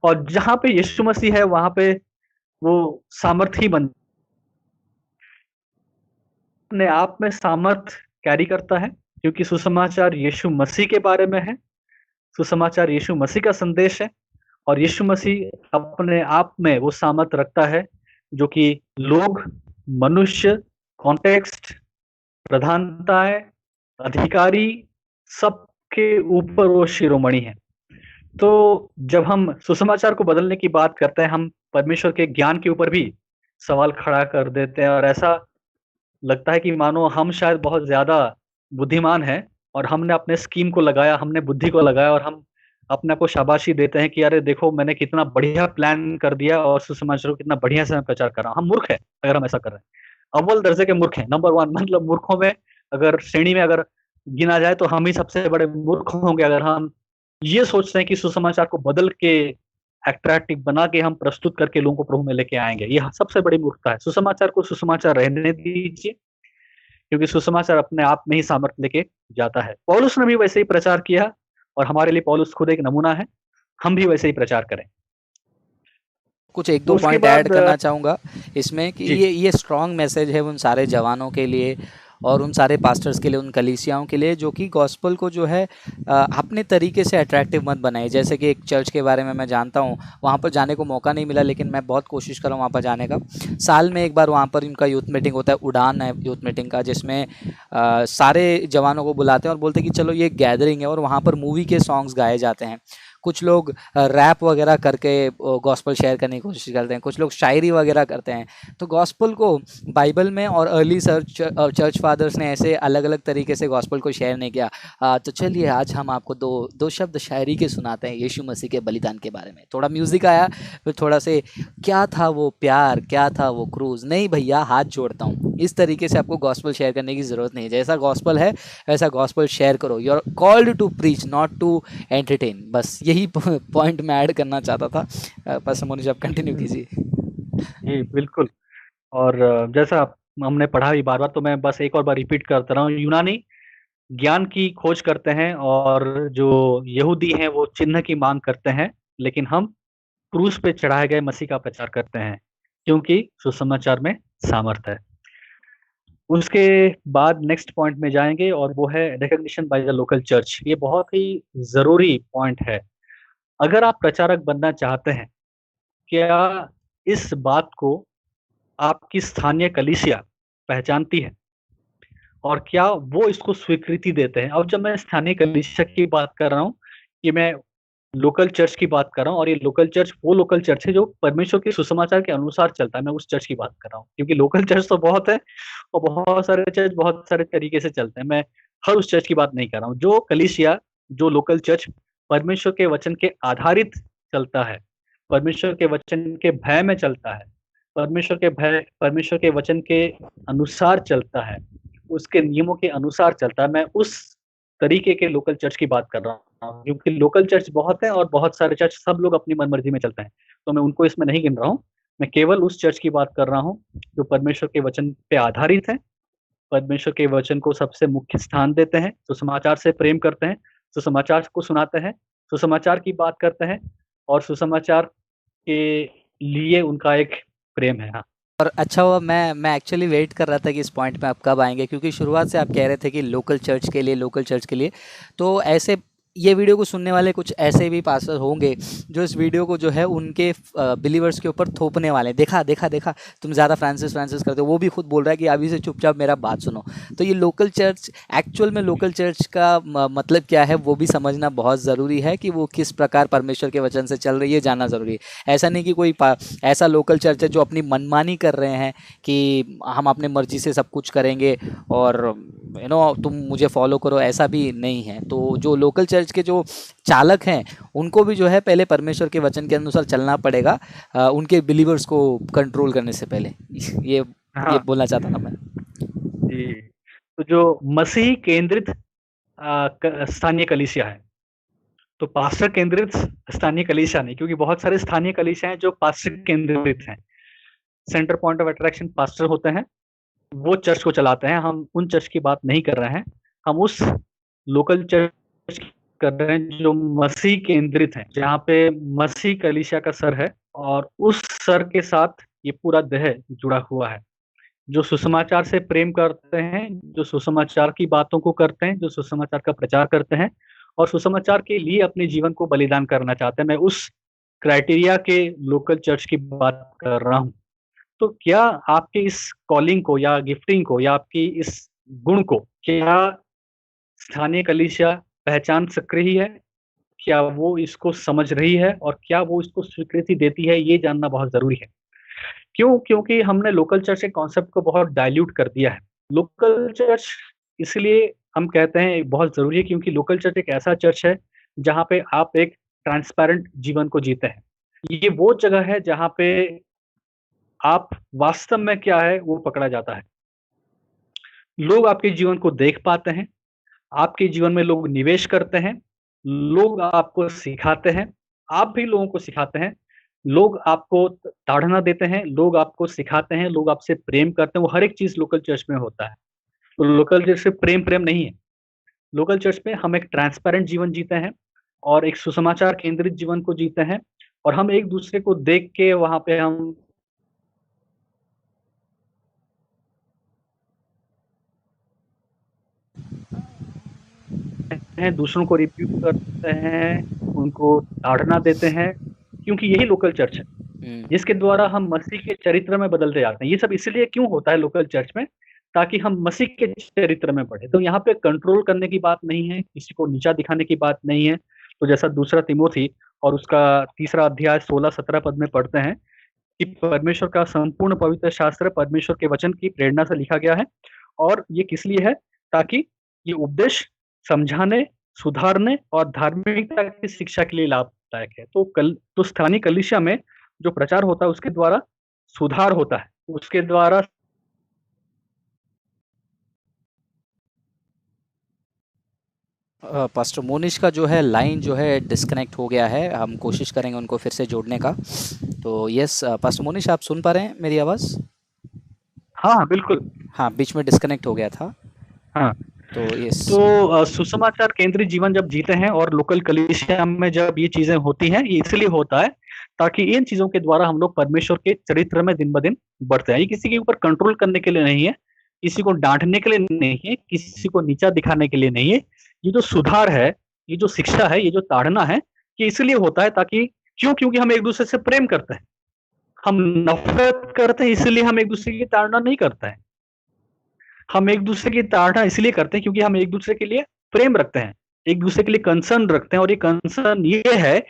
और जहाँ पे यीशु मसीह है, वहाँ पे वो सामर्थ्य ही बन अपने आप में सामर्थ्य कैरी करता है, क्योंकि सुसमाचार यीशु मसीह के बारे में है। सुसमाचार यीशु मसीह का संदेश है, और यीशु मसीह अपने आप में वो सामर्थ्य रखता है जो कि लोग, मनुष्य, कॉन्टेक्स्ट, प्रधानताएं, अधिकारी, सबके ऊपर वो शिरोमणि है। तो जब हम सुसमाचार को बदलने की बात करते हैं, हम परमेश्वर के ज्ञान के ऊपर भी सवाल खड़ा कर देते हैं, और ऐसा लगता है कि मानो हम शायद बहुत ज़्यादा बुद्धिमान हैं, और हमने अपने स्कीम को लगाया, हमने बुद्धि को लगाया, और हम अपने आप को शाबाशी देते हैं कि अरे देखो, मैंने कितना बढ़िया प्लान कर दिया और सुसमाचार को कितना बढ़िया से मैं प्रचार कर रहा हूँ। हम मूर्ख हैं अगर हम ऐसा कर रहे हैं। अव्वल दर्जे के मूर्ख हैं, नंबर 1। मतलब मूर्खों में अगर श्रेणी में अगर गिना जाए तो हम ही सबसे बड़े मूर्ख होंगे, अगर हम ये सोचते हैं कि सुसमाचार को बदल के अट्रैक्टिव बना के हम प्रस्तुत करके लोगों को प्रभु में लेके आएँगे। ये सबसे बड़ी मूर्खता है। सुसमाचार को सुसमाचार रहने दीजिए, क्योंकि सुसमाचार अपने आप में ही सामर्थ्य लेके जाता है। पौलुस ने भी वैसे ही प्रचार किया, और हमारे लिए पौलुस खुद एक नमूना है। हम भी वैसे ही प्रचार करें। कुछ एक तो दो उसके पॉइंट ऐड बाद करना चाहूँगा इसमें कि जी, ये स्ट्रॉन्ग मैसेज है उन सारे जवानों के लिए और उन सारे पास्टर्स के लिए, उन कलीसियाओं के लिए जो कि गॉस्पल को जो है अपने तरीके से अट्रैक्टिव मत बनाए। जैसे कि एक चर्च के बारे में मैं जानता हूँ, वहाँ पर जाने को मौका नहीं मिला, लेकिन मैं बहुत कोशिश कर रहा हूँ वहाँ पर जाने का। साल में एक बार वहाँ पर उनका यूथ मीटिंग होता है, उड़ान है यूथ मीटिंग का, जिसमें सारे जवानों को बुलाते हैं और बोलते हैं कि चलो ये गैदरिंग है, और वहाँ पर मूवी के सॉन्ग्स गाए जाते हैं। कुछ लोग रैप वगैरह करके गॉस्पल शेयर करने की कोशिश करते हैं, कुछ लोग शायरी वगैरह करते हैं। तो गॉस्पल को बाइबल में और अर्ली चर्च फादर्स ने ऐसे अलग अलग तरीके से गॉस्पल को शेयर नहीं किया। तो चलिए आज हम आपको दो दो शब्द शायरी के सुनाते हैं यीशु मसीह के बलिदान के बारे में। थोड़ा म्यूज़िक आया, फिर थोड़ा से क्या था वो प्यार, क्या था वो क्रूज़, नहीं भैया हाथ जोड़ता हूँ। इस तरीके से आपको गॉस्पल शेयर करने की ज़रूरत नहीं है। जैसा गॉस्पल है वैसा गॉस्पल शेयर करो। You are called to preach, not to entertain. बस यही पॉइंट मैं ऐड करना चाहता था। पास्टर मोनिश आप कंटिन्यू कीजिए। जी, बिल्कुल। और जैसा हमने पढ़ा भी बार-बार, तो मैं बस एक और बार रिपीट करता रहा हूँ। यूनानी ज्ञान की खोज करते हैं, और जो यहूदी हैं वो चिन्ह की माँग करते हैं, लेकिन हम क्रूस पे चढ़ाए गए मसीह का प्रचार करते हैं, क्योंकि सुसमाचार में सामर्थ है। उसके बाद नेक्स्ट पॉइंट में जाएँगे, और वो है recognition by the local church. ये बहुत ही ज़रूरी पॉइंट है। अगर आप प्रचारक बनना चाहते हैं, क्या इस बात को आपकी स्थानीय कलीसिया पहचानती है और क्या वो इसको स्वीकृति देते हैं? अब जब मैं स्थानीय कलीसिया की बात कर रहा हूँ, कि मैं लोकल चर्च की बात कर रहा हूँ, और ये लोकल चर्च वो लोकल चर्च है जो परमेश्वर के सुसमाचार के अनुसार चलता है, मैं उस चर्च की बात कर रहा हूँ। क्योंकि लोकल चर्च तो बहुत है और बहुत सारे चर्च बहुत सारे तरीके से चलते हैं। मैं हर उस चर्च की बात नहीं कर रहा हूँ। जो कलीसिया, जो लोकल चर्च परमेश्वर के वचन के आधारित चलता है, परमेश्वर के वचन के भय में चलता है, परमेश्वर के वचन के अनुसार चलता है, उसके नियमों के अनुसार चलता है, मैं उस तरीके के लोकल चर्च की बात कर रहा हूँ। क्योंकि लोकल चर्च बहुत है और बहुत सारे चर्च सब लोग अपनी मनमर्जी में चलते हैं, तो मैं उनको इसमें नहीं गिन रहा हूँ। मैं केवल उस चर्च की बात कर रहा हूँ जो परमेश्वर के वचन पे आधारित है, परमेश्वर के वचन को सबसे मुख्य स्थान देते हैं, सुसमाचार से प्रेम करते हैं, सुसमाचार को सुनाते हैं, सुसमाचार की बात करते हैं, और सुसमाचार के लिए उनका एक प्रेम है। हाँ। और अच्छा हुआ, मैं एक्चुअली वेट कर रहा था कि इस पॉइंट पे आप कब आएंगे, क्योंकि शुरुआत से आप कह रहे थे कि लोकल चर्च के लिए, लोकल चर्च के लिए। तो ऐसे ये वीडियो को सुनने वाले कुछ ऐसे भी पास्टर होंगे जो इस वीडियो को जो है उनके बिलीवर्स के ऊपर थोपने वाले हैं। देखा देखा देखा, तुम ज़्यादा फ्रांसिस फ्रांसिस करते हो। वो भी खुद बोल रहा है कि अभी से चुपचाप मेरा बात सुनो। तो ये लोकल चर्च, एक्चुअल में लोकल चर्च का मतलब क्या है वो भी समझना बहुत ज़रूरी है, कि वो किस प्रकार परमेश्वर के वचन से चल रही है, जानना ज़रूरी है। ऐसा नहीं कि कोई ऐसा लोकल चर्च है जो अपनी मनमानी कर रहे हैं कि हम अपने मर्जी से सब कुछ करेंगे और तुम मुझे फॉलो करो, ऐसा भी नहीं है। तो जो लोकल चर्च के जो चालक हैं उनको भी जो है पहले परमेश्वर के वचन के अनुसार चलना पड़ेगा, उनके बिलीवर्स को कंट्रोल करने से पहले। ये ये हाँ बोलना चाहता था मैं। जी। तो जो मसीह केंद्रित स्थानीय कलीसिया है, तो पास्टर केंद्रित स्थानीय कलीसिया नहीं, क्योंकि बहुत सारे स्थानीय कलीसिया हैं जो पास्टर केंद्रित हैं। Centre point of attraction pastor होते हैं, वो चर्च को चलाते हैं। हम उन चर्च की बात नहीं कर रहे हैं, हम उस लोकल चर्च की कर रहे हैं जो मसीह केंद्रित है, जहाँ पे मसीह कलीसिया का सर है और उस सर के साथ ये पूरा देह जुड़ा हुआ है, जो सुसमाचार से प्रेम करते हैं, जो सुसमाचार की बातों को करते हैं, जो सुसमाचार का प्रचार करते हैं और सुसमाचार के लिए अपने जीवन को बलिदान करना चाहते हैं। मैं उस क्राइटेरिया के लोकल चर्च की बात कर रहा हूँ। तो क्या आपके इस कॉलिंग को या गिफ्टिंग को या आपकी इस गुण को क्या स्थानीय कलीसिया पहचान सक रही है? क्या वो इसको समझ रही है और क्या वो इसको स्वीकृति देती है? ये जानना बहुत ज़रूरी है। क्यों? क्योंकि हमने लोकल चर्च के कॉन्सेप्ट को बहुत डाइल्यूट कर दिया है। लोकल चर्च इसलिए हम कहते हैं बहुत ज़रूरी है, क्योंकि लोकल चर्च एक ऐसा चर्च है जहाँ पे आप एक ट्रांसपेरेंट जीवन को जीते हैं। ये वो जगह है जहाँ पे आप वास्तव में क्या है वो पकड़ा जाता है। लोग आपके जीवन को देख पाते हैं, आपके जीवन में लोग निवेश करते हैं, लोग आपको सिखाते हैं, आप भी लोगों को सिखाते हैं, लोग आपको ताड़ना देते हैं, लोग आपको सिखाते हैं, लोग आपसे प्रेम करते हैं, वो हर एक चीज़ लोकल चर्च में होता है। तो लोकल चर्च से प्रेम प्रेम नहीं है। लोकल चर्च में हम एक ट्रांसपेरेंट जीवन जीते हैं और एक सुसमाचार केंद्रित जीवन को जीते हैं, और हम एक दूसरे को देख के वहाँ पे हम हैं, दूसरों को रिब्यूक करते हैं, उनको ताड़ना देते हैं, क्योंकि यही लोकल चर्च है, हम्म। जिसके द्वारा हम मसीह के चरित्र में बदलते जाते हैं। ये सब इसलिए क्यों होता है लोकल चर्च में? ताकि हम मसीह के चरित्र में बढ़े। तो यहाँ पे कंट्रोल करने की बात नहीं है, किसी को नीचा दिखाने की बात नहीं है। तो जैसा दूसरा तिमोथी और उसका 3 अध्याय 16-17 पद में पढ़ते हैं कि परमेश्वर का संपूर्ण पवित्र शास्त्र परमेश्वर के वचन की प्रेरणा से लिखा गया है, और ये किस लिए है? ताकि ये उपदेश समझाने, सुधारने और धार्मिकता की शिक्षा के लिए लाभदायक है। तो स्थानीय कलीसिया में जो प्रचार होता है उसके द्वारा सुधार होता है, उसके द्वारा पास्टर मोनिश का जो है लाइन जो है डिस्कनेक्ट हो गया है, हम कोशिश करेंगे उनको फिर से जोड़ने का। तो यस पास्टर मोनिश, आप सुन पा रहे हैं मेरी आवाज़? हाँ, बिल्कुल। हाँ, बीच में डिस्कनेक्ट हो गया था। हाँ, तो यस। तो सुसमाचार केंद्रित जीवन जब जीते हैं और लोकल कलीसिया में जब ये चीजें होती हैं, ये इसलिए होता है ताकि इन चीजों के द्वारा हम लोग परमेश्वर के चरित्र में दिन ब दिन बढ़ते हैं। ये किसी के ऊपर कंट्रोल करने के लिए नहीं है, किसी को डांटने के लिए नहीं है, किसी को नीचा दिखाने के लिए नहीं है। ये जो सुधार है, ये जो शिक्षा है, ये जो ताड़ना है, ये इसलिए होता है ताकि क्योंकि हम एक दूसरे से प्रेम करते हैं। हम नफरत करते हैं इसलिए हम एक दूसरे की ताड़ना नहीं करते हैं। हम एक दूसरे की ताड़ना इसलिए करते हैं क्योंकि हम एक दूसरे के लिए प्रेम रखते हैं, एक दूसरे के लिए कंसर्न रखते हैं, और ये कंसर्न ये है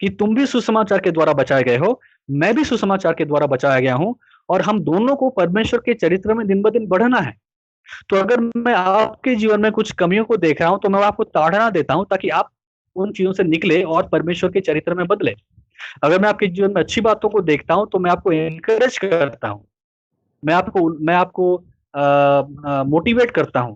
कि तुम भी सुसमाचार के द्वारा बचाए गए हो, मैं भी सुसमाचार के द्वारा बचाया गया हूं, और हम दोनों को परमेश्वर के चरित्र में दिन ब दिन बढ़ना है। तो अगर मैं आपके जीवन में कुछ कमियों को देख रहा हूं तो मैं आपको ताड़ना देता हूं ताकि आप उन चीजों से निकले और परमेश्वर के चरित्र में बदले। अगर मैं आपके जीवन में अच्छी बातों को देखता हूं तो मैं आपको एनकरेज करता हूं, मैं आपको मोटिवेट करता हूं।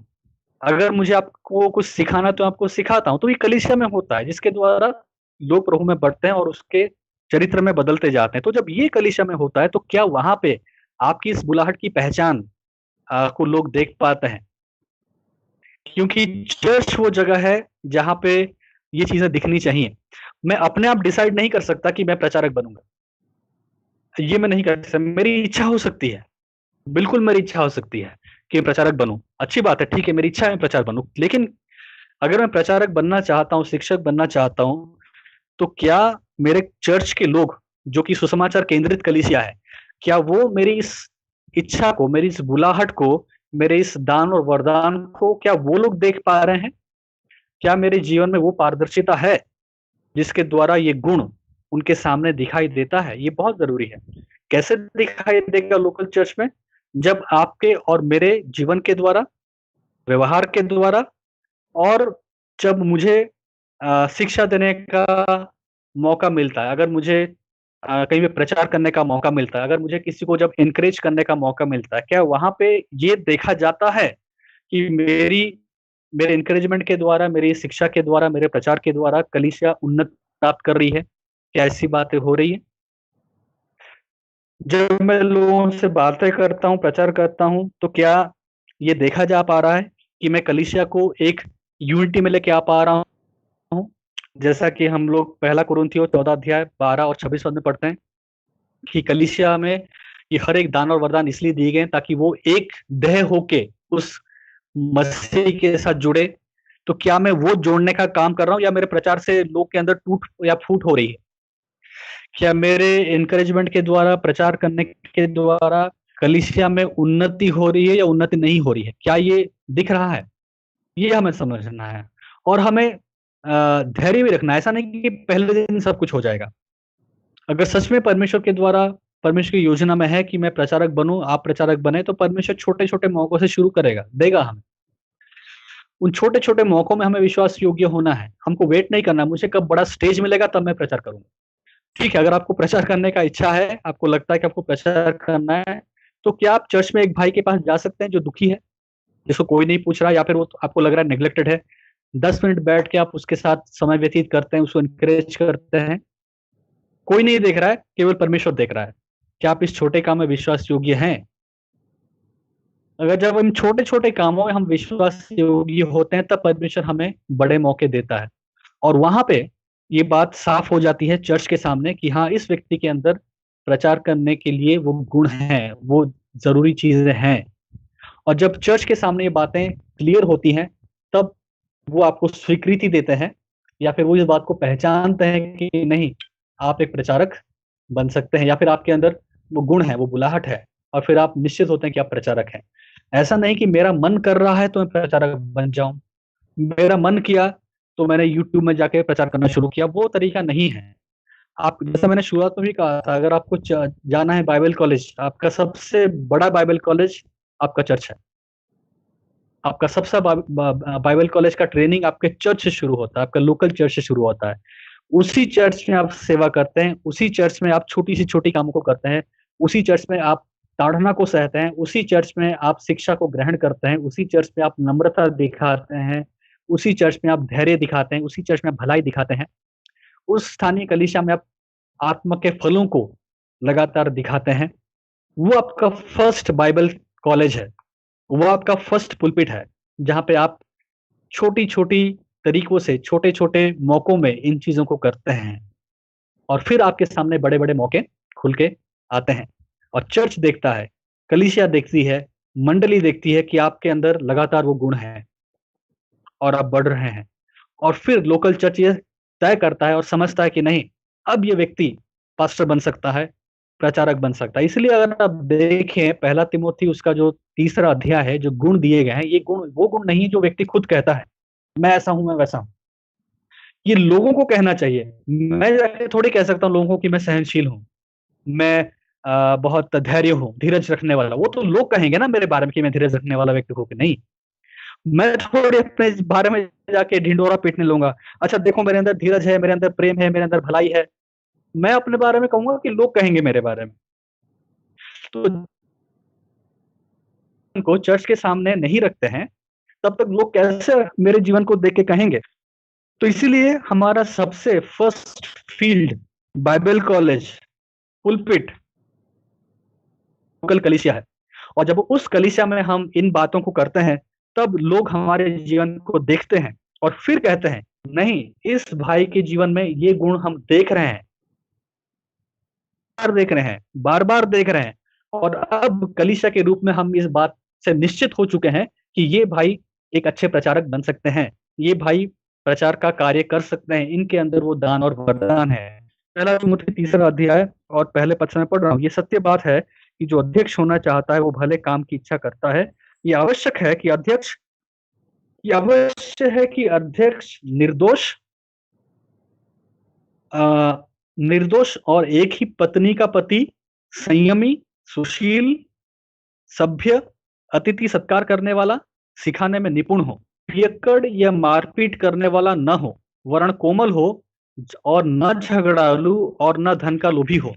अगर मुझे आपको कुछ सिखाना तो आपको सिखाता हूं। तो ये कलीसिया में होता है जिसके द्वारा लोग प्रभु में बढ़ते हैं और उसके चरित्र में बदलते जाते हैं। तो जब ये कलीसिया में होता है तो क्या वहां पे आपकी इस बुलाहट की पहचान को लोग देख पाते हैं? क्योंकि चर्च वो जगह है जहां पे ये चीजें दिखनी चाहिए। मैं अपने आप डिसाइड नहीं कर सकता कि मैं प्रचारक बनूंगा, ये मैं नहीं कर सकता। मेरी इच्छा हो सकती है, बिल्कुल मेरी इच्छा हो सकती है कि मैं प्रचारक बनूं। अच्छी बात है, ठीक है, मेरी इच्छा है मैं प्रचारक बनूं। लेकिन अगर मैं प्रचारक बनना चाहता हूं, शिक्षक बनना चाहता हूं, तो क्या मेरे चर्च के लोग, जो कि सुसमाचार केंद्रित कलीसिया है, क्या वो मेरी इस इच्छा को, मेरी इस बुलाहट को, मेरे इस दान और वरदान को, क्या वो लोग देख पा रहे हैं? क्या मेरे जीवन में वो पारदर्शिता है जिसके द्वारा ये गुण उनके सामने दिखाई देता है? ये बहुत जरूरी है। कैसे दिखाई देगा लोकल चर्च में? जब आपके और मेरे जीवन के द्वारा, व्यवहार के द्वारा, और जब मुझे शिक्षा देने का मौका मिलता है, अगर मुझे कहीं पे प्रचार करने का मौका मिलता है, अगर मुझे किसी को जब एनकरेज करने का मौका मिलता है, क्या वहां पे ये देखा जाता है कि मेरे एनकरेजमेंट के द्वारा, मेरी शिक्षा के द्वारा, मेरे प्रचार के द्वारा कलीसिया उन्नत प्राप्त कर रही है? क्या ऐसी बातें हो रही है? जब मैं लोगों से बातें करता हूँ, प्रचार करता हूँ, तो क्या ये देखा जा पा रहा है कि मैं कलीसिया को एक यूनिटी में लेके आ पा रहा हूँ? जैसा कि हम लोग पहला कुरिन्थियों 14 अध्याय 12 और 26 पद में पढ़ते हैं कि कलीसिया में ये हर एक दान और वरदान इसलिए दिए गए हैं ताकि वो एक देह होके उस मसीह के साथ जुड़े। तो क्या मैं वो जोड़ने का काम कर रहा हूँ, या मेरे प्रचार से लोग के अंदर टूट या फूट हो रही है? क्या मेरे एनकरेजमेंट के द्वारा, प्रचार करने के द्वारा कलीसिया में उन्नति हो रही है या उन्नति नहीं हो रही है? क्या ये दिख रहा है? ये हमें समझना है। और हमें धैर्य भी रखना है। ऐसा नहीं कि पहले दिन सब कुछ हो जाएगा। अगर सच में परमेश्वर के द्वारा, परमेश्वर की योजना में है कि मैं प्रचारक बनूं, आप प्रचारक बने, तो परमेश्वर छोटे छोटे मौकों से शुरू करेगा, देगा हमें। उन छोटे छोटे मौकों में हमें विश्वास योग्य होना है। हमको वेट नहीं करना मुझे कब बड़ा स्टेज मिलेगा तब मैं प्रचार करूंगा। ठीक है, अगर आपको प्रचार करने का इच्छा है, आपको लगता है कि आपको प्रचार करना है, तो क्या आप चर्च में एक भाई के पास जा सकते हैं जो दुखी है, जिसको कोई नहीं पूछ रहा, या फिर वो आपको लग रहा है नेग्लेक्टेड है? 10 मिनट बैठ के आप उसके साथ समय व्यतीत करते हैं, उसको इनकरेज करते हैं। कोई नहीं देख रहा है, केवल परमेश्वर देख रहा है। क्या आप इस छोटे काम में विश्वास योग्य हैं? अगर जब हम छोटे छोटे कामों में हम विश्वास योग्य होते हैं, तब परमेश्वर हमें बड़े मौके देता है। और वहां पे ये बात साफ हो जाती है चर्च के सामने कि हाँ, इस व्यक्ति के अंदर प्रचार करने के लिए वो गुण हैं, वो जरूरी चीजें हैं। और जब चर्च के सामने ये बातें क्लियर होती हैं, तब वो आपको स्वीकृति देते हैं, या फिर वो इस बात को पहचानते हैं कि नहीं, आप एक प्रचारक बन सकते हैं, या फिर आपके अंदर वो गुण है, वो बुलाहट है, और फिर आप निश्चित होते हैं कि आप प्रचारक हैं। ऐसा नहीं कि मेरा मन कर रहा है तो मैं प्रचारक बन जाऊं, मेरा मन किया तो मैंने यूट्यूब में जाके प्रचार करना शुरू किया, वो तरीका नहीं है। आप, जैसा मैंने शुरुआत में भी कहा था, अगर आपको जाना है बाइबल कॉलेज, आपका सबसे बड़ा बाइबल कॉलेज आपका चर्च है। आपका सबसे बाइबल कॉलेज का ट्रेनिंग आपके चर्च से शुरू होता है, आपका लोकल चर्च से शुरू होता है। उसी चर्च में आप सेवा करते हैं, उसी चर्च में आप छोटी सी छोटी कामों को करते हैं, उसी चर्च में आप ताड़ना को सहते हैं, उसी चर्च में आप शिक्षा को ग्रहण करते हैं, उसी चर्च में आप नम्रता दिखाते हैं, उसी चर्च में आप धैर्य दिखाते हैं, उसी चर्च में आप भलाई दिखाते हैं। उस स्थानीय कलीसिया में आप आत्मा के फलों को लगातार दिखाते हैं। वो आपका फर्स्ट बाइबल कॉलेज है, वो आपका फर्स्ट पुलपिट है, जहाँ पे आप छोटी छोटी तरीकों से, छोटे छोटे मौकों में इन चीजों को करते हैं, और फिर आपके सामने बड़े बड़े मौके खुल के आते हैं। और चर्च देखता है, कलीसिया देखती है, मंडली देखती है कि आपके अंदर लगातार वो गुण हैं और आप बढ़ रहे हैं। और फिर लोकल चर्च ये तय करता है और समझता है कि नहीं, अब ये व्यक्ति पास्टर बन सकता है, प्रचारक बन सकता है। इसलिए अगर आप देखें पहला तिमोथी उसका जो तीसरा अध्याय है, जो गुण दिए गए हैं, ये गुण वो गुण नहीं है जो व्यक्ति खुद कहता है, मैं ऐसा हूं, मैं वैसा हूं। ये लोगों को कहना चाहिए। मैं जाके थोड़ी कह सकता हूँ लोगों को कि मैं सहनशील हूँ, मैं बहुत धैर्य हूँ, धीरज रखने वाला। वो तो लोग कहेंगे ना मेरे बारे में कि मैं धीरज रखने वाला व्यक्ति हूँ कि नहीं। मैं थोड़ी अपने इस बारे में जाके ढिंढोरा पीटने लूंगा। अच्छा देखो मेरे अंदर धीरज है, मेरे अंदर प्रेम है, मेरे अंदर भलाई है। मैं अपने बारे में कहूंगा कि लोग कहेंगे मेरे बारे में। तो को चर्च के सामने नहीं रखते हैं, तब तक लोग कैसे मेरे जीवन को देख के कहेंगे। तो इसीलिए हमारा सबसे first field Bible college, pulpit, local कलीसिया है। और जब उस कलीसिया में हम इन बातों को करते हैं, तब लोग हमारे जीवन को देखते हैं और फिर कहते हैं नहीं, इस भाई के जीवन में ये गुण हम देख रहे हैं, देख रहे हैं, बार बार देख रहे हैं। और अब कलीसिया के रूप में हम इस बात से निश्चित हो चुके हैं कि ये भाई एक अच्छे प्रचारक बन सकते हैं, ये भाई प्रचार का कार्य कर सकते हैं, इनके अंदर वो दान और वरदान है। पहला तिमुथी तीसरा अध्याय और पहले पद से मैं पढ़ रहा हूँ। ये सत्य बात है कि जो अध्यक्ष होना चाहता है वो भले काम की इच्छा करता है। ये आवश्यक है कि अध्यक्ष ये अवश्य है कि अध्यक्ष निर्दोष निर्दोष और एक ही पत्नी का पति, संयमी, सुशील, सभ्य, अतिथि सत्कार करने वाला, सिखाने में निपुण हो, पियक्कड़ या मारपीट करने वाला न हो, वरन कोमल हो और न झगड़ालू और न धन का लोभी हो।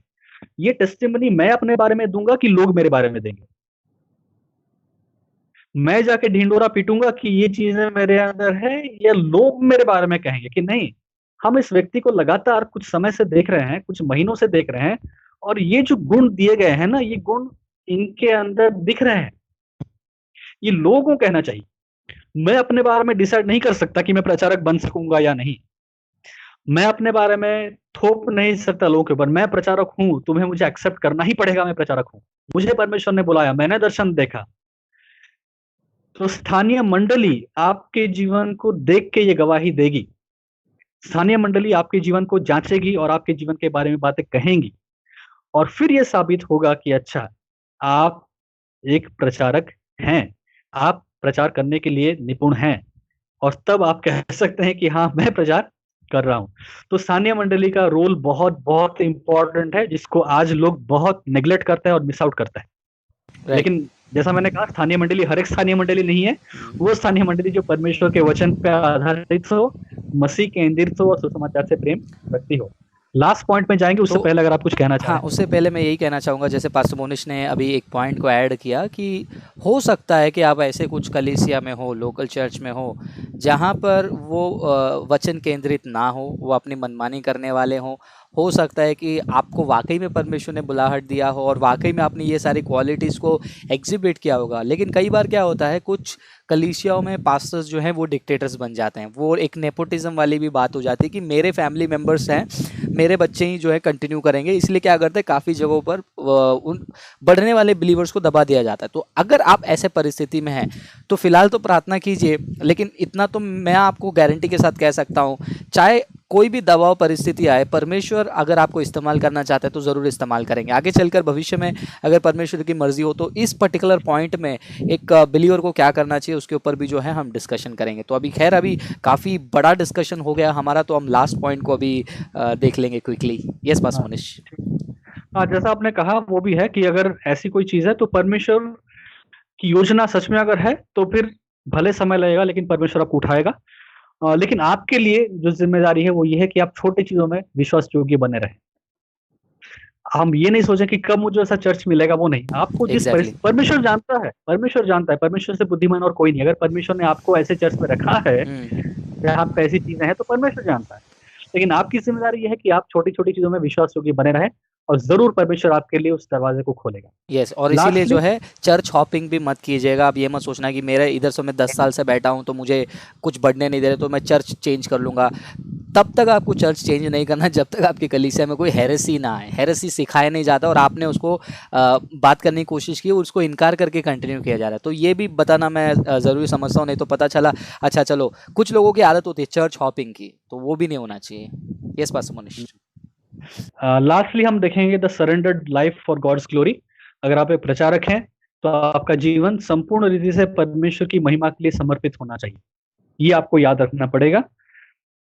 ये टेस्टिमनी मैं अपने बारे में दूंगा कि लोग मेरे बारे में देंगे? मैं जाके ढिंडोरा पीटूंगा कि ये चीजें मेरे अंदर है, या लोग मेरे बारे में कहेंगे कि नहीं, हम इस व्यक्ति को लगातार कुछ समय से देख रहे हैं, कुछ महीनों से देख रहे हैं, और ये जो गुण दिए गए हैं ना, ये गुण इनके अंदर दिख रहे हैं। ये लोगों को कहना चाहिए। मैं अपने बारे में डिसाइड नहीं कर सकता कि मैं प्रचारक बन सकूंगा या नहीं। मैं अपने बारे में थोप नहीं सकता लोगों के ऊपर। मैं प्रचारक हूं, तुम्हें मुझे एक्सेप्ट करना ही पड़ेगा, मैं प्रचारक हूं, मुझे परमेश्वर ने बुलाया, मैंने दर्शन देखा। तो स्थानीय मंडली आपके जीवन को देख के ये गवाही देगी। स्थानीय मंडली आपके जीवन को जांचेगी और आपके जीवन के बारे में बातें कहेंगी, और फिर ये साबित होगा कि अच्छा, आप एक प्रचारक हैं, आप प्रचार करने के लिए निपुण हैं, और तब आप कह सकते हैं कि हाँ, मैं प्रचार कर रहा हूं। तो स्थानीय मंडली का रोल बहुत बहुत इंपॉर्टेंट है, जिसको आज लोग बहुत नेग्लेक्ट करते हैं और मिस आउट करते हैं। राइट। लेकिन जैसा मैंने कहा, स्थानीय मंडली हर एक स्थानीय मंडली नहीं है। वो स्थानीय मंडली जो परमेश्वर के वचन पे आधारित हो, मसीह केंद्रित हो और सुसमाचार से प्रेम रखती हो। लास्ट पॉइंट में जाएंगे, उससे तो पहले अगर आप कुछ कहना हाँ, चाहें। उससे पहले मैं यही कहना चाहूँगा, जैसे पास्टर मोनिश ने अभी एक पॉइंट को ऐड किया कि हो सकता है कि आप ऐसे कुछ कलीसिया में हो, लोकल चर्च में हो, जहाँ पर वो वचन केंद्रित ना हो, वो अपनी मनमानी करने वाले हों। हो सकता है कि आपको वाकई में परमेश्वर ने बुलाहट दिया हो और वाकई में आपने ये सारी क्वालिटीज़ को एग्जिबिट किया होगा, लेकिन कई बार क्या होता है, कुछ कलीसियाओं में पास्टर्स जो हैं वो डिक्टेटर्स बन जाते हैं। वो एक नेपोटिज्म वाली भी बात हो जाती है कि मेरे फैमिली मेम्बर्स हैं, मेरे बच्चे ही जो है कंटिन्यू करेंगे, इसलिए क्या करते हैं, काफ़ी जगहों पर उन बढ़ने वाले बिलीवर्स को दबा दिया जाता है। तो अगर आप ऐसे परिस्थिति में हैं तो फिलहाल तो प्रार्थना कीजिए, लेकिन इतना तो मैं आपको गारंटी के साथ कह सकता हूँ, चाहे कोई भी दबाव परिस्थिति आए, परमेश्वर अगर आपको इस्तेमाल करना चाहता है तो ज़रूर इस्तेमाल करेंगे। आगे चलकर भविष्य में अगर परमेश्वर की मर्जी हो तो इस पर्टिकुलर पॉइंट में एक बिलीवर को क्या करना चाहिए उसके ऊपर भी जो है हम डिस्कशन करेंगे। तो अभी खैर अभी काफ़ी बड़ा डिस्कशन हो गया हमारा, तो हम लास्ट पॉइंट को अभी देख लेंगे क्विकली। यस पास हाँ, मनीष। हाँ, जैसा आपने कहा वो भी है कि अगर ऐसी कोई चीज है तो परमेश्वर की योजना सच में अगर है तो फिर भले समय लगेगा, लेकिन परमेश्वर आपको उठाएगा। लेकिन आपके लिए जो जिम्मेदारी है वो ये है कि आप छोटी चीजों में विश्वास योग्य बने रहें। हम ये नहीं सोचें कि कब मुझे ऐसा चर्च मिलेगा, वो नहीं। आपको जिस एग्जैक्टली। परमेश्वर जानता है, परमेश्वर जानता है, परमेश्वर से बुद्धिमान और कोई नहीं। अगर परमेश्वर ने आपको ऐसे चर्च में रखा है जहाँ पे ऐसी चीजें हैं, तो परमेश्वर जानता है। लेकिन आपकी जिम्मेदारी ये है कि आप छोटी छोटी चीजों में विश्वास योग्य बने रहें, और जरूर परमेश्वर आपके लिए उस दरवाजे को खोलेगा। यस, और इसीलिए जो लास्टली, है चर्च हॉपिंग भी मत कीजिएगा। आप ये मत सोचना कि मेरे इधर से मैं 10 साल से बैठा हूँ तो मुझे कुछ बढ़ने नहीं दे रहे तो मैं चर्च चेंज कर लूँगा। तब तक आपको चर्च चेंज नहीं करना जब तक आपकी कलीसिया में कोई हेरेसी ना आए। हेरेसी सिखाया नहीं जाता और आपने उसको बात करने की कोशिश की, उसको इनकार करके कंटिन्यू किया जा रहा है। तो ये भी बताना मैं ज़रूरी समझता हूँ, नहीं तो पता चला अच्छा चलो कुछ लोगों की आदत होती है चर्च हॉपिंग की, तो वो भी नहीं होना चाहिए। Yes pastor Manish. लास्टली हम देखेंगे the surrendered life for God's glory. अगर आप एक प्रचारक हैं तो आपका जीवन संपूर्ण रीति से परमेश्वर की महिमा के लिए समर्पित होना चाहिए, ये आपको याद रखना पड़ेगा।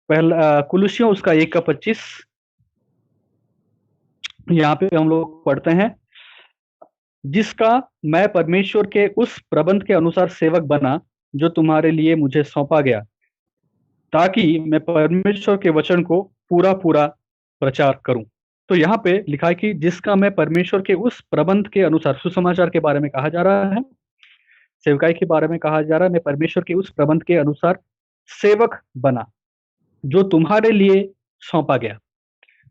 पहला कुलुसियों उसका 1:25, यहाँ पे हम लोग पढ़ते हैं, जिसका मैं परमेश्वर के उस प्रबंध के अनुसार सेवक बना जो तुम्हारे लिए मुझे सौंपा गया, ताकि मैं परमेश्वर के वचन को पूरा पूरा प्रचार करूं। तो यहाँ पे लिखा है कि जिसका मैं परमेश्वर के उस प्रबंध के अनुसार, सुसमाचार के बारे में कहा जा रहा है, सेवकाई के बारे में कहा जा रहा है, मैं परमेश्वर के उस प्रबंध के अनुसार सेवक बना जो तुम्हारे लिए सौंपा गया।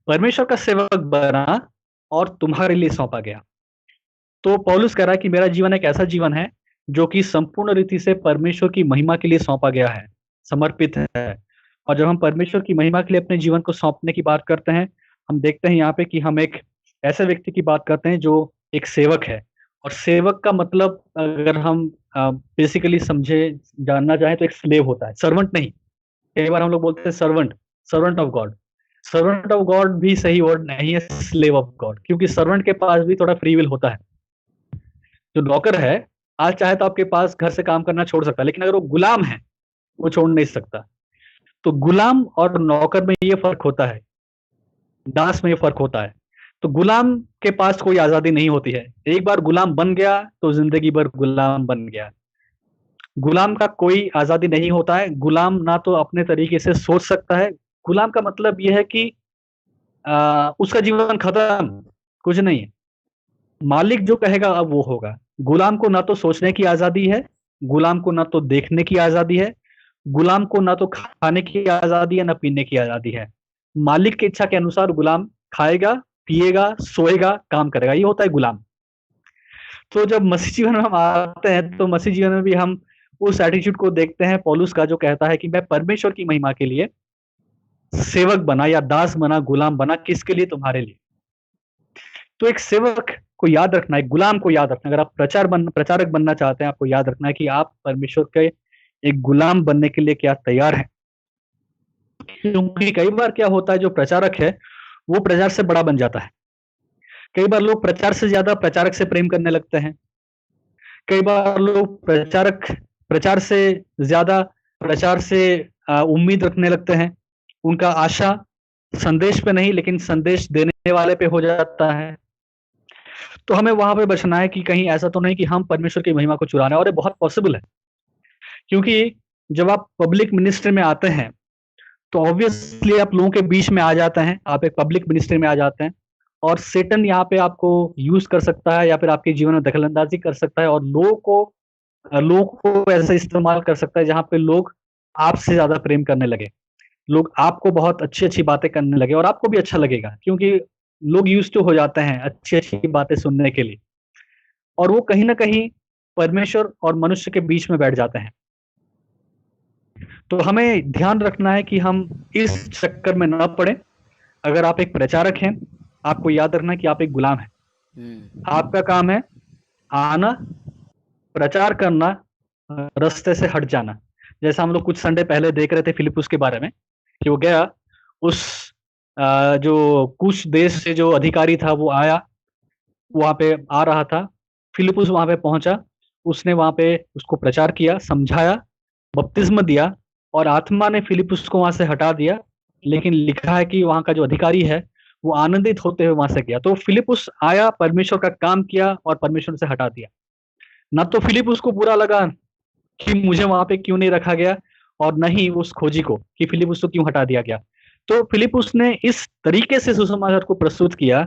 परमेश्वर का सेवक बना और तुम्हारे लिए सौंपा गया। तो पौलुस कह रहा है कि मेरा जीवन एक ऐसा जीवन है जो कि संपूर्ण रीति से परमेश्वर की महिमा के लिए सौंपा गया है, समर्पित है। और जब हम परमेश्वर की महिमा के लिए अपने जीवन को सौंपने की बात करते हैं, हम देखते हैं यहाँ पे कि हम एक ऐसे व्यक्ति की बात करते हैं जो एक सेवक है। और सेवक का मतलब अगर हम बेसिकली समझे, जानना चाहें तो एक स्लेव होता है, सर्वेंट नहीं। कई बार हम लोग बोलते हैं servant, servant of God. Servant of God भी सही वर्ड नहीं है, स्लेव ऑफ गॉड, क्योंकि सर्वेंट के पास भी थोड़ा फ्री विल होता है। जो नौकर है, आज चाहे तो आपके पास घर से काम करना छोड़ सकता है, लेकिन अगर वो गुलाम है वो छोड़ नहीं सकता। तो गुलाम और नौकर में ये फर्क होता है, दास में ये फर्क होता है। तो गुलाम के पास कोई आजादी नहीं होती है, एक बार गुलाम बन गया तो जिंदगी भर गुलाम बन गया। गुलाम का कोई आजादी नहीं होता है। गुलाम ना तो अपने तरीके से सोच सकता है। गुलाम का मतलब यह है कि उसका जीवन खत्म, कुछ नहीं है। मालिक जो कहेगा अब वो होगा। गुलाम को ना तो सोचने की आजादी है, गुलाम को ना तो देखने की आजादी है, गुलाम को ना तो खाने की आजादी है, ना पीने की आजादी है। मालिक की इच्छा के अनुसार गुलाम खाएगा, पिएगा, सोएगा, काम करेगा, ये होता है गुलाम। तो जब मसीह जीवन में हम आते हैं तो मसीह जीवन में भी हम उस एटीट्यूड को देखते हैं पौलुस का, जो कहता है कि मैं परमेश्वर की महिमा के लिए सेवक बना या दास बना, गुलाम बना। किसके लिए? तुम्हारे लिए। तो एक सेवक को याद रखना, एक गुलाम को याद रखना, अगर आप प्रचारक बनना चाहते हैं, आपको याद रखना है कि आप परमेश्वर के एक गुलाम बनने के लिए क्या तैयार हैं। क्योंकि कई बार क्या होता है, जो प्रचारक है वो प्रचार से बड़ा बन जाता है। कई बार लोग प्रचार से ज्यादा प्रचारक से प्रेम करने लगते हैं। कई बार लोग प्रचार से ज्यादा प्रचार से उम्मीद रखने लगते हैं। उनका आशा संदेश पे नहीं, लेकिन संदेश देने वाले पे हो जाता है। तो हमें वहां पे बचना है कि कहीं ऐसा तो नहीं कि हम परमेश्वर की महिमा को चुरा रहे हैं। और ये बहुत पॉसिबल है, क्योंकि जब आप पब्लिक मिनिस्ट्री में आते हैं तो ऑब्वियसली आप लोगों के बीच में आ जाते हैं, आप एक पब्लिक मिनिस्ट्री में आ जाते हैं, और सेटन यहाँ पे आपको यूज कर सकता है या फिर आपके जीवन में दखलंदाजी कर सकता है और लोगों को ऐसा इस्तेमाल कर सकता है जहाँ पे लोग आपसे ज्यादा प्रेम करने लगे, लोग आपको बहुत अच्छी अच्छी बातें करने लगे, और आपको भी अच्छा लगेगा क्योंकि लोग यूज टू हो जाते हैं अच्छी अच्छी बातें सुनने के लिए, और वो कहीं ना कहीं परमेश्वर और मनुष्य के बीच में बैठ जाते हैं। तो हमें ध्यान रखना है कि हम इस चक्कर में न पड़े। अगर आप एक प्रचारक हैं, आपको याद रखना है कि आप एक गुलाम हैं। आपका काम है आना, प्रचार करना, रास्ते से हट जाना। जैसा हम लोग कुछ संडे पहले देख रहे थे फिलिपुस के बारे में, कि वो गया, उस जो कुछ देश से जो अधिकारी था वो आया, वहां पे आ रहा था, फिलिपुस वहां पे पहुंचा, उसने वहां पे उसको प्रचार किया, समझाया, बपतिस्मा दिया, और आत्मा ने फिलिपुस को वहां से हटा दिया। लेकिन लिखा है कि वहां का जो अधिकारी है वो आनंदित होते हुए वहां से गया। तो फिलिपुस आया, परमेश्वर का काम किया और परमेश्वर से हटा दिया। ना तो फिलिपुस को बुरा लगा कि मुझे वहां पे क्यों नहीं रखा गया, और न ही उस खोजी को कि फिलिपुस को क्यों हटा दिया गया। तो फिलिपुस ने इस तरीके से सुसमाचार को प्रस्तुत किया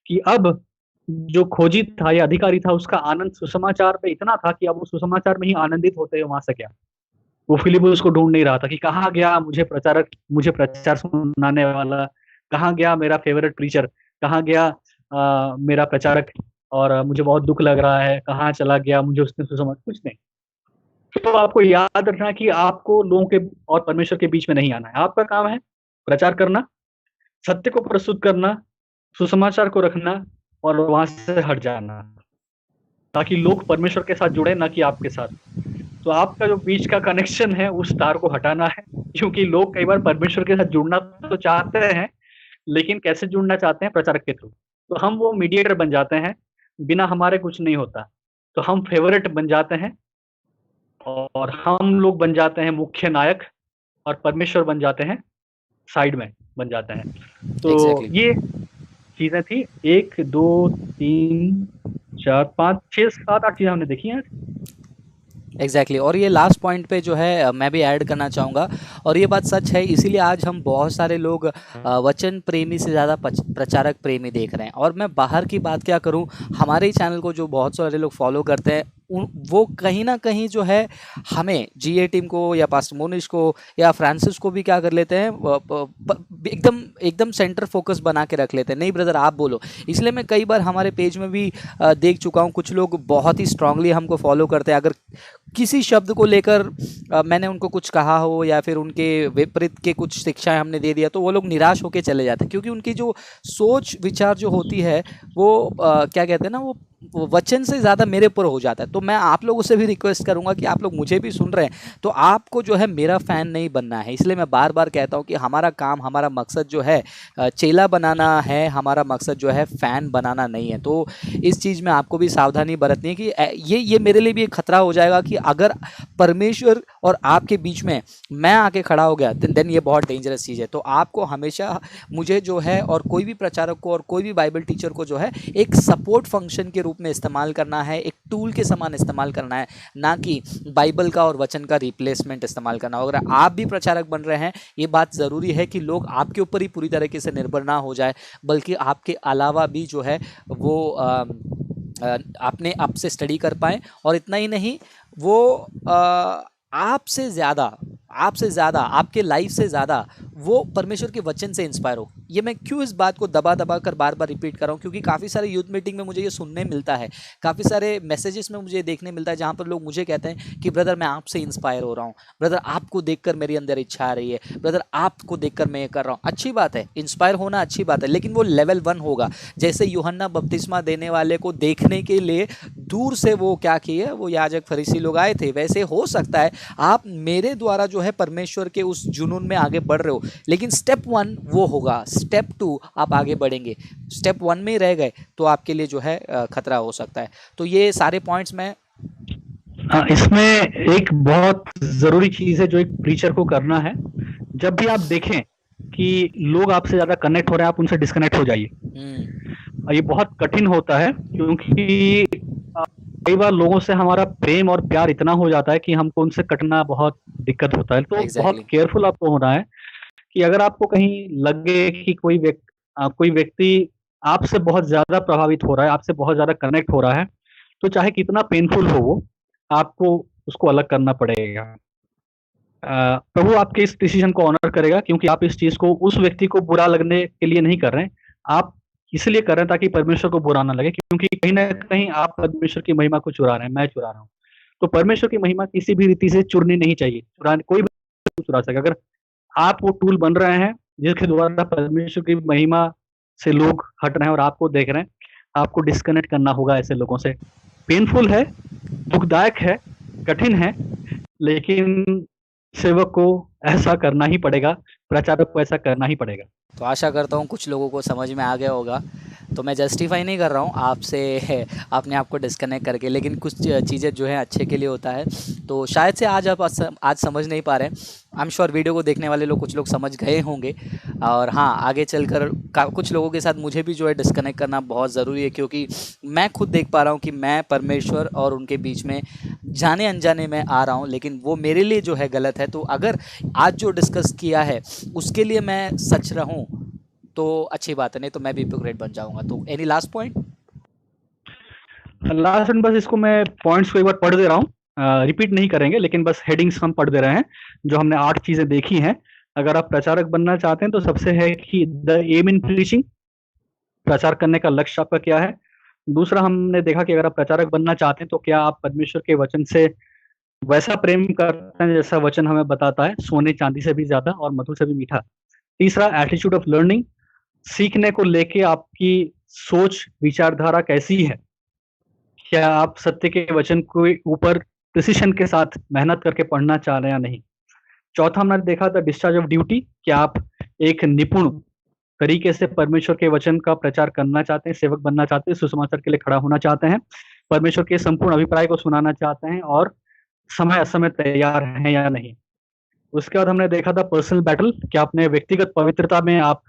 कि अब जो खोजी था या अधिकारी था, उसका आनंद सुसमाचार पे इतना था कि अब वो सुसमाचार में ही आनंदित होते हुए वहां से गया। वो फिलिपुस को ढूंढ नहीं रहा था कि कहाँ गया मुझे प्रचार सुनाने वाला, कहाँ गया मेरा फेवरेट प्रीचर, कहाँ गया मेरा प्रचारक, और मुझे बहुत दुख लग रहा है, कहाँ चला गया, मुझे उसने सुसमाचार, कुछ नहीं। तो आपको याद रखना है कि आपको लोगों के और परमेश्वर के बीच में नहीं आना है। आपका काम है प्रचार करना, सत्य को प्रस्तुत करना, सुसमाचार को रखना और वहां से हट जाना, ताकि लोग परमेश्वर के साथ जुड़े, ना कि आपके साथ। तो आपका जो बीच का कनेक्शन है उस तार को हटाना है, क्योंकि लोग कई बार परमेश्वर के साथ जुड़ना तो चाहते हैं, लेकिन कैसे जुड़ना चाहते हैं? प्रचारक के थ्रू। तो हम वो मीडिएटर बन जाते हैं, बिना हमारे कुछ नहीं होता। तो हम फेवरेट बन जाते हैं और हम लोग बन जाते हैं मुख्य नायक और परमेश्वर बन जाते हैं साइड में बन जाते हैं। तो एग्जैक्टली। ये चीज़ें थी 1, 2, 3, 4, 5, 6, 7, 8 चीज़ें हमने देखी हैं। एग्जैक्टली और ये लास्ट पॉइंट पे जो है मैं भी ऐड करना चाहूँगा। और ये बात सच है, इसीलिए आज हम बहुत सारे लोग वचन प्रेमी से ज़्यादा प्रचारक प्रेमी देख रहे हैं। और मैं बाहर की बात क्या करूँ, हमारे ही चैनल को जो बहुत सारे लोग फॉलो करते हैं, वो कहीं ना कहीं जो है हमें जीए टीम को या पास्टर मोनिश को या फ्रांसिस को भी क्या कर लेते हैं, एकदम एकदम सेंटर फोकस बना के रख लेते हैं। नहीं ब्रदर आप बोलो। इसलिए मैं कई बार हमारे पेज में भी देख चुका हूँ, कुछ लोग बहुत ही स्ट्रांगली हमको फॉलो करते हैं। अगर किसी शब्द को लेकर मैंने उनको कुछ कहा हो या फिर उनके विपरीत के कुछ शिक्षाएं हमने दे दिया, तो वो लोग निराश होकर चले जाते हैं, क्योंकि उनकी जो सोच विचार जो होती है वो क्या कहते हैं ना, वो वचन से ज़्यादा मेरे ऊपर हो जाता है। तो मैं आप लोगों से भी रिक्वेस्ट करूंगा कि आप लोग मुझे भी सुन रहे हैं तो आपको जो है मेरा फ़ैन नहीं बनना है। इसलिए मैं बार बार कहता हूं कि हमारा काम, हमारा मकसद जो है चेला बनाना है, हमारा मकसद जो है फ़ैन बनाना नहीं है। तो इस चीज़ में आपको भी सावधानी बरतनी है कि ये मेरे लिए भी एक खतरा हो जाएगा कि अगर परमेश्वर और आपके बीच में मैं आके खड़ा हो गया, देन ये बहुत डेंजरस चीज़ है। तो आपको हमेशा मुझे जो है और कोई भी प्रचारक को और कोई भी बाइबल टीचर को जो है एक सपोर्ट फंक्शन के रूप में इस्तेमाल करना है, एक टूल के समान इस्तेमाल करना है, ना कि बाइबल का और वचन का रिप्लेसमेंट इस्तेमाल करना। अगर आप भी प्रचारक बन रहे हैं, ये बात ज़रूरी है कि लोग आपके ऊपर ही पूरी तरीके से निर्भर ना हो जाए, बल्कि आपके अलावा भी जो है वो अपने आप से स्टडी कर पाएँ। और इतना ही नहीं, वो आपसे ज़्यादा आपके लाइफ से ज़्यादा वो परमेश्वर के वचन से इंस्पायर हो। ये मैं क्यों इस बात को दबा दबा कर बार बार रिपीट कर रहा हूँ, क्योंकि काफ़ी सारे यूथ मीटिंग में मुझे ये सुनने मिलता है, काफ़ी सारे मैसेजेस में मुझे देखने मिलता है जहाँ पर लोग मुझे कहते हैं कि ब्रदर मैं आपसे इंस्पायर हो रहा हूँ, ब्रदर आपको देखकर मेरे अंदर इच्छा आ रही है, ब्रदर आपको देखकर मैं ये कर रहा हूँ। अच्छी बात है, इंस्पायर होना अच्छी बात है, लेकिन वो लेवल 1 होगा। जैसे यूहन्ना बपतिस्मा देने वाले को देखने के लिए दूर से वो क्या किए, वो याजक फरीसी लोग आए थे, वैसे हो सकता है आप मेरे द्वारा जो है परमेश्वर के उस जुनून में आगे बढ़ रहे हो, लेकिन स्टेप 1 वो होगा, स्टेप 2 आप आगे बढ़ेंगे। स्टेप 1 में ही रह गए तो आपके लिए जो है खतरा हो सकता है। तो ये सारे पॉइंट्स में इसमें एक बहुत ज़रूरी चीज़ है जो एक प्रीचर को करना है, जब भी आप देखें कि लोग आपसे ज़्यादा कनेक्ट हो रहे हैं, आप उनसे डिस्कनेक्ट हो जाइए। और ये बहुत कठिन होता है, क्योंकि कई बार लोगों से हमारा प्रेम और प्यार इतना हो जाता है कि हमको उनसे कटना बहुत दिक्कत होता है। तो बहुत एग्जैक्टली केयरफुल आपको होना है कि अगर आपको कहीं लगे कि कोई व्यक्ति आपसे बहुत ज़्यादा प्रभावित हो रहा है, आपसे बहुत ज़्यादा कनेक्ट हो रहा है, तो चाहे कितना पेनफुल हो वो, आपको उसको अलग करना पड़ेगा। प्रभु आपके इस डिसीजन को ऑनर करेगा, क्योंकि आप इस चीज़ को उस व्यक्ति को बुरा लगने के लिए नहीं कर रहे हैं। आप इसलिए कर रहे हैं ताकि परमेश्वर को बुरा ना लगे, क्योंकि कहीं न कहीं आप परमेश्वर की महिमा को चुरा रहे हैं, मैं चुरा रहा हूँ। तो परमेश्वर की महिमा किसी भी रीति से चुरनी नहीं चाहिए। चुराने कोई भी चुरा सके। अगर आप वो टूल बन रहे हैं जिसके द्वारा परमेश्वर की महिमा से लोग हट रहे हैं और आपको देख रहे हैं, आपको डिस्कनेक्ट करना होगा ऐसे लोगों से। पेनफुल है, दुखदायक है, कठिन है, लेकिन सेवक को ऐसा करना ही पड़ेगा, प्रचारक को ऐसा करना ही पड़ेगा। तो आशा करता हूँ कुछ लोगों को समझ में आ गया होगा। तो मैं जस्टिफाई नहीं कर रहा हूँ आपसे अपने आप को डिस्कनेक्ट करके, लेकिन कुछ चीज़ें जो है अच्छे के लिए होता है। तो शायद से आज आप आज समझ नहीं पा रहे हैं। आई एम श्योर वीडियो को देखने वाले लोग कुछ लोग समझ गए होंगे। और हाँ, आगे चलकर कुछ लोगों के साथ मुझे भी जो है डिस्कनेक्ट करना बहुत ज़रूरी है, क्योंकि मैं खुद देख पा रहा हूँ कि मैं परमेश्वर और उनके बीच में जाने अनजाने में आ रहा हूँ, लेकिन वो मेरे लिए जो है गलत है। तो अगर आज जो डिस्कस किया है उसके लिए मैं सच रहूँ तो अच्छी बात है, नहीं तो मैं भी हिपोक्रेट बन जाऊंगा। तो एनी लास्ट पॉइंट? लास्ट में बस इसको मैं पॉइंट्स को एक बार पढ़ दे रहा हूँ, रिपीट नहीं करेंगे, लेकिन बस हेडिंग्स हम पढ़ दे रहे हैं जो हमने 8 चीजें देखी हैं। अगर आप प्रचारक बनना चाहते हैं तो सबसे है कि द एम इन प्रीचिंग, प्रचार करने का लक्ष्य आपका क्या है। दूसरा हमने देखा कि अगर आप प्रचारक बनना चाहते हैं तो क्या आप परमेश्वर के वचन से वैसा प्रेम करते हैं जैसा वचन हमें बताता है, सोने चांदी से भी ज्यादा और मधु से भी मीठा। तीसरा एटीट्यूड ऑफ लर्निंग, सीखने को लेके आपकी सोच विचारधारा कैसी है, क्या आप सत्य के वचन को ऊपर प्रिसिशन के साथ मेहनत करके पढ़ना चाह रहे हैं या नहीं। चौथा हमने देखा था डिस्चार्ज ऑफ ड्यूटी, क्या आप एक निपुण तरीके से परमेश्वर के वचन का प्रचार करना चाहते हैं, सेवक बनना चाहते हैं, सुसमाचार के लिए खड़ा होना चाहते हैं, परमेश्वर के संपूर्ण अभिप्राय को सुनाना चाहते हैं और समय असमय तैयार हैं या नहीं। उसके बाद हमने देखा था पर्सनल बैटल, कि अपने व्यक्तिगत पवित्रता में आप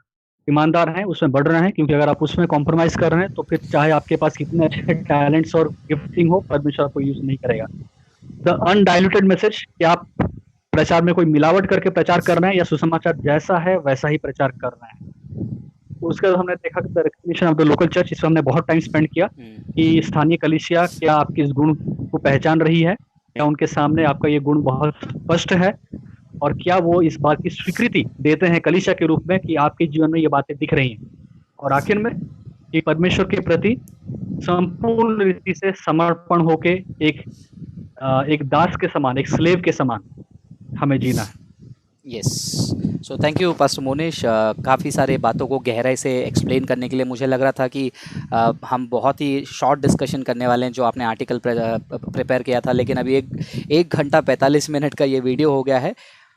ईमानदार हैं, उसमें बढ़ रहे हैं, क्योंकि अगर आप उसमें कॉम्प्रोमाइज कर रहे हैं तो फिर चाहे आपके पास कितने अच्छे टैलेंट्स और गिफ्टिंग हो, परमेश्वर आपको यूज नहीं करेगा। द अनडाइल्यूटेड मैसेज, कि आप प्रचार में कोई मिलावट करके प्रचार कर रहे हैं या सुसमाचार जैसा है वैसा ही प्रचार कर रहे हैं। उसके बाद हमने देखा the recognition of the local church, इसमें हमने बहुत टाइम स्पेंड किया कि स्थानीय कलीसिया क्या आपके इस गुण को पहचान रही है, क्या उनके सामने आपका ये गुण बहुत स्पष्ट है, और क्या वो इस बात की स्वीकृति देते हैं कलीसिया के रूप में कि आपके जीवन में ये बातें दिख रही हैं। और आखिर में कि परमेश्वर के प्रति संपूर्ण रीति से समर्पण होके एक दास के समान, एक स्लेव के समान हमें जीना है। Yes, so thank you pastor Monish, काफ़ी सारे बातों को गहराई से एक्सप्लेन करने के लिए। मुझे लग रहा था कि हम बहुत ही शॉर्ट डिस्कशन करने वाले हैं जो आपने आर्टिकल प्रिपेयर किया था, लेकिन अभी एक घंटा 45 मिनट का ये वीडियो हो गया है।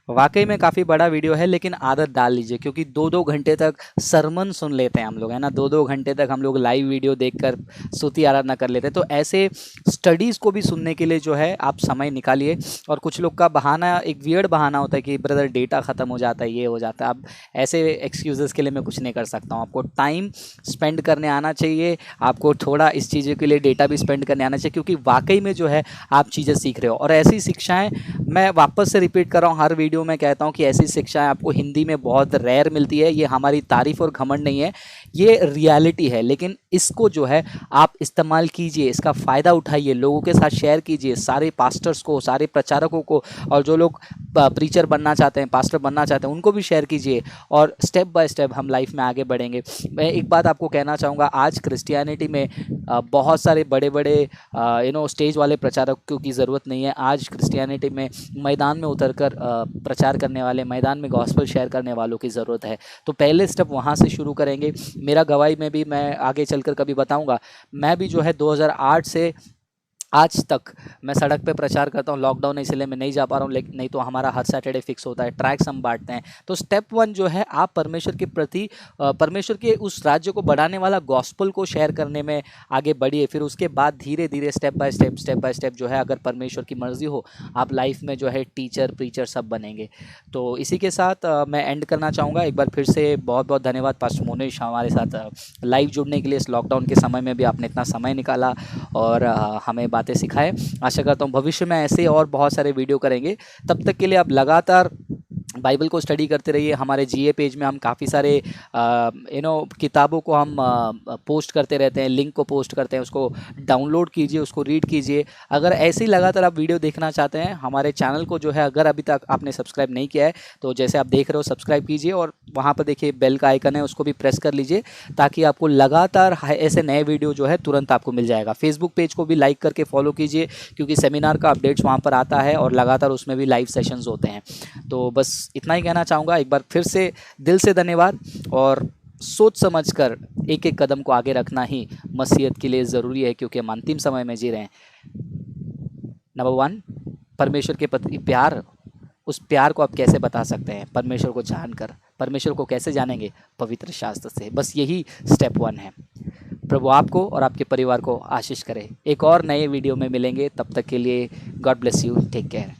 वाकई में काफ़ी बड़ा वीडियो है, लेकिन आदत डाल लीजिए, क्योंकि 2-2 घंटे तक सरमन सुन लेते हैं हम लोग, है ना। 2-2 घंटे तक हम लोग लाइव वीडियो देखकर स्तुति आराधना कर लेते हैं। तो ऐसे स्टडीज़ को भी सुनने के लिए जो है आप समय निकालिए। और कुछ लोग का बहाना, एक वियर्ड बहाना होता है कि ब्रदर डेटा ख़त्म हो जाता है, ये हो जाता है। अब ऐसे एक्सक्यूज़ेस के लिए मैं कुछ नहीं कर सकता हूँ। आपको टाइम स्पेंड करने आना चाहिए, आपको थोड़ा इस चीज़ों के लिए डेटा भी स्पेंड करने आना चाहिए, क्योंकि वाकई में जो है आप चीज़ें सीख रहे हो। और ऐसी शिक्षाएँ, मैं वापस से रिपीट कर रहा हूँ, हर वीडियो में कहता हूँ कि ऐसी शिक्षाएं आपको हिंदी में बहुत रेयर मिलती है। ये हमारी तारीफ और घमंड नहीं है, ये रियलिटी है। लेकिन इसको जो है आप इस्तेमाल कीजिए, इसका फ़ायदा उठाइए, लोगों के साथ शेयर कीजिए, सारे पास्टर्स को, सारे प्रचारकों को, और जो लोग प्रीचर बनना चाहते हैं, पास्टर बनना चाहते हैं, उनको भी शेयर कीजिए। और स्टेप बाय स्टेप हम लाइफ में आगे बढ़ेंगे। मैं एक बात आपको कहना चाहूँगा, आज क्रिश्चियनिटी में बहुत सारे बड़े बड़े स्टेज वाले प्रचारकों की ज़रूरत नहीं है। आज क्रिश्चियनिटी में मैदान में उतरकर प्रचार करने वाले, मैदान में गॉस्पेल शेयर करने वालों की ज़रूरत है। तो पहले स्टेप वहाँ से शुरू करेंगे। मेरा गवाही में भी मैं आगे चलकर कभी बताऊंगा, मैं भी जो है 2008 से आज तक मैं सड़क पे प्रचार करता हूँ। लॉकडाउन है इसलिए मैं नहीं जा पा रहा हूँ, लेकिन नहीं तो हमारा हर सैटरडे फिक्स होता है, ट्रैक्स हम बांटते हैं। तो स्टेप 1 जो है, आप परमेश्वर के प्रति, परमेश्वर के उस राज्य को बढ़ाने वाला गॉस्पल को शेयर करने में आगे बढ़िए। फिर उसके बाद धीरे धीरे स्टेप बाय स्टेप जो है, अगर परमेश्वर की मर्ज़ी हो, आप लाइफ में जो है टीचर, प्रीचर सब बनेंगे। तो इसी के साथ मैं एंड करना चाहूँगा। एक बार फिर से बहुत बहुत धन्यवाद पास्टर मोनिश, हमारे साथ लाइव जुड़ने के लिए। इस लॉकडाउन के समय में भी आपने इतना समय निकाला और हमें बातें सिखाए। आशा करता हूँ भविष्य में ऐसे और बहुत सारे वीडियो करेंगे। तब तक के लिए आप लगातार बाइबल को स्टडी करते रहिए। हमारे जीए पेज में हम काफ़ी सारे किताबों को हम पोस्ट करते रहते हैं, लिंक को पोस्ट करते हैं, उसको डाउनलोड कीजिए, उसको रीड कीजिए। अगर ऐसे ही लगातार आप वीडियो देखना चाहते हैं, हमारे चैनल को जो है, अगर अभी तक आपने सब्सक्राइब नहीं किया है तो जैसे आप देख रहे हो सब्सक्राइब कीजिए, और वहाँ पर देखिए बेल का आइकन है, उसको भी प्रेस कर लीजिए, ताकि आपको लगातार ऐसे नए वीडियो जो है तुरंत आपको मिल जाएगा। फेसबुक पेज को भी लाइक करके फॉलो कीजिए, क्योंकि सेमिनार का अपडेट्स वहाँ पर आता है और लगातार उसमें भी लाइव सेशंस होते हैं। तो बस इतना ही कहना चाहूँगा। एक बार फिर से दिल से धन्यवाद, और सोच समझकर एक एक कदम को आगे रखना ही मसीहत के लिए ज़रूरी है, क्योंकि हम अंतिम समय में जी रहे हैं। नंबर 1, परमेश्वर के प्रति प्यार। उस प्यार को आप कैसे बता सकते हैं? परमेश्वर को जानकर। परमेश्वर को कैसे जानेंगे? पवित्र शास्त्र से। बस यही स्टेप 1 है। प्रभु आपको और आपके परिवार को आशीष करे। एक और नए वीडियो में मिलेंगे, तब तक के लिए God bless you, take care.